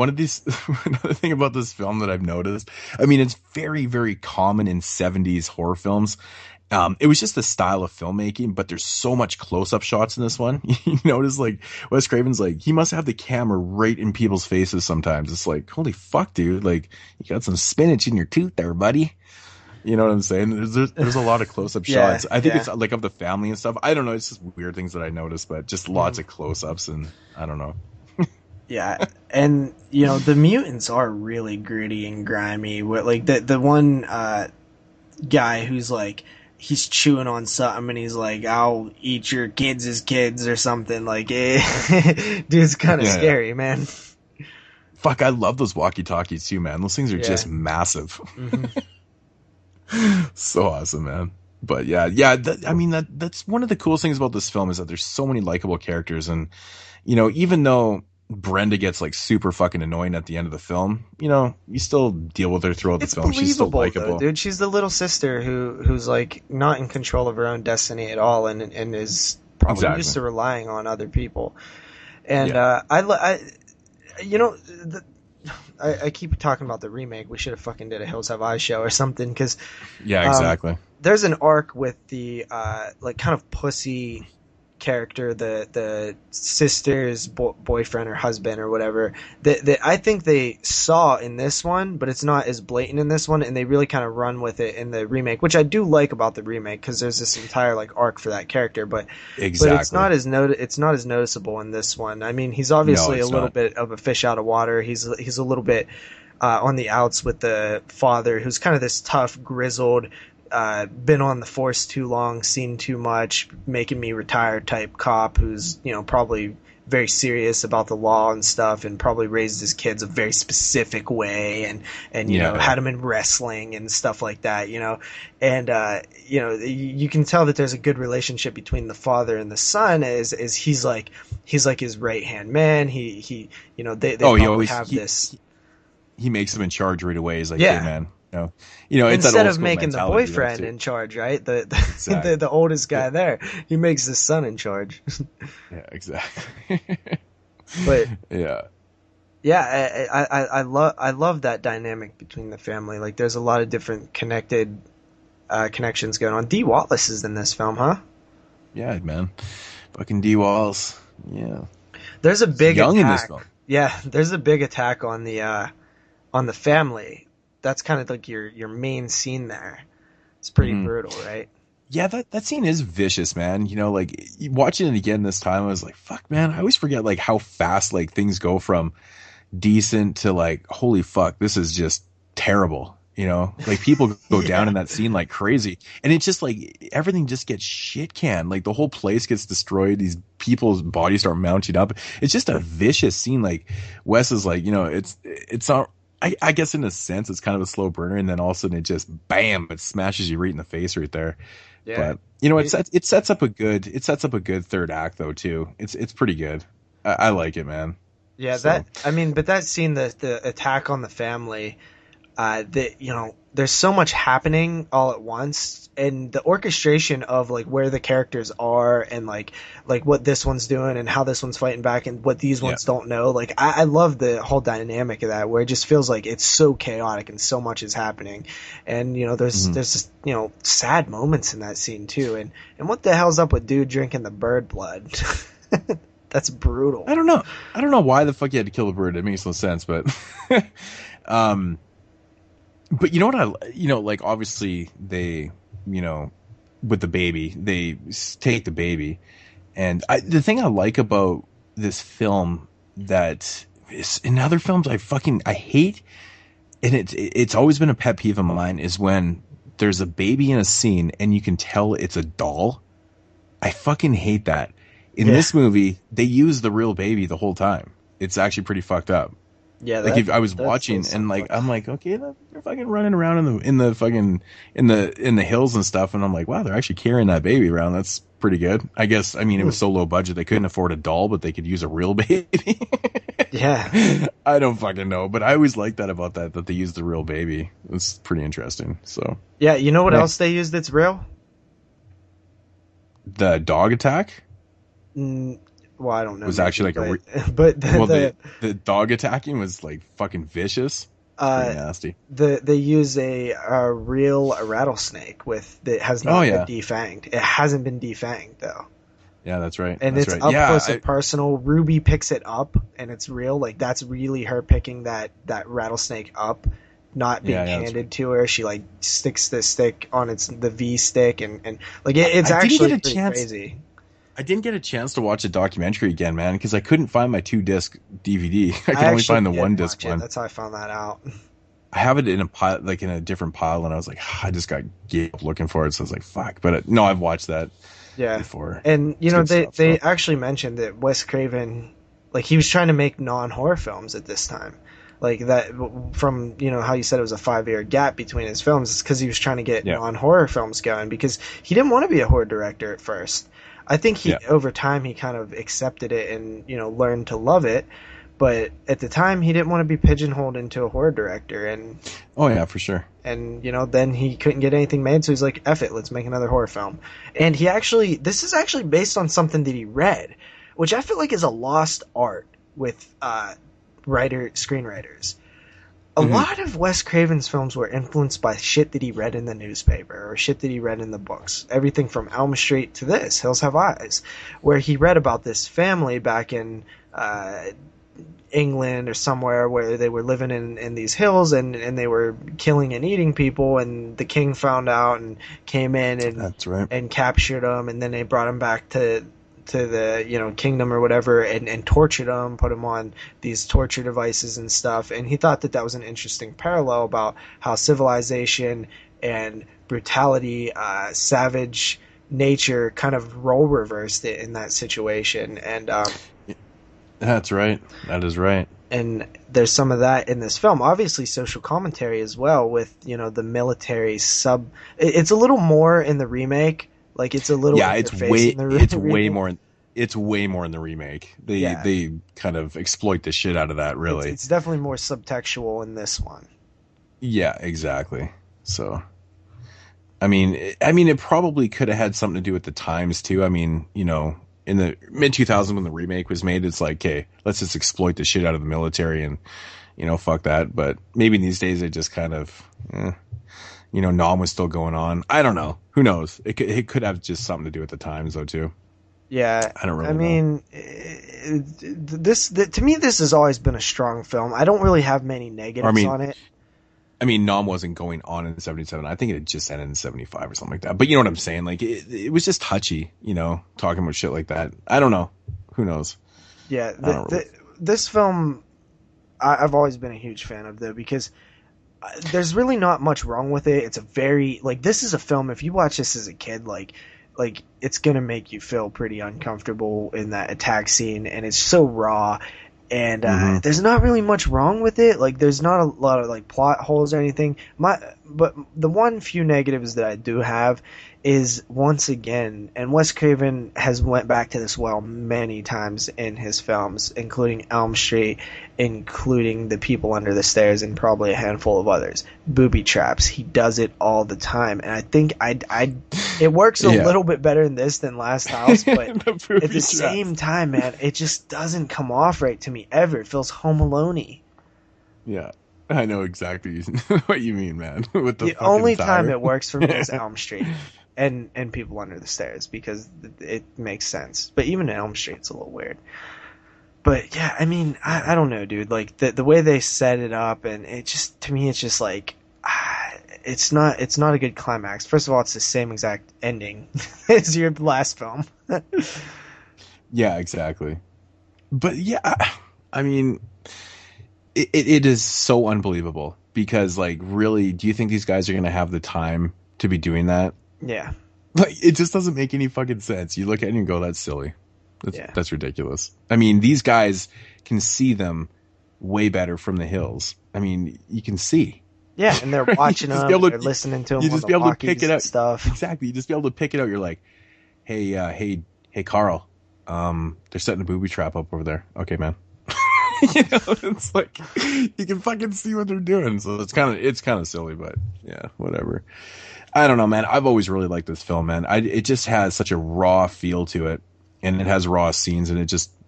thing about this film that I've noticed, I mean, it's very, very common in 70s horror films. It was just the style of filmmaking, but there's so much close-up shots in this one. You notice, like, Wes Craven's like, he must have the camera right in people's faces sometimes. It's like, holy fuck, dude. Like, you got some spinach in your tooth there, buddy. You know what I'm saying? There's a lot of close-up shots. I think it's like of the family and stuff. I don't know. It's just weird things that I noticed, but just lots of close-ups, and I don't know. Yeah, and you know, the mutants are really gritty and grimy. Like the one guy who's like, he's chewing on something, and he's like, "I'll eat your kids as kids" or something. Like, dude's kind of scary, man. Fuck, I love those walkie-talkies too, man. Those things are just massive. Mm-hmm. So awesome, man. But that's one of the coolest things about this film, is that there's so many likable characters, and you know, even though Brenda gets like super fucking annoying at the end of the film, you know, you still deal with her throughout the film. She's still likable, dude. She's the little sister who's like not in control of her own destiny at all, and is probably used to relying on other people. And I keep talking about the remake. We should have fucking did a Hills Have Eyes show or something, because exactly. There's an arc with the like kind of pussy character, the sister's boyfriend or husband or whatever, that I think they saw in this one, but it's not as blatant in this one, and they really kind of run with it in the remake, which I do like about the remake, because there's this entire like arc for that character, but it's not as noticeable in this one. I mean, he's obviously a little bit of a fish out of water. He's a little bit on the outs with the father, who's kind of this tough, grizzled, been on the force too long, seen too much, making me retire type cop, who's, you know, probably very serious about the law and stuff, and probably raised his kids a very specific way, and you know, had them in wrestling and stuff like that, you know. And you know, you can tell that there's a good relationship between the father and the son, as he's like his right hand man. He you know, they probably have this. He makes him in charge right away. He's like, Yeah. hey man, you know, it's instead that old of school making the mentality, boyfriend too. in charge, right? The Exactly. the oldest guy there, he makes the son in charge. Yeah, exactly. But yeah, I love that dynamic between the family. Like, there's a lot of different connections going on. Dee Wallace is in this film, huh? yeah, man, fucking D Walls. Yeah, There's a big young attack. in this film. Yeah, there's a big attack on the family. That's kind of like your main scene there. It's pretty brutal, right? Yeah, that scene is vicious, man. You know, like watching it again this time, I was like, fuck, man. I always forget like how fast like things go from decent to like, holy fuck, this is just terrible. You know, like people go down in that scene like crazy, and it's just like everything just gets shit canned. Like the whole place gets destroyed. These people's bodies start mounting up. It's just a vicious scene. Like Wes is like, you know, it's not. I guess in a sense it's kind of a slow burner, and then all of a sudden it just bam, it smashes you right in the face right there. Yeah. But you know, it sets up a good third act though too. It's pretty good. I like it, man. Yeah, So- but that scene, the attack on the family, you know, there's so much happening all at once, and the orchestration of like where the characters are, and like what this one's doing and how this one's fighting back, and what these ones don't know. Like I love the whole dynamic of that, where it just feels like it's so chaotic and so much is happening, and you know, there's just, you know, sad moments in that scene too, and what the hell's up with dude drinking the bird blood? That's brutal. I don't know why the fuck you had to kill the bird. It makes no sense, but but you know what like obviously they, you know, with the baby, they take the baby. And the thing I like about this film that is in other films I hate, and it's always been a pet peeve of mine, is when there's a baby in a scene and you can tell it's a doll. I fucking hate that. In this movie, they use the real baby the whole time. It's actually pretty fucked up. Yeah, like if I was watching and like I'm like, okay, they're fucking running around in the hills and stuff, and I'm like, wow, they're actually carrying that baby around. That's pretty good. I guess. I mean, it was so low budget they couldn't afford a doll, but they could use a real baby. Yeah, I don't fucking know, but I always like that about that they used the real baby. It's pretty interesting. So yeah, you know what else they used that's real? The dog attack. Well, I don't know. It was actually like the dog attacking was like fucking vicious. Pretty nasty. They use a real rattlesnake that has not been defanged. It hasn't been defanged though. Yeah, that's right. And that's it's right. up close and personal. Ruby picks it up, and it's real. Like that's really her picking that rattlesnake up, not being handed to her. She like sticks the stick on the V stick, and like it's actually pretty crazy. I didn't get a chance to watch a documentary again, man, because I couldn't find my 2-disc DVD. I could only find the 1-disc one. That's how I found that out. I have it in a pile, like in a different pile, and I was like, I just got gave up looking for it, so I was like, fuck. But no, I've watched that before. And you know, they actually mentioned that Wes Craven, like he was trying to make non-horror films at this time. Like that, from, you know, how you said it was a 5-year gap between his films, it's because he was trying to get non-horror films going, because he didn't want to be a horror director at first. I think over time he kind of accepted it and, you know, learned to love it, but at the time he didn't want to be pigeonholed into a horror director. And oh yeah, for sure. And you know, then he couldn't get anything made, so he's like, F it, let's make another horror film. And this is actually based on something that he read, which I feel like is a lost art with screenwriters. A lot of Wes Craven's films were influenced by shit that he read in the newspaper or shit that he read in the books. Everything from Elm Street to this, Hills Have Eyes, where he read about this family back in England or somewhere where they were living in these hills and they were killing and eating people, and the king found out and came in and captured them, and then they brought him back to the, you know, kingdom or whatever, and tortured him, put him on these torture devices and stuff. And he thought that was an interesting parallel about how civilization and brutality, savage nature kind of role reversed it in that situation. And That's right. That is right. And there's some of that in this film. Obviously, social commentary as well with, the military sub. It's a little more in the remake. Like, it's a little it's way more. It's way more in the remake. They kind of exploit the shit out of that. Really, it's definitely more subtextual in this one. Yeah, exactly. So, I mean, it probably could have had something to do with the times too. I mean, in the mid 2000s when the remake was made, it's like, okay, let's just exploit the shit out of the military and, fuck that. But maybe in these days they just kind of, Nom was still going on. I don't know. Who knows? It could have just something to do with the times though too. Yeah, I don't really. I mean, to me, this has always been a strong film. I don't really have many negatives on it. I mean, Nom wasn't going on in 77. I think it had just ended in 75 or something like that. But you know what I'm saying? Like, it was just touchy, talking about shit like that. I don't know. Who knows? Yeah, this film, I've always been a huge fan of, though, because there's really not much wrong with it. It's a very, this is a film, if you watch this as a kid, like it's going to make you feel pretty uncomfortable in that attack scene, and it's so raw. And there's not really much wrong with it. Like, there's not a lot of plot holes or anything. But the one few negatives that I do have is, once again, and Wes Craven has went back to this well many times in his films, including Elm Street, including The People Under the Stairs, and probably a handful of others. Booby traps. He does it all the time, and I think it works a little bit better in this than Last House, but at the same time, man, it just doesn't come off right to me ever. It feels Home Alone-y. Yeah. I know exactly what you mean, man. With the only time it works for me is Elm Street and People Under the Stairs, because it makes sense. But even in Elm Street, it's a little weird. But yeah, I mean, I don't know, dude. Like, the way they set it up, and it just, to me, it's just like, it's not a good climax. First of all, it's the same exact ending as your last film. Yeah, exactly. But yeah, I mean, it is so unbelievable, because, really, do you think these guys are going to have the time to be doing that? Yeah. It just doesn't make any fucking sense. You look at it and you go, that's silly. That's ridiculous. I mean, these guys can see them way better from the hills. I mean, you can see. Yeah, and they're watching them, they're listening to them. You just be able to pick it out. Stuff. Exactly. You just be able to pick it out. You're like, hey, Carl, they're setting a booby trap up over there. Okay, man. It's like, you can fucking see what they're doing. So it's kind of silly, but yeah, whatever. I don't know, man. I've always really liked this film, man. It just has such a raw feel to it, and it has raw scenes, and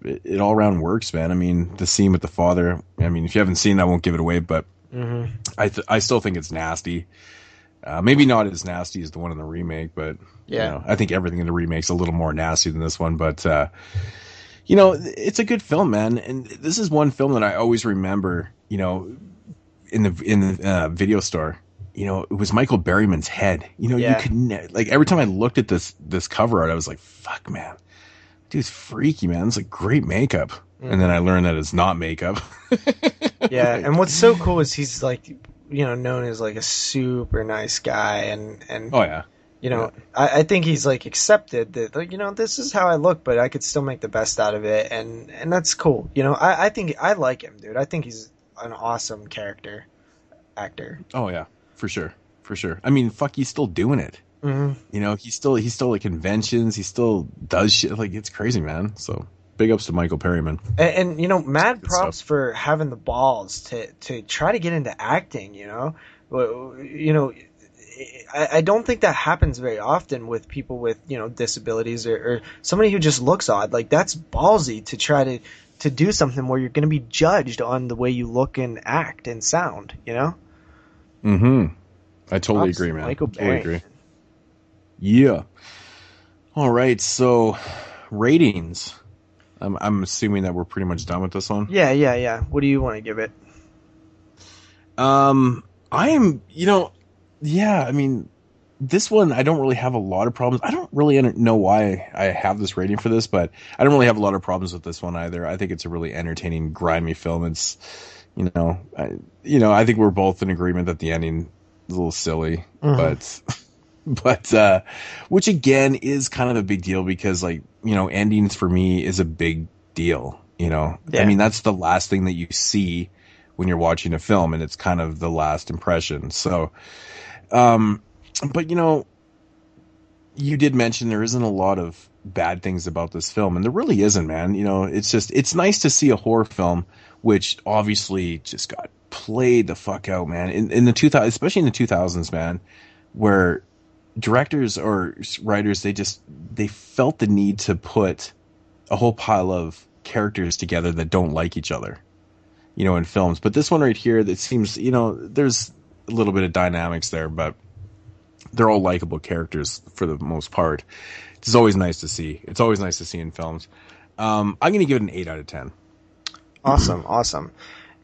it all around works, man. I mean, the scene with the father, I mean, if you haven't seen that, I won't give it away, but I still think it's nasty. Maybe not as nasty as the one in the remake, but I think everything in the remake's a little more nasty than this one, but it's a good film, man. And this is one film that I always remember, in the video store. It was Michael Berryman's head. You could every time I looked at this cover art, I was like, "Fuck, man, dude's freaky, man. It's like great makeup." And then I learned that it's not makeup. Yeah, and what's so cool is he's known as a super nice guy, and oh yeah. I think he's accepted that this is how I look, but I could still make the best out of it, and that's cool. I think I like him, dude. I think he's an awesome actor. Oh yeah. For sure. I mean, fuck, he's still doing it. Mm-hmm. He's still at conventions. He still does shit. It's crazy, man. So big ups to Michael Berryman. And mad props for having the balls to try to get into acting. I don't think that happens very often with people with disabilities or somebody who just looks odd. That's ballsy to try to do something where you're going to be judged on the way you look and act and sound. I totally agree, man. Michael totally agree. Yeah. All right. So, ratings. I'm assuming that we're pretty much done with this one. Yeah. What do you want to give it? I am. I mean, this one I don't really have a lot of problems. I don't really know why I have this rating for this, but I don't really have a lot of problems with this one either. I think it's a really entertaining, grimy film. It's I think we're both in agreement that the ending is a little silly, but which again is kind of a big deal because endings for me is a big deal. You know, Yeah. I mean, that's the last thing that you see when you're watching a film, and it's kind of the last impression. So, but you know, you did mention there isn't a lot of bad things about this film, and there really isn't, man. You know, it's nice to see a horror film, which obviously just got played the fuck out, man. In the 2000s, especially in the 2000s, man, where directors or writers, they felt the need to put a whole pile of characters together that don't like each other, you know, in films. But this one right here, that seems, you know, there's a little bit of dynamics there, but they're all likable characters for the most part. It's always nice to see. It's always nice to see in films. I'm going to give it an 8 out of 10. Awesome.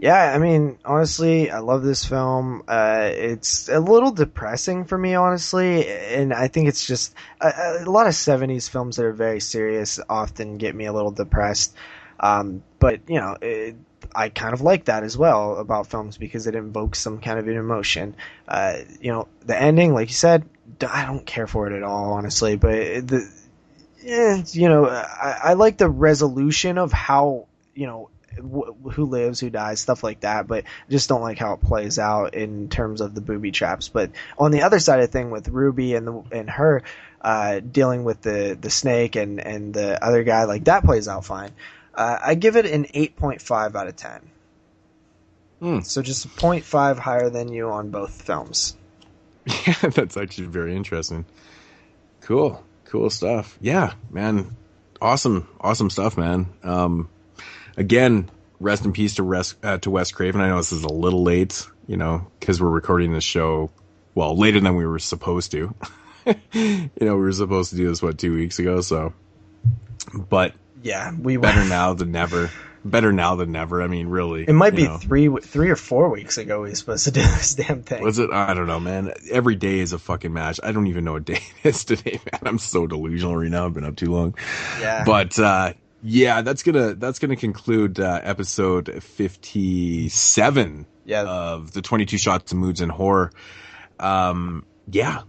Yeah, I mean, honestly, I love this film. It's a little depressing for me, honestly, and I think it's just a lot of 70s films that are very serious often get me a little depressed. But, you know, I kind of like that as well about films because it invokes some kind of an emotion. You know, the ending, like you said, I don't care for it at all, honestly, but you know, I like the resolution of how, you know, who lives, who dies, stuff like that, but I just don't like how it plays out in terms of the booby traps. But on the other side of the thing with Ruby and her dealing with the snake and the other guy, like that plays out fine. I give it an 8.5 out of 10. So just a 0.5 higher than you on both films. Yeah, that's actually very interesting. Cool stuff. Yeah, man. Awesome stuff, man. Again, rest in peace to Wes Craven. I know this is a little late, you know, because we're recording this show, well, later than we were supposed to. You know, we were supposed to do this, 2 weeks ago, so. But yeah, we were. Better now than never. Better now than never. I mean, really. It might be 3 or 4 weeks ago we were supposed to do this damn thing. Was it? I don't know, man. Every day is a fucking match. I don't even know what day it is today, man. I'm so delusional right now. I've been up too long. Yeah. But, yeah, that's gonna conclude episode 57 of the 22 Shots of Moods and Horror. Yeah.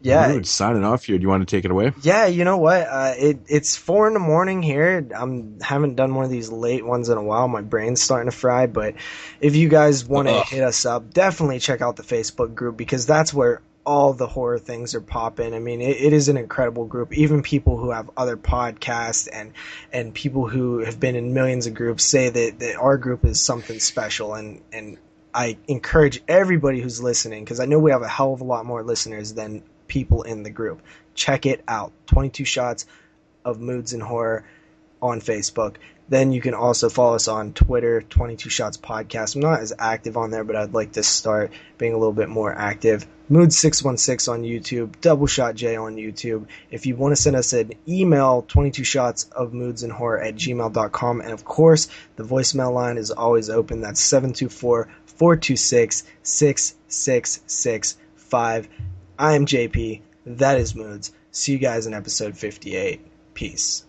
Moodz, signing off here. Do you want to take it away? Yeah, you know what? It's 4 a.m. here. Haven't done one of these late ones in a while. My brain's starting to fry. But if you guys want to hit us up, definitely check out the Facebook group because that's where all the horror things are popping. I mean, it is an incredible group. Even people who have other podcasts and people who have been in millions of groups say that our group is something special. And I encourage everybody who's listening, because I know we have a hell of a lot more listeners than people in the group. Check it out. 22 Shots of Moods and Horror on Facebook. Then you can also follow us on Twitter, 22 Shots Podcast. I'm not as active on there, but I'd like to start being a little bit more active. Moodz616 on YouTube, Double Shot J on YouTube. If you want to send us an email, 22shotsofmoodsandhorror@gmail.com. And of course, the voicemail line is always open. That's 724-426-6665. I am JP. That is Moodz. See you guys in episode 58. Peace.